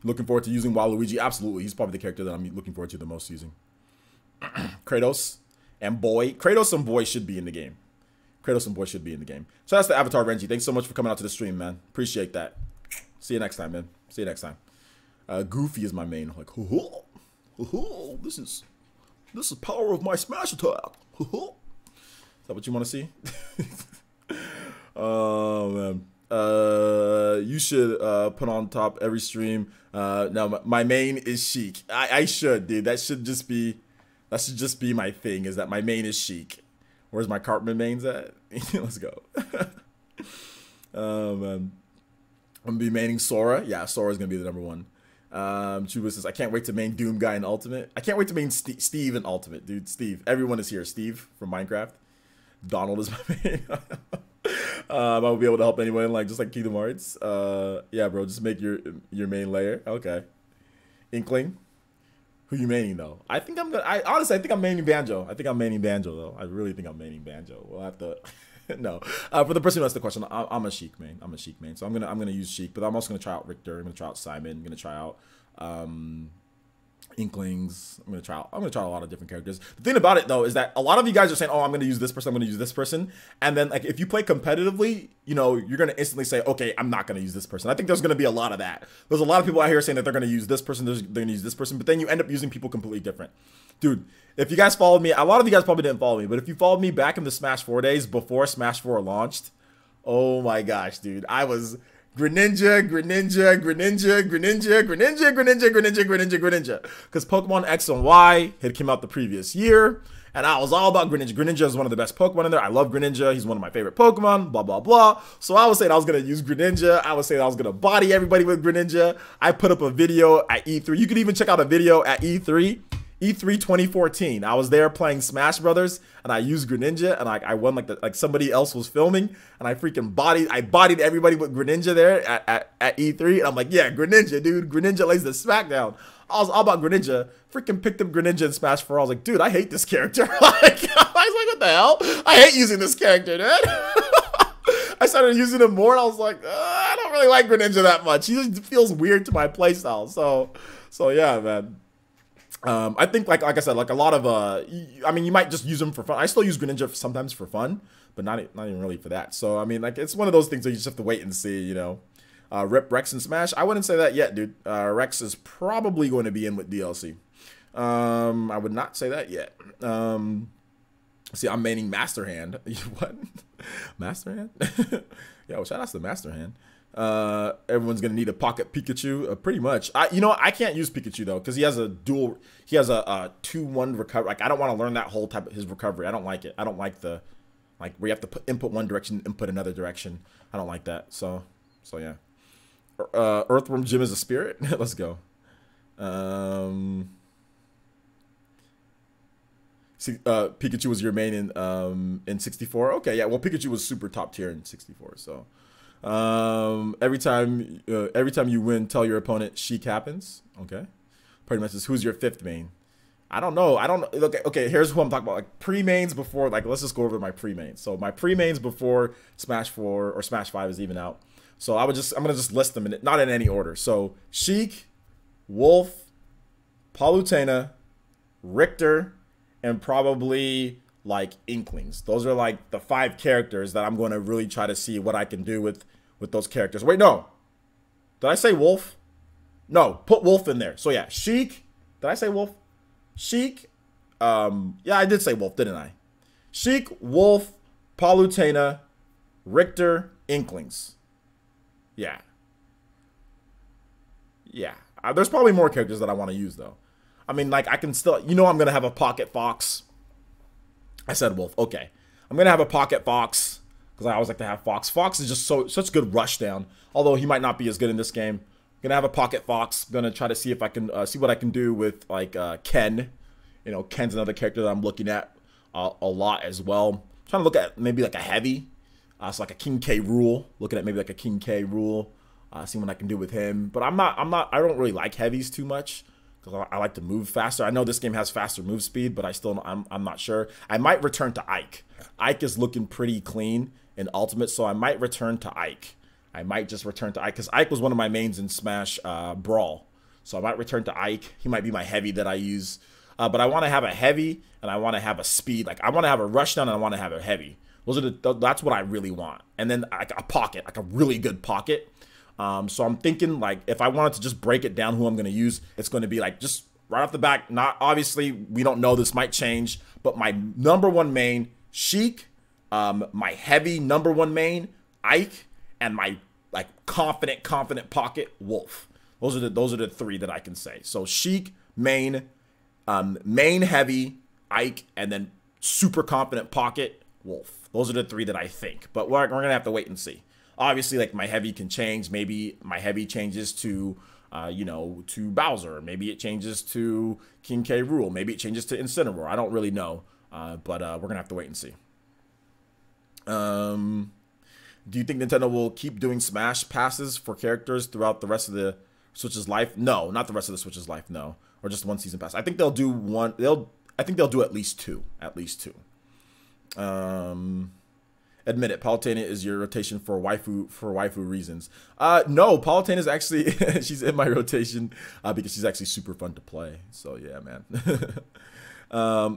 Looking forward to using Waluigi. Absolutely. He's probably the character that I'm looking forward to the most using. Kratos and Boy. Kratos and Boy should be in the game. So that's the Avatar Renji. Thanks so much for coming out to the stream, man. Appreciate that. See you next time, man. See you next time. Goofy is my main. Like, this is power of my smash attack. Is that what you want to see? Oh man. You should put on top every stream. No, my main is Sheik. I should, dude. That should just be my thing. Is that my main is Sheik? Where's my Cartman mains at? Let's go. Man. I'm gonna be maining Sora. Yeah, Sora's gonna be the #1. Chuba says, I can't wait to main Doom guy in Ultimate. I can't wait to main Steve in Ultimate, dude. Steve. Everyone is here. Steve from Minecraft. Donald is my main. I won't be able to help anyone, like just like Kingdom Hearts. Yeah, bro, just make your main layer. Okay. Inkling. Who you maining though? I think I'm gonna. Honestly, I think I'm maining Banjo. I though. I really think I'm maining Banjo. We'll have to. No. For the person who asked the question, I'm a Sheik main. So I'm gonna use Sheik, but I'm also gonna try out Richter. I'm gonna try out Simon. I'm gonna try out Inklings. I'm gonna try a lot of different characters. The thing about it though is that a lot of you guys are saying, oh, I'm gonna use this person, I'm gonna use this person, and then like if you play competitively, you're gonna instantly say, okay, I'm not gonna use this person. I think there's gonna be a lot of that. There's a lot of people out here saying that they're gonna use this person, they're gonna use this person, but then you end up using people completely different. Dude, if you guys followed me, a lot of you guys probably didn't follow me, but if you followed me back in the Smash 4 days before Smash 4 launched, oh my gosh, dude, I was Greninja. Because Pokemon X and Y had come out the previous year, and I was all about Greninja. Greninja is one of the best Pokemon in there. I love Greninja. He's one of my favorite Pokemon, blah, blah, blah. So I was saying I was going to use Greninja. I was saying I was going to body everybody with Greninja. I put up a video at E3. You could even check out a video at E3 2014. I was there playing Smash Brothers, and I used Greninja, and I won like somebody else was filming, and I bodied everybody with Greninja there at E3, and I'm like, yeah, Greninja, dude. Greninja lays the smackdown. I was all about Greninja. Freaking picked up Greninja in Smash 4. I was like, dude, I hate this character. I was like, what the hell? I hate using this character, dude. I started using him more, and I was like, I don't really like Greninja that much. He just feels weird to my playstyle. So yeah, man. I think like I said, like a lot of I mean, you might just use him for fun. I still use Greninja sometimes for fun, but not even really for that. So I mean, like it's one of those things that you just have to wait and see, you know. Rip Rex and Smash. I wouldn't say that yet, dude. Rex is probably going to be in with DLC. I would not say that yet. See, I'm maining Master Hand. What? Master Hand? Yeah, well, shout out to Master Hand. Everyone's gonna need a pocket Pikachu, pretty much. I can't use Pikachu though because he has a 2-1 recovery. Like I don't want to learn that whole type of his recovery. I don't like it. I don't like the where you have to input one direction, input another direction. I don't like that. So yeah. Earthworm Jim is a spirit. Let's go. Pikachu was your main in 64. Okay, yeah. Well, Pikachu was super top tier in 64. So every time you win, tell your opponent Sheik happens. Okay. Pretty much is who's your 5th main. I don't know. Okay, here's who I'm talking about. Like pre-mains before. Like let's just go over my pre-mains. So my pre-mains before Smash 4 or Smash 5 is even out. So I'm gonna just list them not in any order. So Sheik, Wolf, Palutena, Richter, and probably like Inklings. Those are like the 5 characters that I'm going to really try to see what I can do with those characters. Wait, no. Did I say Wolf? No, put Wolf in there. So yeah, Sheik. Did I say Wolf? Sheik. Yeah, I did say Wolf, didn't I? Sheik, Wolf, Palutena, Richter, Inklings. Yeah. Yeah. There's probably more characters that I want to use, though. I mean, like, I can still... I'm going to have a Pocket Fox. I said Wolf. Okay. I'm going to have a Pocket Fox, because I always like to have Fox. Fox is just such good rush down, although he might not be as good in this game. I'm going to have a Pocket Fox. Going to try to see if I can... see what I can do with, like, Ken. Ken's another character that I'm looking at a lot as well. I'm trying to look at maybe, like, a heavy... so like a King K. Rool, looking at maybe like a King K. Rool, seeing what I can do with him. But I don't really like heavies too much because I like to move faster. I know this game has faster move speed, but I'm not sure. I might return to Ike. Ike is looking pretty clean in Ultimate, so I might return to Ike. I might just return to Ike because Ike was one of my mains in Smash Brawl. So I might return to Ike. He might be my heavy that I use. But I want to have a heavy and I want to have a speed. Like I want to have a rush down and I want to have a heavy. That's what I really want. And then like a pocket, like a really good pocket. So I'm thinking like if I wanted to just break it down who I'm going to use, it's going to be like just right off the back. Not obviously, we don't know, this might change, but my #1 main, Sheik, my heavy #1 main, Ike, and my like confident pocket, Wolf. Those are the 3 that I can say. So Sheik, main heavy, Ike, and then super confident pocket, Wolf. Those are the 3 that I think, but we're gonna have to wait and see. Obviously, like my heavy can change. Maybe my heavy changes to, to Bowser. Maybe it changes to King K. Rool. Maybe it changes to Incineroar. I don't really know, but we're gonna have to wait and see. Do you think Nintendo will keep doing Smash passes for characters throughout the rest of the Switch's life? No, not the rest of the Switch's life. No, or just one season pass. I think they'll do one. I think they'll do at least 2. At least 2. Admit it, Palutena is your rotation for waifu reasons. No, Palutena is actually she's in my rotation because she's actually super fun to play. So yeah, man.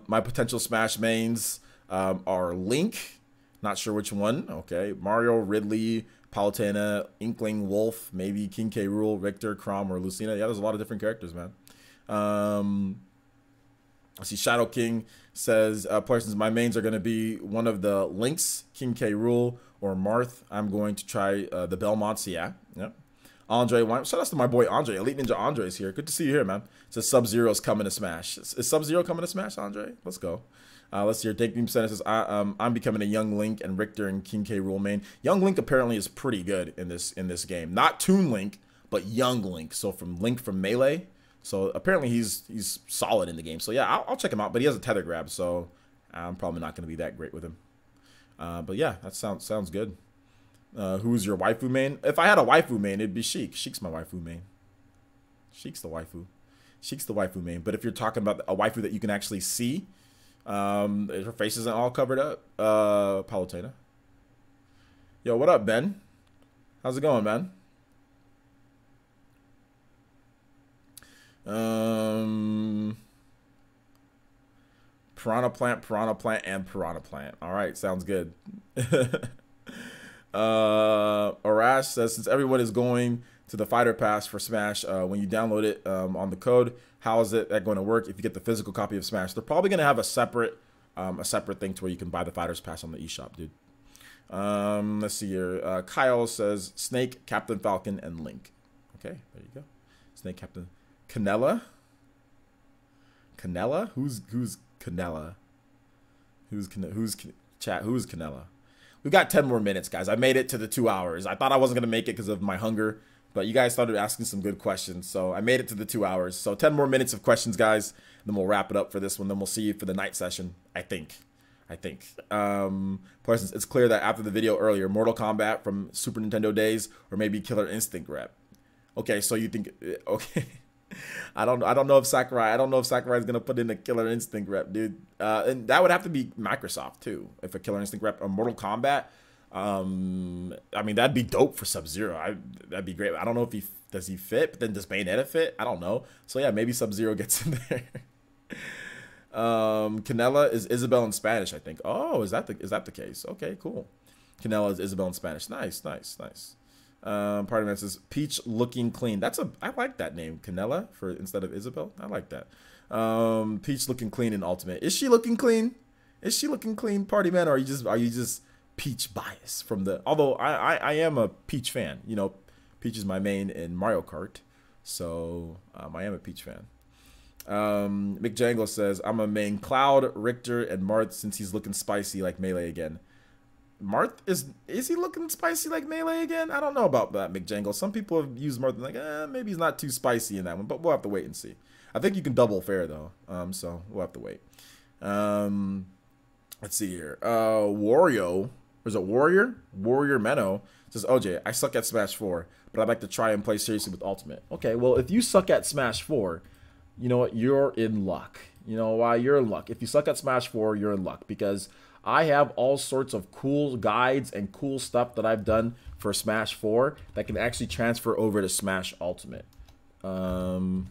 My potential Smash mains are Link, not sure which one. Okay, Mario, Ridley, Palutena, Inkling, Wolf, maybe King K. Rool, Richter, Chrom, or Lucina. Yeah, there's a lot of different characters, man. I see Shadow King says, Parsons, my mains are going to be one of the Links, King K. Rool, or Marth. I'm going to try the Belmonts. Yeah. Andre, shout out to my boy Andre. Elite Ninja Andre is here. Good to see you here, man. It says Sub-Zero's coming to Smash. Is Sub-Zero coming to Smash, Andre? Let's go. Let's see here. Take Beam Center says, I'm becoming a Young Link and Richter and King K. Rool main. Young Link apparently is pretty good in this game. Not Toon Link, but Young Link. So from Link from Melee. So apparently he's solid in the game. So yeah, I'll check him out. But he has a tether grab, so I'm probably not going to be that great with him. But yeah, that sounds good. Who's your waifu main? If I had a waifu main, it'd be Sheik. Sheik's my waifu main. Sheik's the waifu. Sheik's the waifu main. But if you're talking about a waifu that you can actually see, her face isn't all covered up, Palutena. Yo, what up, Ben? How's it going, man? Piranha Plant, and Piranha Plant. All right, sounds good. Arash says, since everyone is going to the Fighter Pass for Smash, when you download it on the code, how is that going to work if you get the physical copy of Smash? They're probably going to have a separate thing to where you can buy the Fighters Pass on the eShop, dude. Let's see here. Kyle says Snake, Captain Falcon, and Link. Okay, there you go. Snake, Captain Canella. Canella? Who's Canella? Who's Canella? We've got 10 more minutes, guys. I made it to the 2 hours. I thought I wasn't gonna make it because of my hunger, but you guys started asking some good questions, so I made it to the 2 hours. So 10 more minutes of questions, guys. Then we'll wrap it up for this one. Then we'll see you for the night session. I think. Plus, it's clear that after the video earlier, Mortal Kombat from Super Nintendo days, or maybe Killer Instinct rep. Okay, so you think okay? I don't know if Sakurai. I don't know if Sakurai is gonna put in a Killer Instinct rep, dude. And that would have to be Microsoft too. If a Killer Instinct rep or Mortal Kombat, I mean that'd be dope for Sub-Zero. That'd be great. I don't know if does he fit, but then does Bayonetta fit? I don't know. So yeah, maybe Sub-Zero gets in there. Canela is Isabel in Spanish, I think. Oh, is that the case? Okay, cool. Canela is Isabel in Spanish. Nice. Part of it says Peach looking clean. I like that name, Canela, for instead of Isabel. I like that. Peach looking clean in Ultimate. Is she looking clean? Party man, or are you just Peach bias from the? Although I am a Peach fan. You know, Peach is my main in Mario Kart, so I am a Peach fan. McJangle says I'm a main Cloud, Richter, and Marth since he's looking spicy like Melee again. Marth is he looking spicy like Melee again? I don't know about that, McJangle. Some people have used Marth and like, maybe he's not too spicy in that one, but we'll have to wait and see. I think you can double fair though, so we'll have to wait. Let's see here. Wario, was it Warrior Menno says, OJ, I suck at Smash 4, but I'd like to try and play seriously with Ultimate. Okay, well if you suck at Smash 4, you know what? You're in luck. You know why? You're in luck. If you suck at Smash 4, you're in luck because I have all sorts of cool guides and cool stuff that I've done for Smash 4 that can actually transfer over to Smash Ultimate. So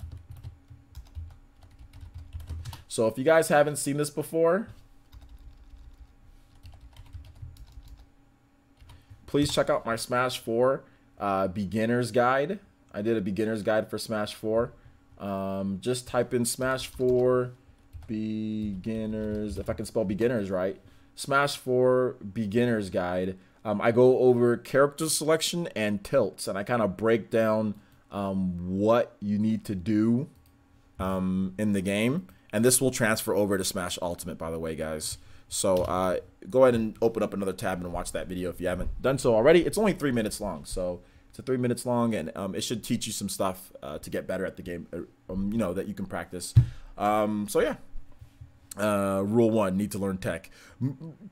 if you guys haven't seen this before, please check out my Smash 4 beginner's guide. I did a beginner's guide for Smash 4. Just type in Smash 4 beginners, if I can spell beginners right. Smash 4 beginners guide. I go over character selection and tilts, and I kind of break down what you need to do in the game. And this will transfer over to Smash Ultimate, by the way, guys. So go ahead and open up another tab and watch that video if you haven't done so already. It's only 3 minutes long, so it's 3 minutes long, and it should teach you some stuff to get better at the game, you know, that you can practice. So yeah. Rule 1, need to learn tech.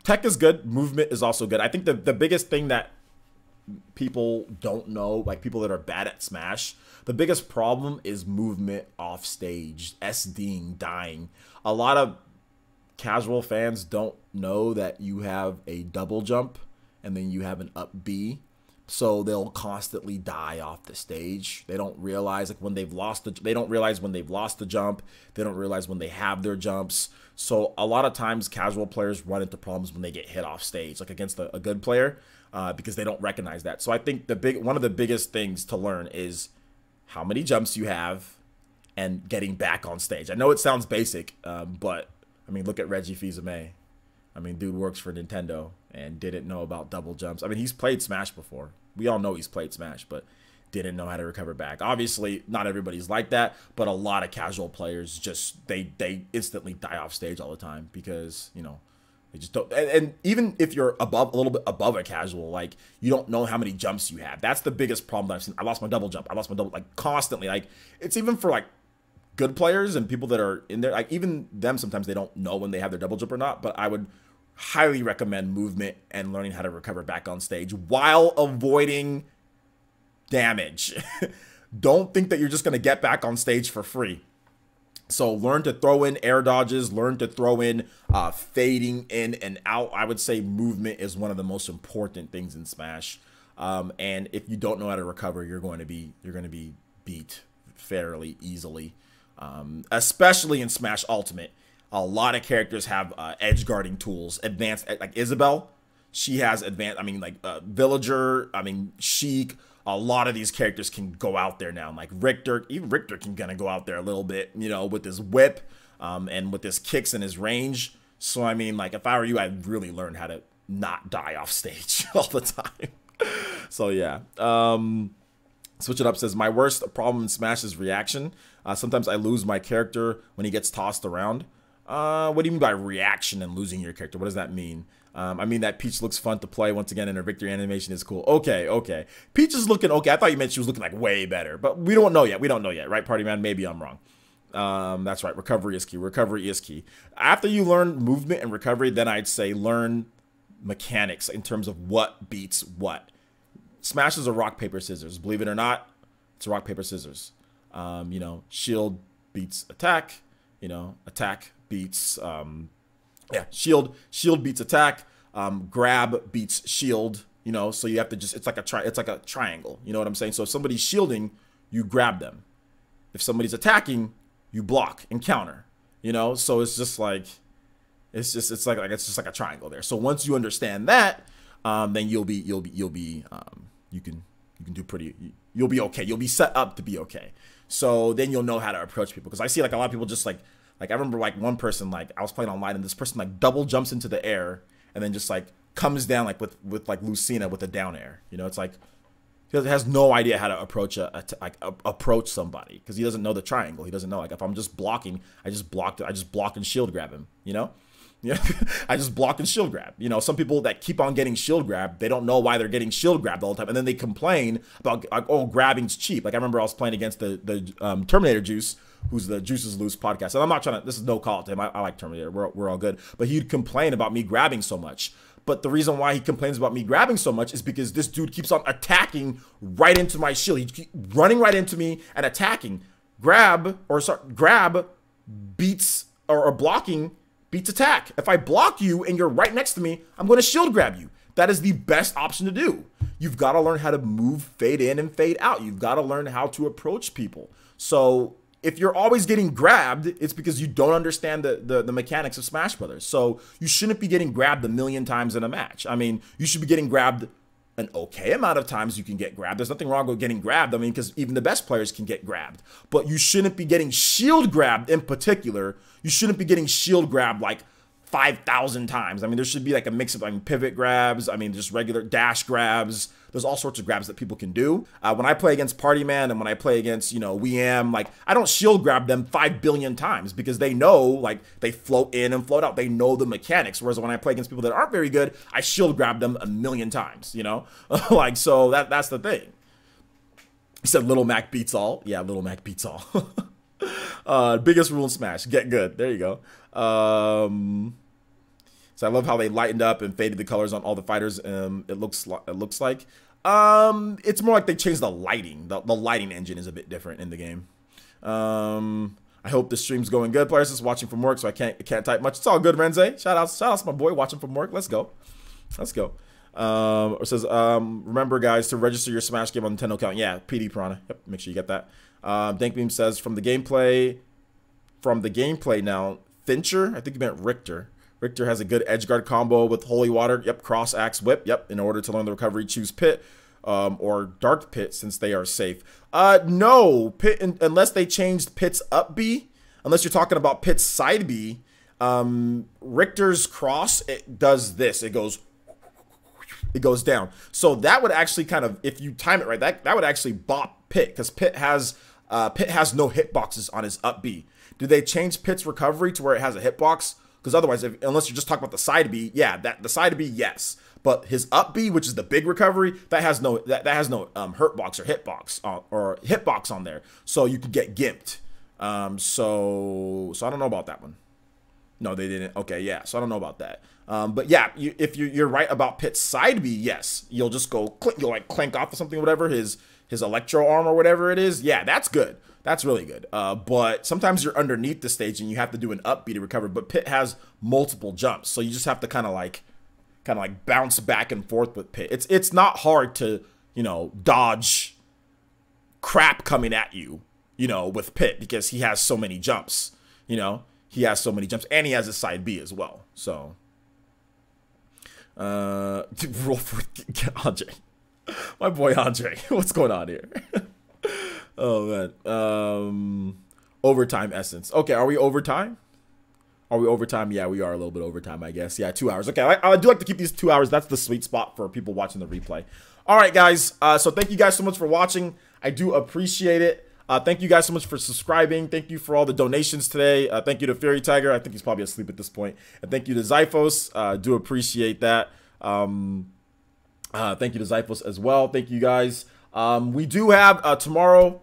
Tech is good. Movement is also good. I think the biggest thing that people don't know, like people that are bad at Smash, the biggest problem is movement off stage, SDing, dying. A lot of casual fans don't know that you have a double jump and then you have an up B. So they'll constantly die off the stage. They don't realize like when they've lost the, they don't realize when they've lost the jump. They don't realize when they have their jumps. So a lot of times casual players run into problems when they get hit off stage, like against a good player, because they don't recognize that. So I think one of the biggest things to learn is how many jumps you have and getting back on stage. I know it sounds basic, but I mean, look at Reggie Fils-Aimé. I mean, dude works for Nintendo and didn't know about double jumps. I mean, he's played Smash before. We all know he's played Smash, but didn't know how to recover back. Obviously, not everybody's like that, but a lot of casual players just, they instantly die off stage all the time because, you know, they just don't. And even if you're a little bit above a casual, like, you don't know how many jumps you have. That's the biggest problem that I've seen. I lost my double jump. I lost my double, like, constantly. Like, it's even for, like, good players and people that are in there, like, even them, sometimes they don't know when they have their double jump or not, but I would highly recommend movement and learning how to recover back on stage while avoiding damage. Don't think that you're just going to get back on stage for free. So learn to throw in air dodges, learn to throw in fading in and out. I would say movement is one of the most important things in Smash. And if you don't know how to recover, you're going to be beat fairly easily. Especially in Smash Ultimate. A lot of characters have edge guarding tools, advanced, like Isabelle. She has advanced, I mean, like Villager, I mean, Sheik. A lot of these characters can go out there now. Like Richter, even Richter can kind of go out there a little bit, you know, with his whip and with his kicks and his range. So, I mean, like, if I were you, I'd really learn how to not die off stage all the time. So, yeah. Switch It Up says, my worst problem in Smash is reaction. Sometimes I lose my character when he gets tossed around. What do you mean by reaction and losing your character? What does that mean? I mean that Peach looks fun to play once again, and her victory animation is cool. Okay. Peach is looking okay. I thought you meant she was looking like way better, but we don't know yet. Right, Party Man? Maybe I'm wrong. That's right. Recovery is key. Recovery is key. After you learn movement and recovery, then I'd say learn mechanics in terms of what beats what. Smash is a rock, paper, scissors. Believe it or not, it's a rock, paper, scissors. You know, shield beats attack. You know, attack beats shield beats attack, grab beats shield, you know, so you have to just, it's like a triangle, you know what I'm saying? So if somebody's shielding, you grab them. If somebody's attacking, you block and counter, you know? So it's just like it's just like a triangle there. So once you understand that, then you'll be okay. You'll be set up to be okay. So then you'll know how to approach people, because I see like a lot of people just like I remember like one person, like I was playing online and this person like double jumps into the air and then just like comes down like with like Lucina with a down air. You know, it's like he has no idea how to approach somebody, because he doesn't know the triangle. He doesn't know, like, if I'm just blocking, I just block and shield grab him, you know? Yeah, I just block and shield grab. You know, some people that keep on getting shield grab, they don't know why they're getting shield grabbed all the time, and then they complain about, oh, grabbing's cheap. Like I remember I was playing against the Terminator Juice, who's the Juices Loose podcast, and I'm not trying to. This is no call to him. I like Terminator. We're all good, but he'd complain about me grabbing so much. But the reason why he complains about me grabbing so much is because this dude keeps on attacking right into my shield. He keeps running right into me and attacking. Grab beats or blocking beats attack. If I block you and you're right next to me, I'm going to shield grab you. That is the best option to do. You've got to learn how to move, fade in and fade out. You've got to learn how to approach people. So if you're always getting grabbed, it's because you don't understand the mechanics of Smash Brothers. So you shouldn't be getting grabbed a million times in a match. I mean, you should be getting grabbed an okay amount of times. You can get grabbed. There's nothing wrong with getting grabbed. I mean, because even the best players can get grabbed. But you shouldn't be getting shield grabbed in particular. You shouldn't be getting shield grabbed like 5,000 times. I mean, there should be like a mix of pivot grabs. I mean, just regular dash grabs. There's all sorts of grabs that people can do. When I play against Party Man and when I play against, you know, WeAm, like, I don't shield grab them 5 billion times, because they know, like, they float in and float out. They know the mechanics. Whereas when I play against people that aren't very good, I shield grab them a million times, you know? Like, so that's the thing. He said Little Mac beats all. Yeah, Little Mac beats all. Biggest rule in Smash, get good. There you go. So I love how they lightened up and faded the colors on all the fighters. It looks like it's more like they changed the lighting. The lighting engine is a bit different in the game. I hope the stream's going good. Players just watching from work, so I can't type much. It's all good, Renze. Shout outs to my boy watching from work. Let's go. It says, remember guys to register your Smash game on Nintendo account. Yeah, PD Piranha. Yep, make sure you get that. Dankbeam says from the gameplay now, Fincher, I think you meant Richter. Richter has a good edge guard combo with Holy Water. Yep, cross axe whip. Yep, in order to learn the recovery, choose Pit or Dark Pit since they are safe. No, Pit, unless they changed Pit's up B, unless you're talking about Pit's side B, Richter's cross, it does this. It goes down. So that would actually kind of, if you time it right, that would actually bop Pit, because Pit has no hitboxes on his up B. Do they change Pit's recovery to where it has a hitbox? Because otherwise, unless you're just talking about the side B, yeah, the side B, yes. But his up B, which is the big recovery, that has no hurt box or hitbox on there, so you can get gimped. So I don't know about that one. No, they didn't. Okay, yeah. So I don't know about that. But yeah, if you're right about Pit's side B, yes, you'll just go you'll like clank off of something or whatever, his electro arm or whatever it is. Yeah, that's good. That's really good. But sometimes you're underneath the stage and you have to do an up B to recover. But Pit has multiple jumps, so you just have to kind of like bounce back and forth with Pit. It's not hard to, you know, dodge crap coming at you, you know, with Pit, because he has so many jumps. You know, he has so many jumps, and he has a side B as well. So, roll for Andre, my boy Andre. What's going on here? Oh man. Overtime essence. Okay, are we overtime? Are we overtime? Yeah, we are a little bit overtime, I guess. Yeah, 2 hours. Okay, I do like to keep these 2 hours. That's the sweet spot for people watching the replay. All right, guys. So thank you guys so much for watching. I do appreciate it. Thank you guys so much for subscribing. Thank you for all the donations today. Thank you to Fury Tiger. I think he's probably asleep at this point. And thank you to Zyphos. Do appreciate that. Thank you to Zyphos as well. Thank you guys. We do have tomorrow.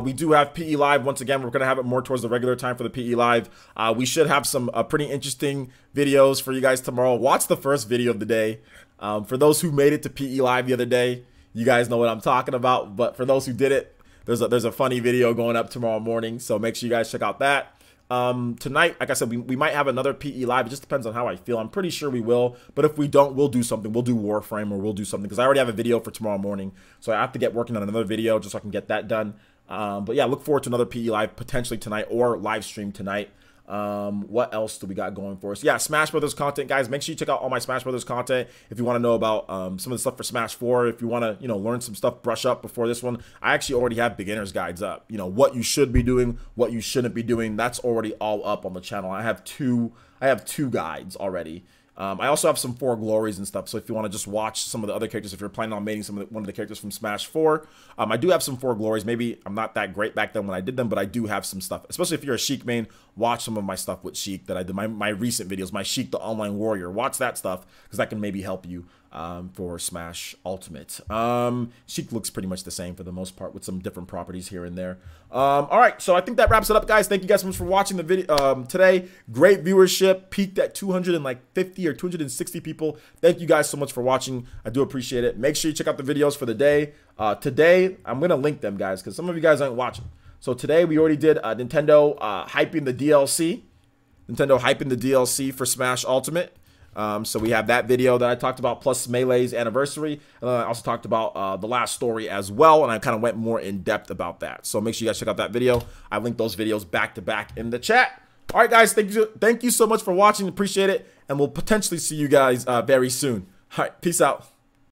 We do have PE Live. Once again, we're going to have it more towards the regular time for the PE Live. We should have some pretty interesting videos for you guys tomorrow. Watch the first video of the day. For those who made it to PE Live the other day, you guys know what I'm talking about. But for those who did it, there's a funny video going up tomorrow morning. So make sure you guys check out that. Tonight, like I said, we might have another PE Live. It just depends on how I feel. I'm pretty sure we will. But if we don't, we'll do something. We'll do Warframe, or we'll do something, because I already have a video for tomorrow morning. So I have to get working on another video just so I can get that done. But yeah, look forward to another PE Live potentially tonight, or live stream tonight. What else do we got going for us? Yeah, Smash Brothers content, guys. Make sure you check out all my Smash Brothers content if you want to know about some of the stuff for Smash 4. If you want to, you know, learn some stuff, brush up before this one. I actually already have beginners guides up. You know, what you should be doing, what you shouldn't be doing. That's already all up on the channel. I have two guides already. I also have some 4 glories and stuff, so if you want to just watch some of the other characters, if you're planning on making one of the characters from Smash 4, I do have some 4 glories. Maybe I'm not that great back then when I did them, but I do have some stuff. Especially if you're a Sheik main, watch some of my stuff with Sheik that I did, my recent videos, my Sheik the Online Warrior. Watch that stuff, because that can maybe help you for Smash Ultimate. Sheik looks pretty much the same for the most part, with some different properties here and there. All right, so I think that wraps it up, guys. Thank you guys so much for watching the video today. Great viewership, peaked at 250 or 260 people. Thank you guys so much for watching. I do appreciate it. Make sure you check out the videos for the day. Today, I'm gonna link them, guys, because some of you guys aren't watching. So today we already did Nintendo hyping the DLC. Nintendo hyping the DLC for Smash Ultimate. So we have that video that I talked about, plus Melee's anniversary. And I also talked about the last story as well, and I kind of went more in depth about that. So make sure you guys check out that video. I linked those videos back to back in the chat. All right, guys, thank you so much for watching. Appreciate it, and we'll potentially see you guys very soon. All right, peace out.